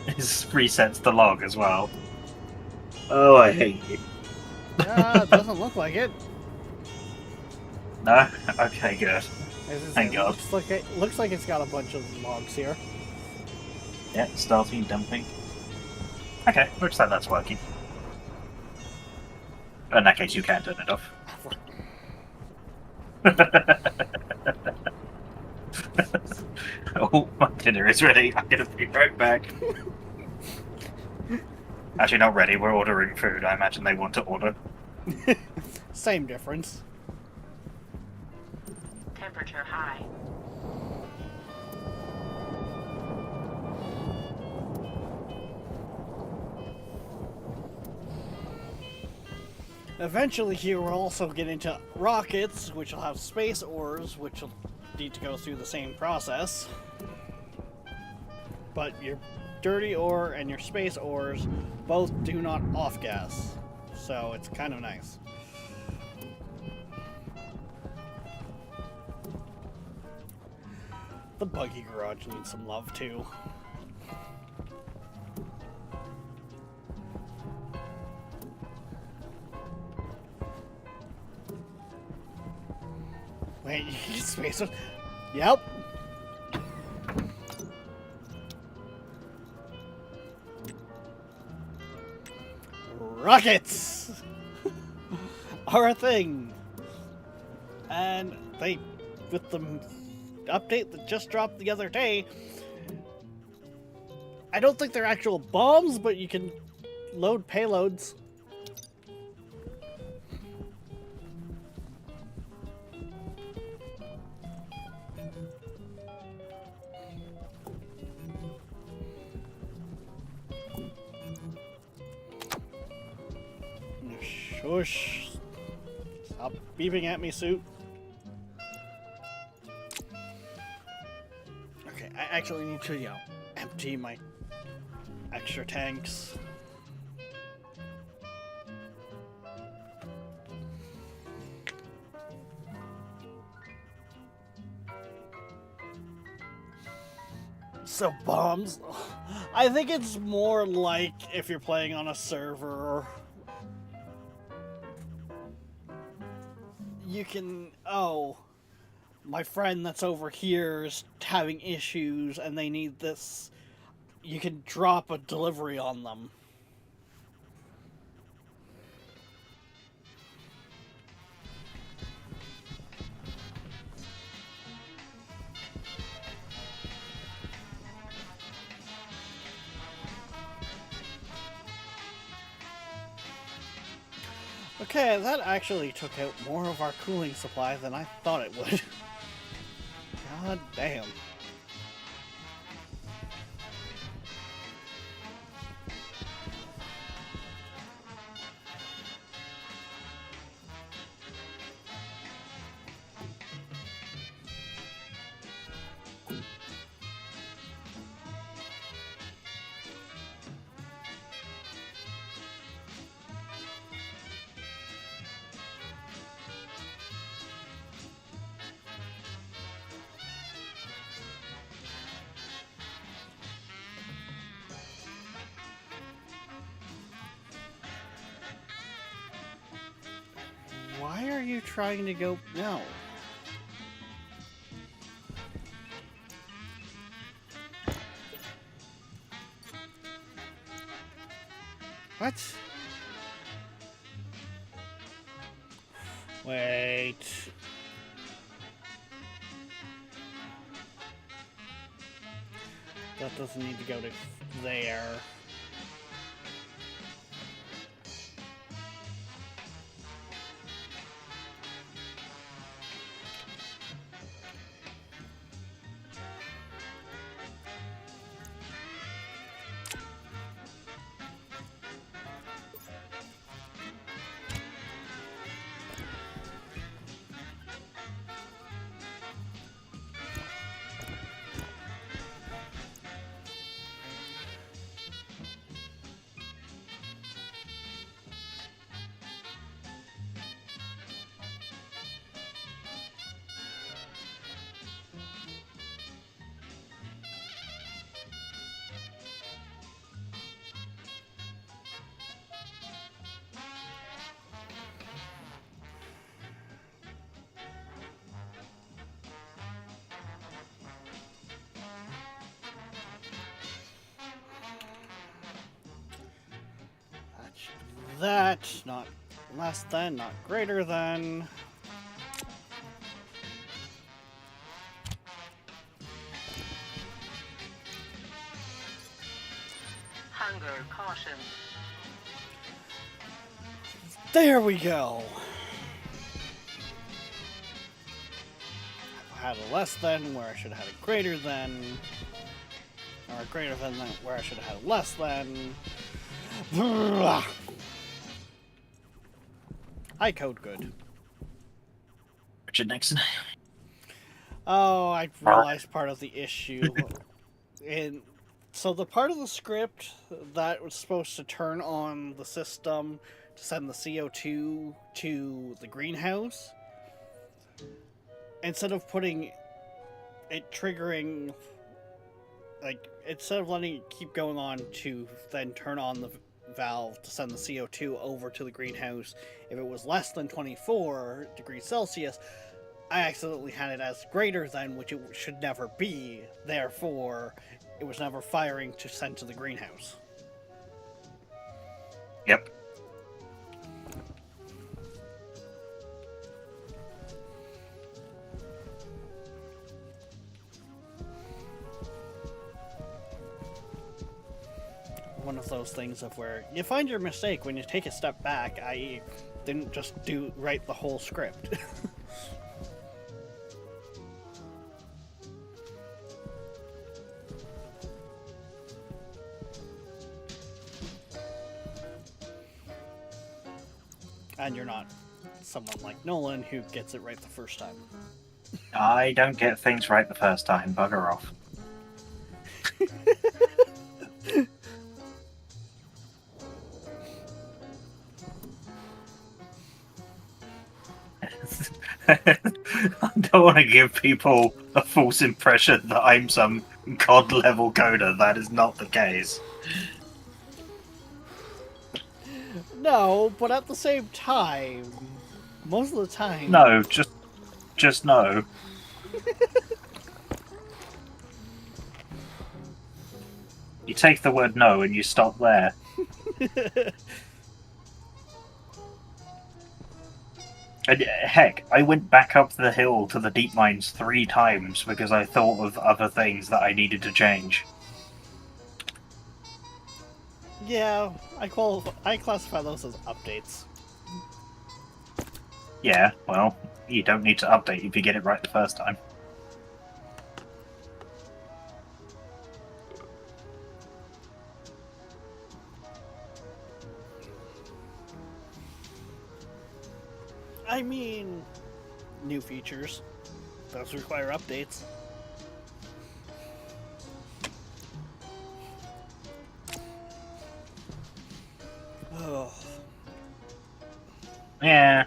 resets the log as well. Oh, I hate you.
Yeah, it doesn't look like it.
No? Okay, good. Thank
It
God.
looks like it's got a bunch of logs here.
Yeah, starting, dumping. Okay, looks like that's working. In that case, you can turn it off. Oh, my dinner is ready. I'm gonna be right back. Actually, not ready. We're ordering food. I imagine they want to order.
Same difference.
Temperature high.
Eventually here we'll also get into rockets, which will have space ores, which will need to go through the same process. But your dirty ore and your space ores both do not off-gas, so it's kind of nice. The buggy garage needs some love too. Wait, you can get space. Yep. Rockets are a thing, and they, with the update that just dropped the other day, I don't think they're actual bombs, but you can load payloads. Shush. Stop beeping at me, suit. Okay, I actually need to, empty my extra tanks. So bombs, I think it's more like if you're playing on a server, you can, my friend that's over here is having issues and they need this, you can drop a delivery on them. Okay, that actually took out more of our cooling supply than I thought it would. God damn. Why are you trying to go? No. What? Wait. That doesn't need to go to there. That, not less than, not greater than.
Hunger caution.
There we go. I had a less than where I should have had a greater than. Or a greater than where I should have had a less than. I code good.
Richard Nixon.
Oh, I realized part of the issue. So the part of the script that was supposed to turn on the system to send the CO2 to the greenhouse, instead of putting it triggering, like, instead of letting it keep going on to then turn on the valve to send the CO2 over to the greenhouse, if it was less than 24 degrees Celsius, I accidentally had it as greater than, which it should never be. Therefore, it was never firing to send to the greenhouse.
Yep.
one of those things of where you find your mistake when you take a step back, i.e. didn't just write the whole script. And you're not someone like Nolan who gets it right the first time.
I don't get things right the first time. Bugger off. I don't want to give people a false impression that I'm some god level coder. That is not the case.
No, but at the same time, most of the time...
No, just no. You take the word no and you stop there. And heck, I went back up the hill to the deep mines 3 times because I thought of other things that I needed to change.
Yeah, I classify those as updates.
Yeah, well, you don't need to update if you get it right the first time.
I mean, new features. Those require updates. Oh.
Yeah.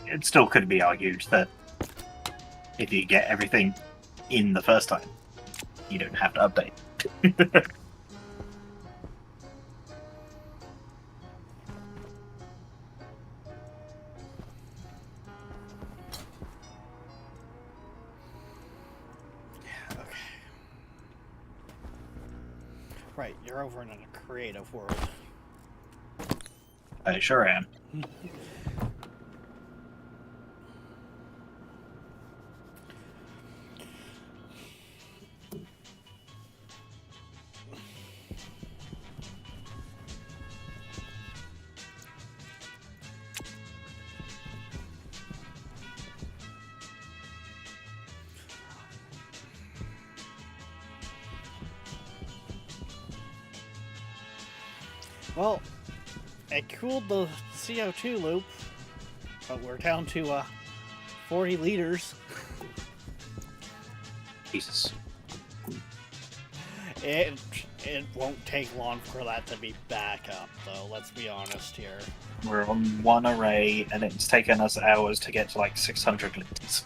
It still could be argued that if you get everything in the first time, you don't have to update.
Okay. Right, you're over in a creative world.
I sure am.
Well, it cooled the CO2 loop, but we're down to 40 liters.
Jesus.
It won't take long for that to be back up, though, let's be honest here.
We're on one array, and it's taken us hours to get to like 600 liters.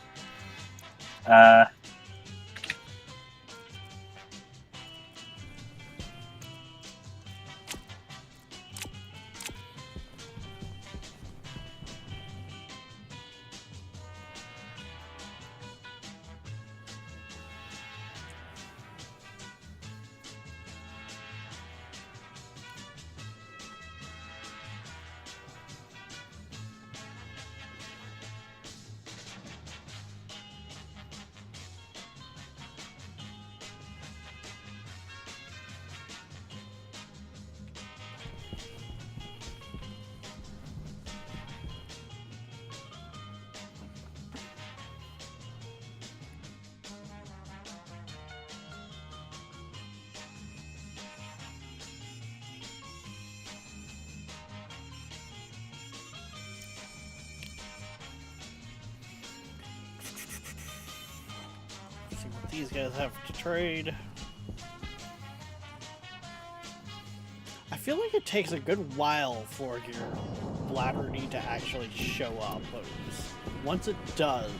See what these guys have to trade. I feel like it takes a good while for your bladder need to actually show up, but once it does,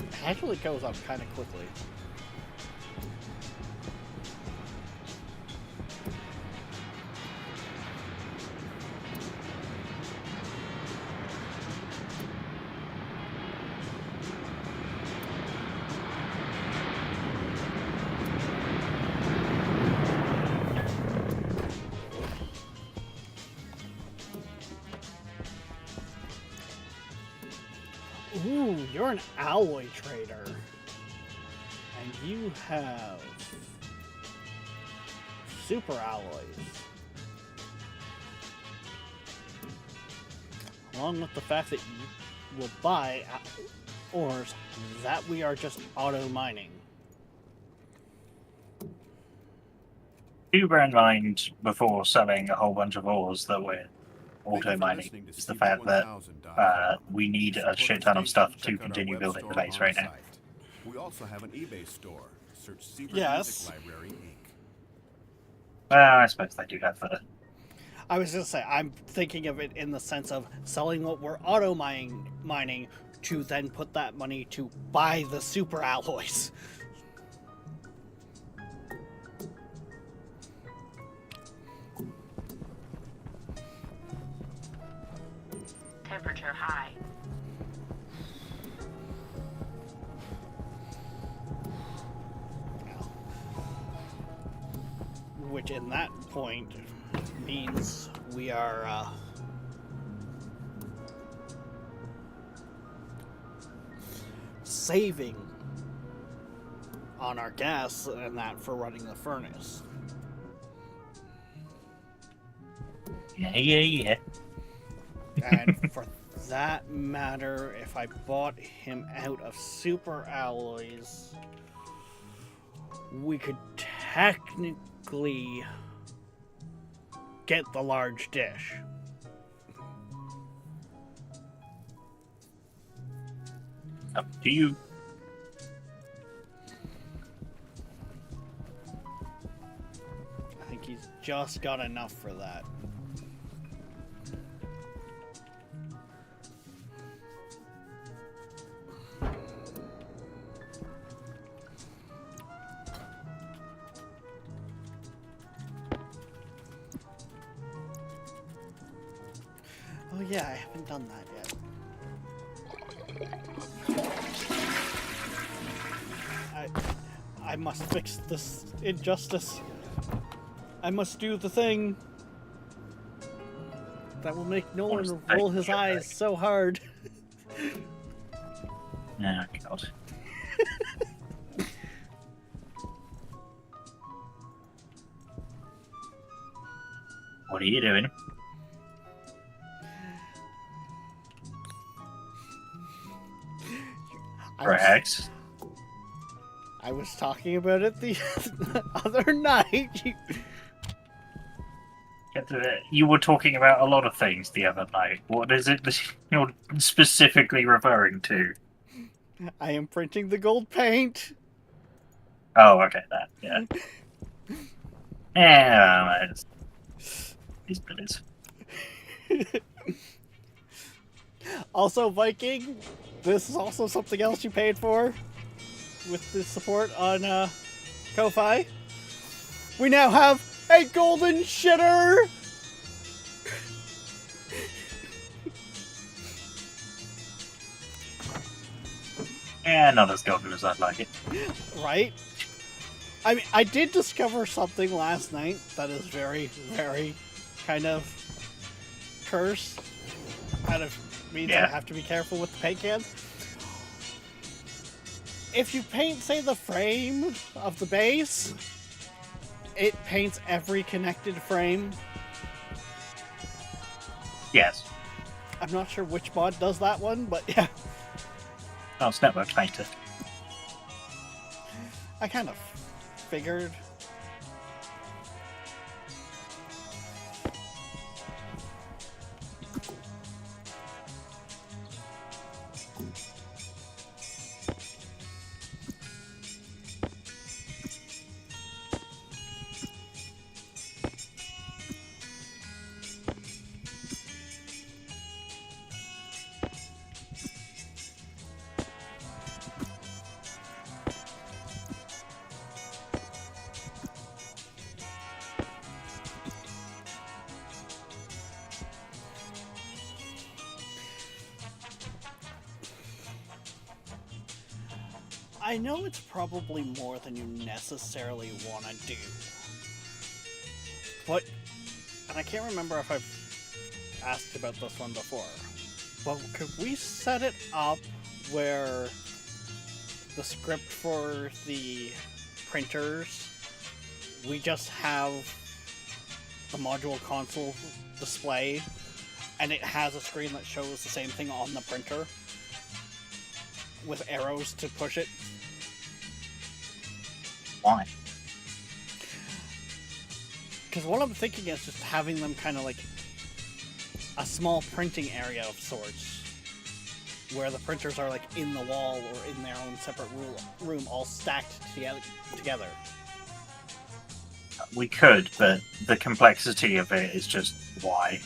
it actually goes up kind of quickly. Ooh, you're an alloy trader. And you have super alloys. Along with the fact that you will buy ores that we are just auto mining.
Do bear in mind before selling a whole bunch of ores that we're auto mining is the fact that we need a shit ton of stuff to continue building the base right now.
We also have an eBay store. Search Secret
Yes.
Music Library Inc.
Well, I suppose they do have the.
I was just saying, I'm thinking of it in the sense of selling what we're auto mining to then put that money to buy the super alloys.
Temperature high.
Which in that point means we are saving on our gas and that for running the furnace.
Yeah.
And for that matter, if I bought him out of super alloys, we could technically get the large dish.
Up to you.
I think he's just got enough for that. Oh yeah, I haven't done that yet. I must fix this injustice. I must do the thing that will make Nolan roll his eyes so hard.
Oh, God. What are you doing? Rex?
I was talking about it the other night.
You were talking about a lot of things the other night. What is it that you're specifically referring to?
I am printing the gold paint.
Oh, okay, that, yeah. Yeah, these bits.
Also, Viking, this is also something else you paid for with the support on Ko-Fi. We now have a golden shitter!
Yeah, not as golden as I'd like it.
Right? I mean, I did discover something last night that is very, very kind of cursed. Kind of means I have to be careful with the paint cans. If you paint, say, the frame of the base, it paints every connected frame.
Yes.
I'm not sure which mod does that one, but yeah.
Oh, it's Network Painter.
I kind of figured. I know it's probably more than you necessarily want to do. But, and I can't remember if I've asked about this one before, but could we set it up where the script for the printers we just have the module console display, and it has a screen that shows the same thing on the printer with arrows to push it.
Why?
Because what I'm thinking is just having them kind of like a small printing area of sorts, where the printers are like in the wall or in their own separate room all stacked together.
We could, but the complexity of it is just why.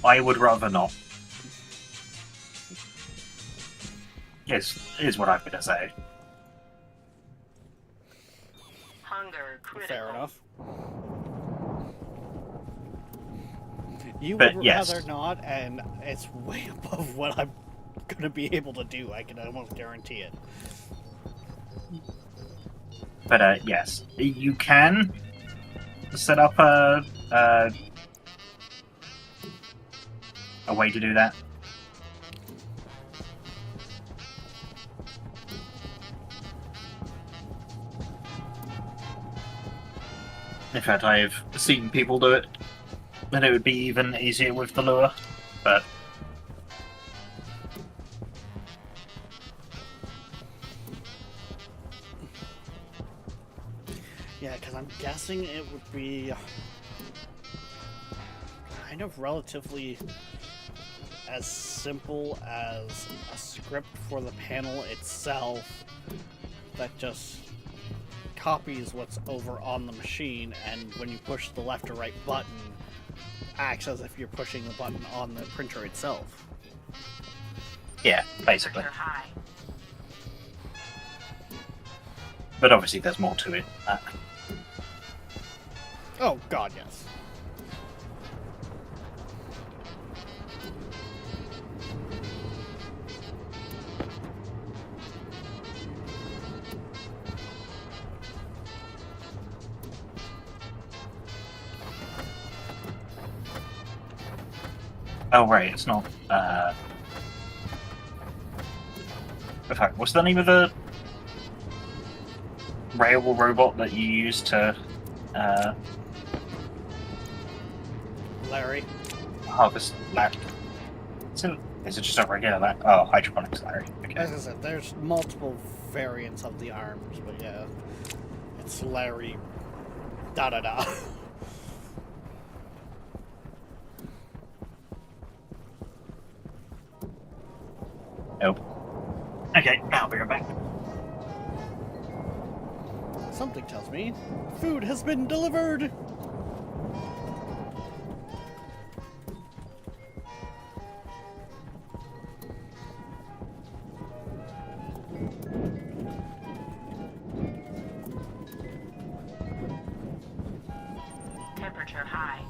I would rather not. Is what I'm gonna say.
Hunger critical.
Fair enough. You
But
would
yes.
rather not, and it's way above what I'm gonna be able to do. I can almost guarantee it.
But yes, you can set up a way to do that. In fact, I've seen people do it, and it would be even easier with the lure, but
Yeah, because I'm guessing it would be kind of relatively as simple as a script for the panel itself that just copies what's over on the machine, and when you push the left or right button, acts as if you're pushing the button on the printer itself.
yeah, basically.
Temperature high.
But obviously there's more to it.
Oh god, yes.
Oh right, it's not. In fact, what's the name of the rail robot that you use to
Larry.
harvest land? Is it just a regular Oh, hydroponics, Larry. Okay.
As I said, there's multiple variants of the arms, but yeah. It's Larry. Da da da.
Nope. Okay, I'll be right back.
Something tells me food has been delivered.
Temperature high.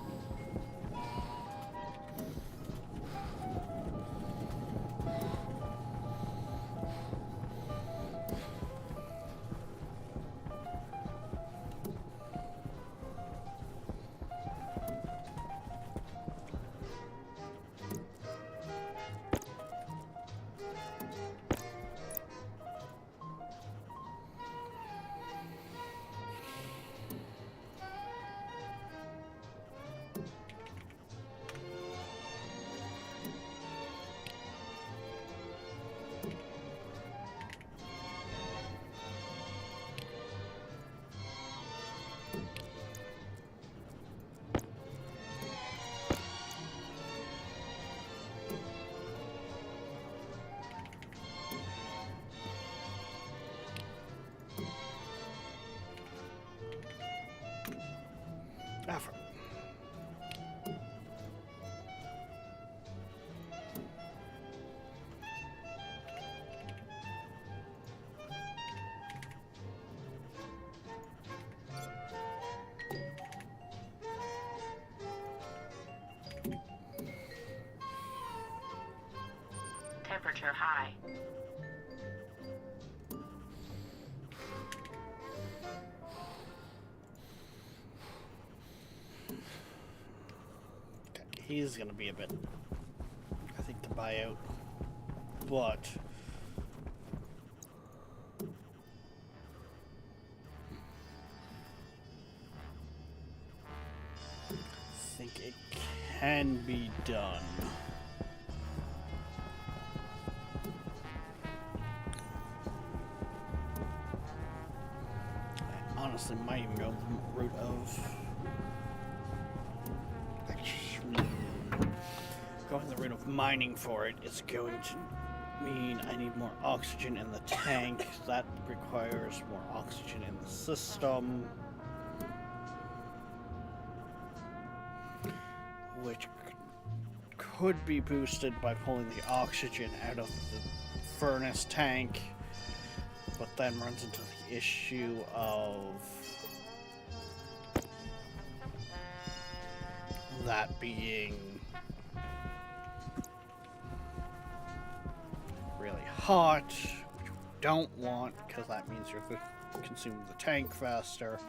Effort.
Temperature high.
He's gonna be a bit, I think, to buy out, but think it can be done. I honestly might even go the route of actually going the route of mining for it. It's going to mean I need more oxygen in the tank. That requires more oxygen in the system, which could be boosted by pulling the oxygen out of the furnace tank, but then runs into the issue of that being really hot, which we don't want because that means you're consuming the tank faster.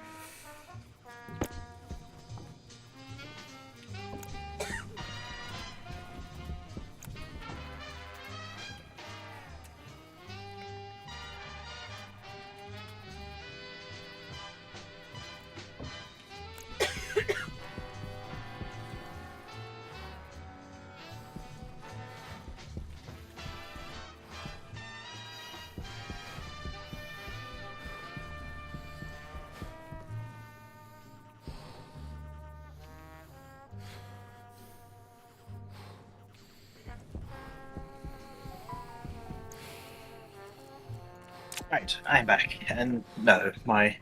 Right, I'm back, and no, my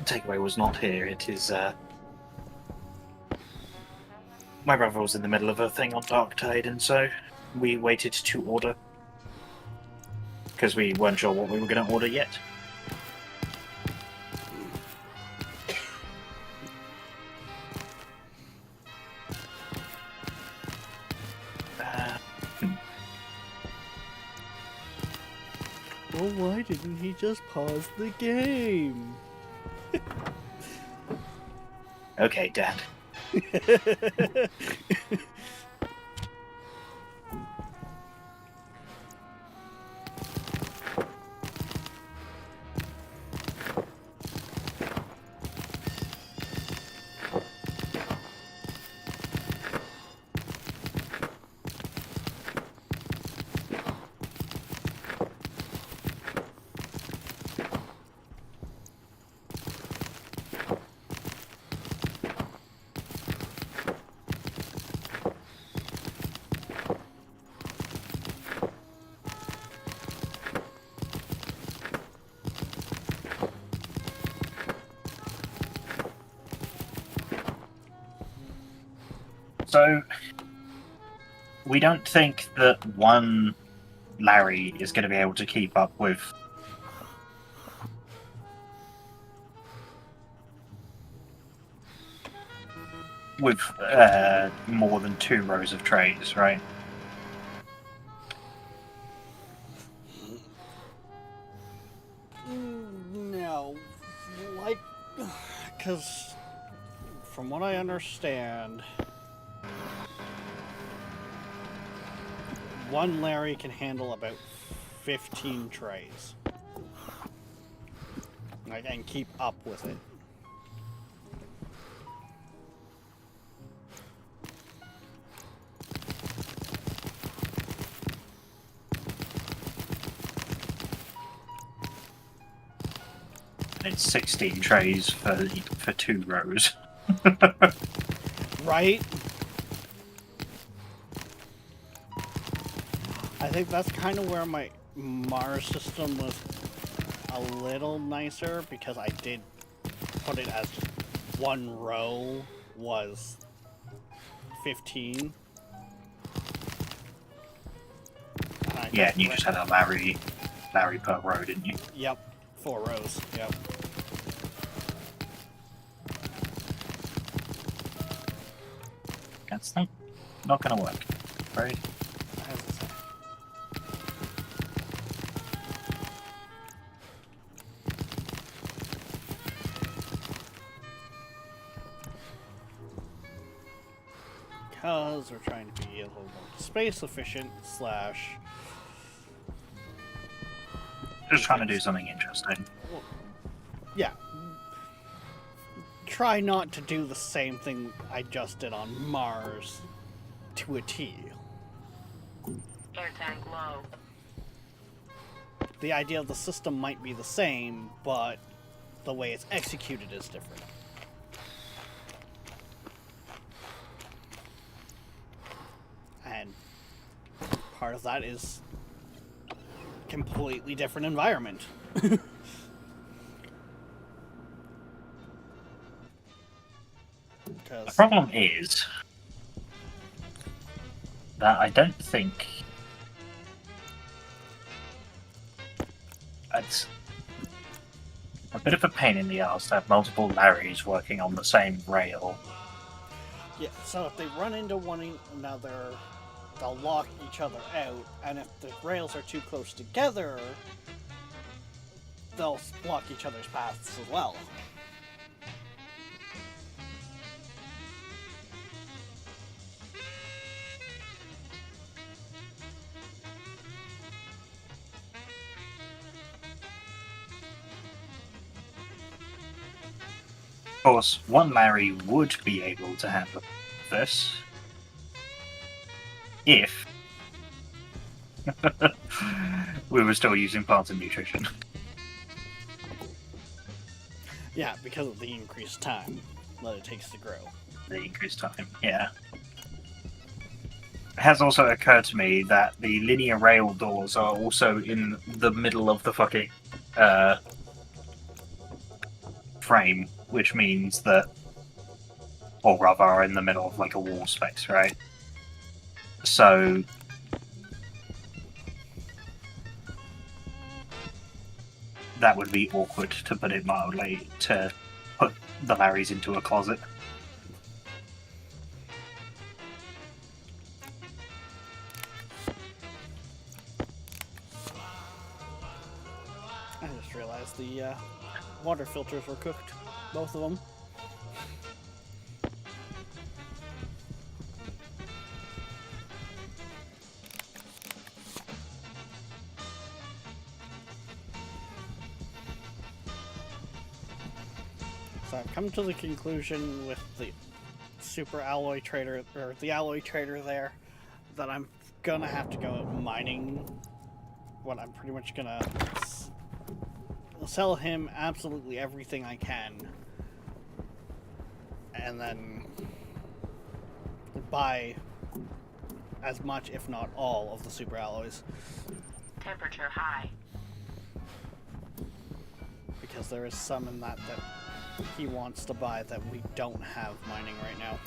takeaway was not here. It is my brother was in the middle of a thing on Darktide, and so we waited to order because we weren't sure what we were going to order yet.
Well, why didn't he just pause the game?
Okay, Dad. So, we don't think that one Larry is going to be able to keep up with more than 2 rows of trays, right?
No, like, because from what I understand, one Larry can handle about 15 trays. Like, and keep up with it.
It's 16 trays for 2 rows.
Right? I think that's kind of where my Mars system was a little nicer, because I did put it as just one row was 15.
Yeah, and you just had a Larry per row, didn't you?
Yep, 4 rows. Yep.
That's not going to work, right?
As I say. Because we're trying to be a little more space efficient slash.
Just trying to do something interesting.
Yeah. try not to do the same thing I just did on Mars to a T.
Air tank low.
The idea of the system might be the same, but the way it's executed is different. And part of that is completely different environment.
The problem is that I don't think it's a bit of a pain in the ass to have multiple Larrys working on the same rail.
Yeah, so if they run into one another, they'll lock each other out, and if the rails are too close together, they'll block each other's paths as well.
Of course, one Larry would be able to handle this if we were still using parts of nutrition.
Yeah, because of the increased time that it takes to grow.
The increased time, yeah. It has also occurred to me that the linear rail doors are also in the middle of the fucking frame, which means that, or rather, are in the middle of like a wall space, right? So that would be awkward, to put it mildly, to put the Larrys into a closet.
I just realized the water filters were cooked, both of them. So I've come to the conclusion with the super alloy trader, or the alloy trader there, that I'm gonna have to go mining. What I'm pretty much gonna sell him absolutely everything I can, and then buy as much, if not all, of the super alloys,
Temperature high.
because there is some in that he wants to buy that we don't have mining right now.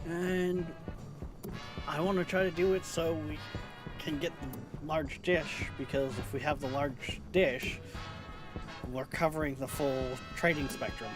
And I want to try to do it so we can get the large dish, because if we have the large dish, we're covering the full trading spectrum.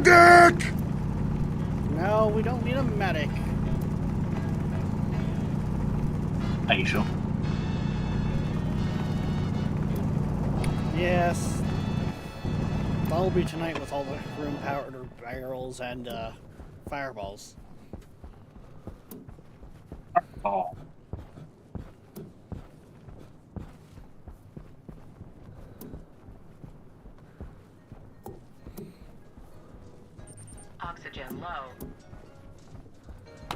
Medic!
No, we don't need a medic.
Are you sure?
Yes. That'll be tonight with all the room powder barrels and fireballs.
Oh.
Oxygen low.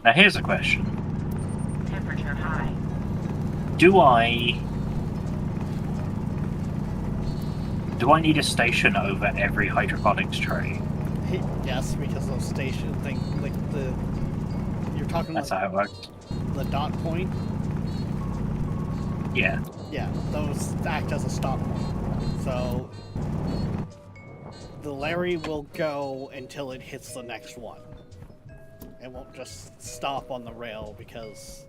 Now here's a question.
Temperature high.
Do I need a station over every hydroponics tray?
Yes, because those station thing, like you're talking
That's
like
how it works.
the dot point.
Yeah.
Yeah, those act as a stop point. So the Larry will go until it hits the next one. It won't just stop on the rail because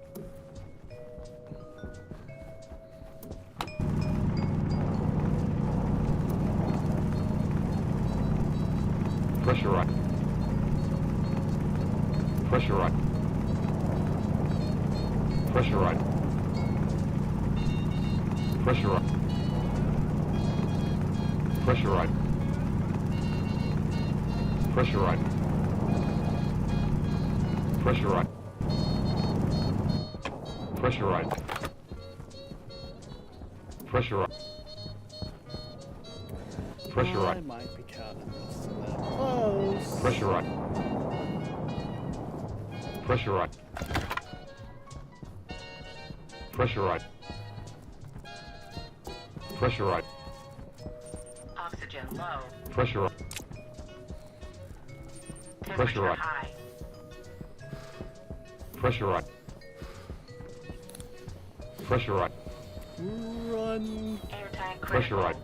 Pressure right. Pressure right. Pressure right. Pressure right. Pressure right. Pressure right. Pressure right. Pressure right. Pressure right. Pressure
I
right.
might be cutting this a little close.
Pressure right. Pressure right. Pressure right. Pressure right.
Oxygen low.
Pressure right.
Temperature
right.
high.
Pressure right. Pressure right.
Run.
Air tank
Pressure
critical.
right.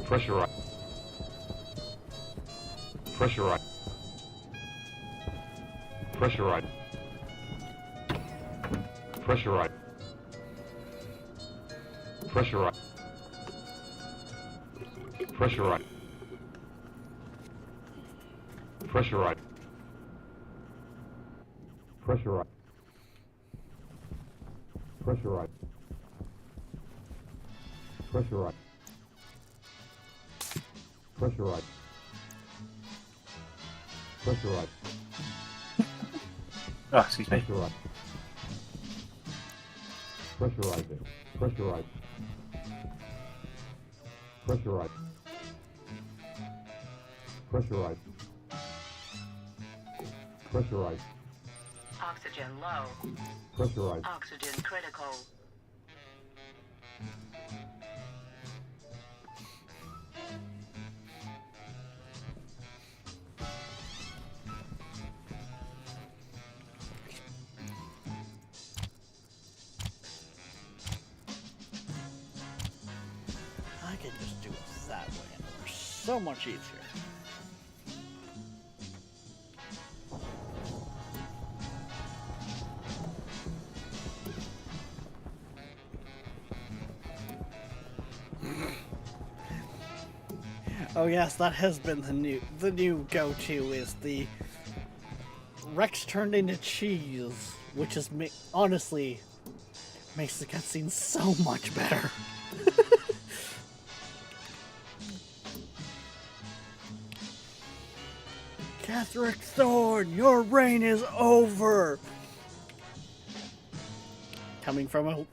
Pressure right. Pressure right. Pressure right. Pressure right. Pressure right. Pressure right. Pressure right. Pressure right. Pressure right. Pressure right. Pressure right. Pressure right.
Oh, excuse me.
Pressure right. Pressurizing. Pressurize. Pressurize. Pressurize. Pressurize.
Oxygen low.
Pressurize.
Oxygen critical.
I can just do it that way, and it's so much easier. Oh yes, that has been the new go-to is the Rex turned into cheese, which is honestly makes the cutscene so much better. Catherick Thorn, your reign is over! Coming from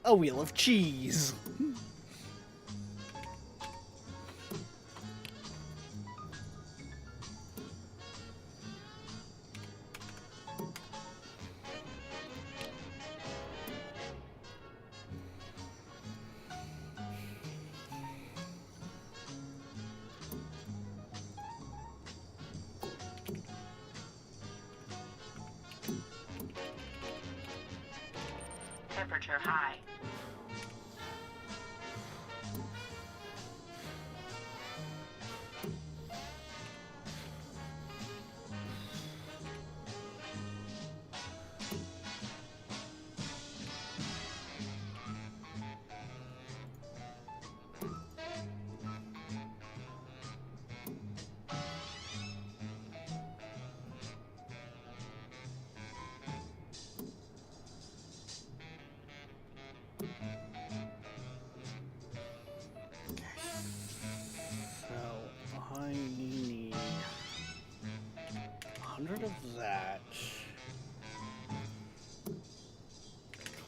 a wheel of cheese.
Temperature high.
100 of that.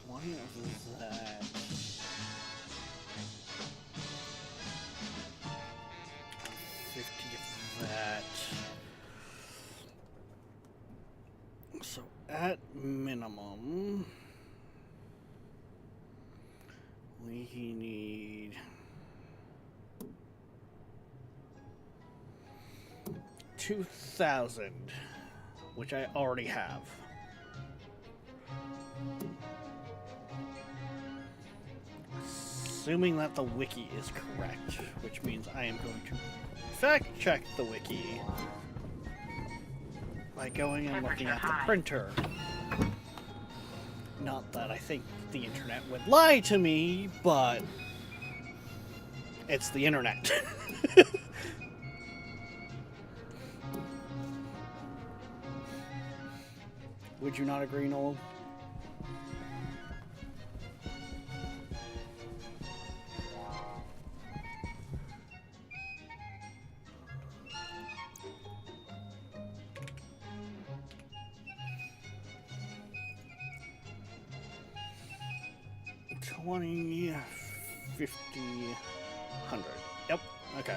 20 of that. 50 of that. So at minimum, we need 2,000, which I already have. Assuming that the wiki is correct, which means I am going to fact check the wiki by going and looking at the printer. Not that I think the internet would lie to me, but it's the internet. Would you not agree, Noel? $20, $50, $100. Yep. Okay.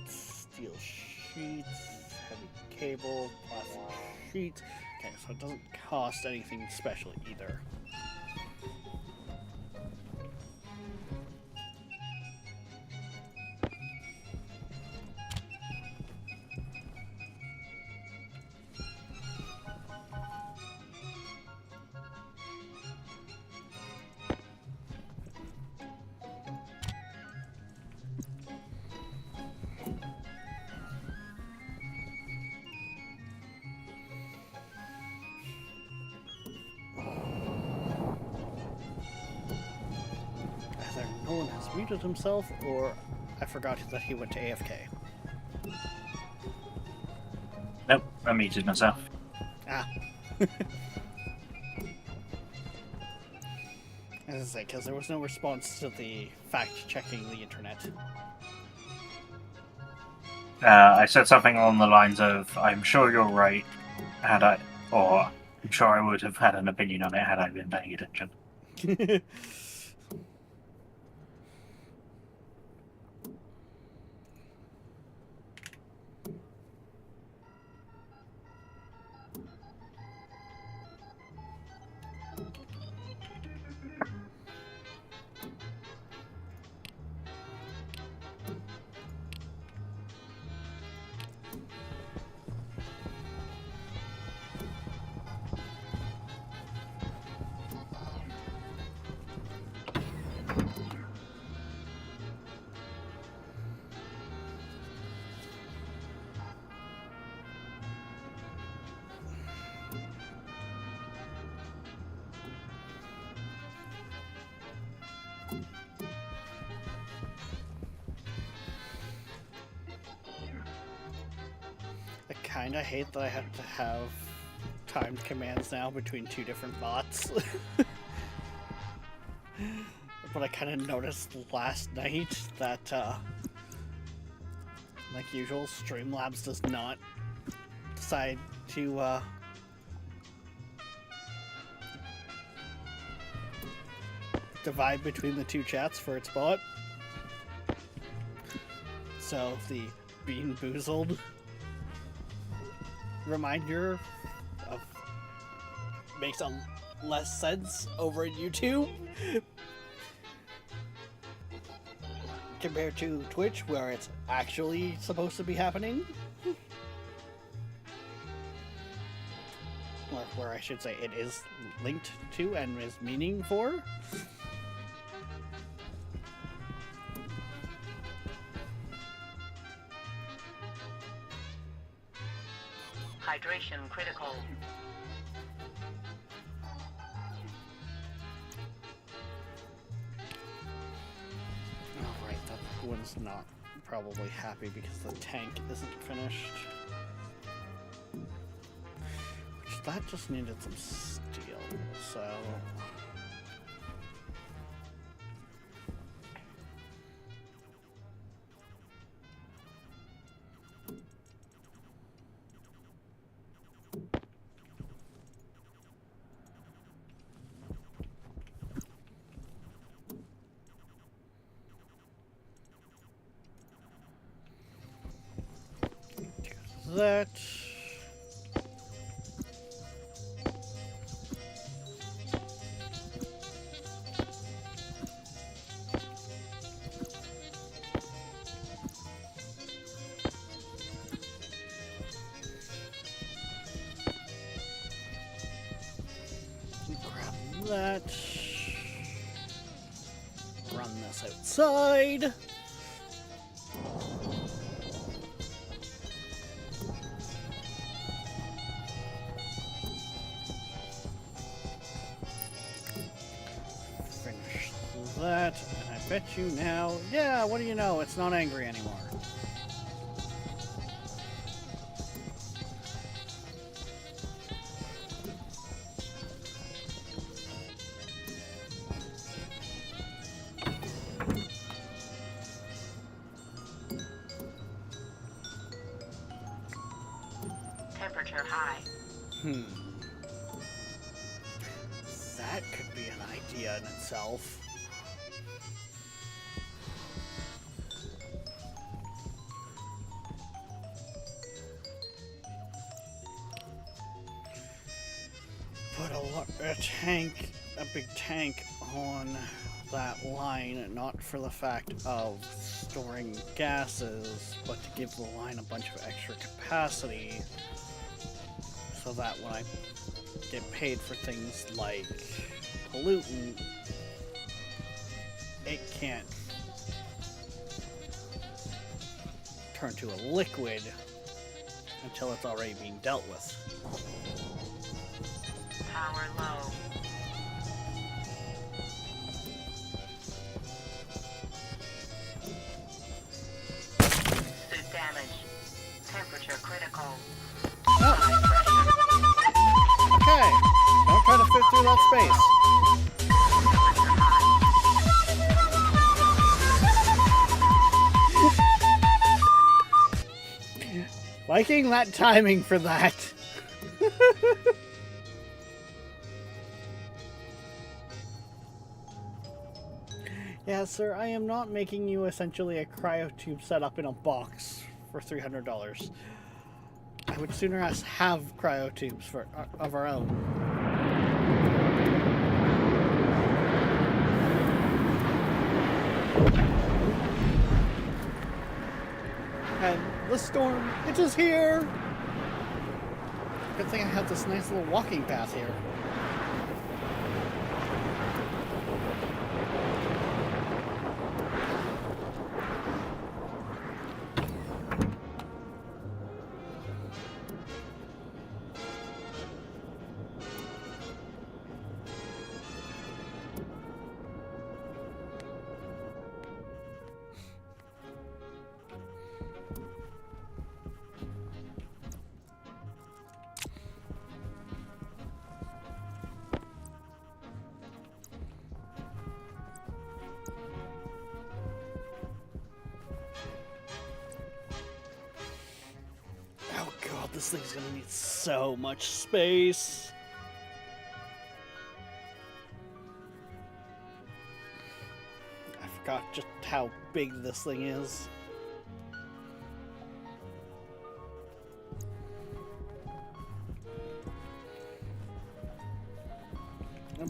Steel sheets, heavy cable, plastic sheets. Okay, so it doesn't cost anything special either. Either Nolan has muted himself, or I forgot that he went to AFK.
Nope, I muted myself.
Ah. As I say, because there was no response to the fact-checking the internet.
I said something along the lines of, I'm sure you're right, or I'm sure I would have had an opinion on it had I been paying attention. I kinda hate that I have to have timed commands now between two different bots. But I kinda noticed last night that, like usual, Streamlabs does not decide to, divide between the two chats for its bot. So the Bean Boozled reminder of makes less sense over YouTube compared to Twitch, where it's actually supposed to be happening. Or where I should say it is linked to and is meaning for.
Hydration critical.
Oh, right, that one's not probably happy because the tank isn't finished. Which that just needed some steel, so... that. Grab that. Run this outside. Finish that, and I bet you now, yeah, what do you know, it's not angry anymore.
Temperature high.
That could be an idea in itself. Put a big tank on that line, not for the fact of storing gases, but to give the line a bunch of extra capacity, so that when I get paid for things like pollutant, it can't turn to a liquid until it's already being dealt with.
Power low. Suit damage. Temperature critical. High pressure.
Okay, don't try to fit through that space.
Temperature high.
Liking that timing for that. Yeah, sir, I am not making you essentially a cryotube set up in a box for $300. I would sooner us have cryotubes of our own. And the storm, it is here! Good thing I have this nice little walking path here. Oh god, this thing's gonna need so much space. I forgot just how big this thing is.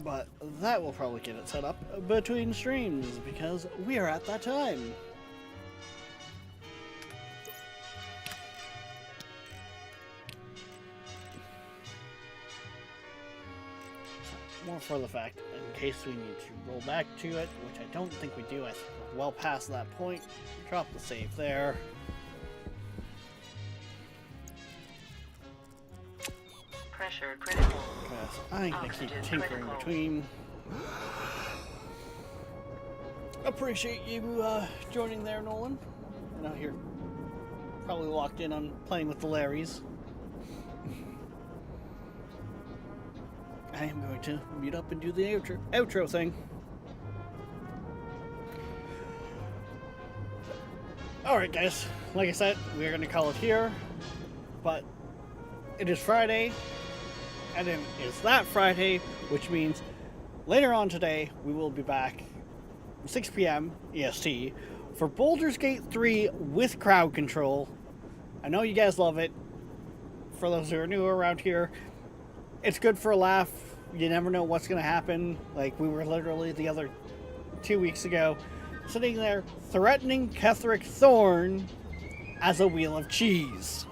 But that will probably get it set up between streams because we are at that time. More for the fact, in case we need to roll back to it, which I don't think we do. I think we're well past that point. Drop the save there.
Pressure critical.
Because I'm gonna keep
Oxygen
tinkering
critical.
between. Appreciate you joining there, Nolan. I know you're probably locked in on playing with the Larrys. I am going to mute up and do the outro thing. Alright guys, like I said, we're going to call it here, but it is Friday, and it is that Friday, which means later on today, we will be back 6 p.m. EST for Baldur's Gate 3 with crowd control. I know you guys love it. For those who are new around here, it's good for a laugh. You never know what's going to happen. Like, we were literally the other 2 weeks ago sitting there threatening Ketheric Thorn as a wheel of cheese.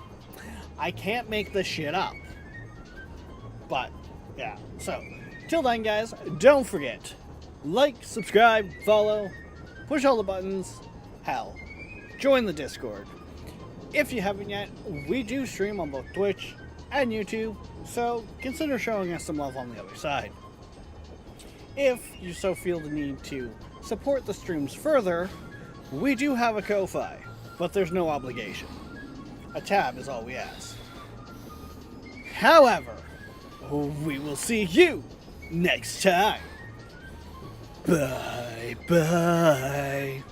I can't make this shit up. But, yeah. So, till then, guys, don't forget, like, subscribe, follow, push all the buttons, hell, join the Discord. If you haven't yet, we do stream on both Twitch and YouTube, so consider showing us some love on the other side. If you so feel the need to support the streams further, we do have a Ko-Fi, but there's no obligation. A tab is all we ask. However, we will see you next time. Bye bye.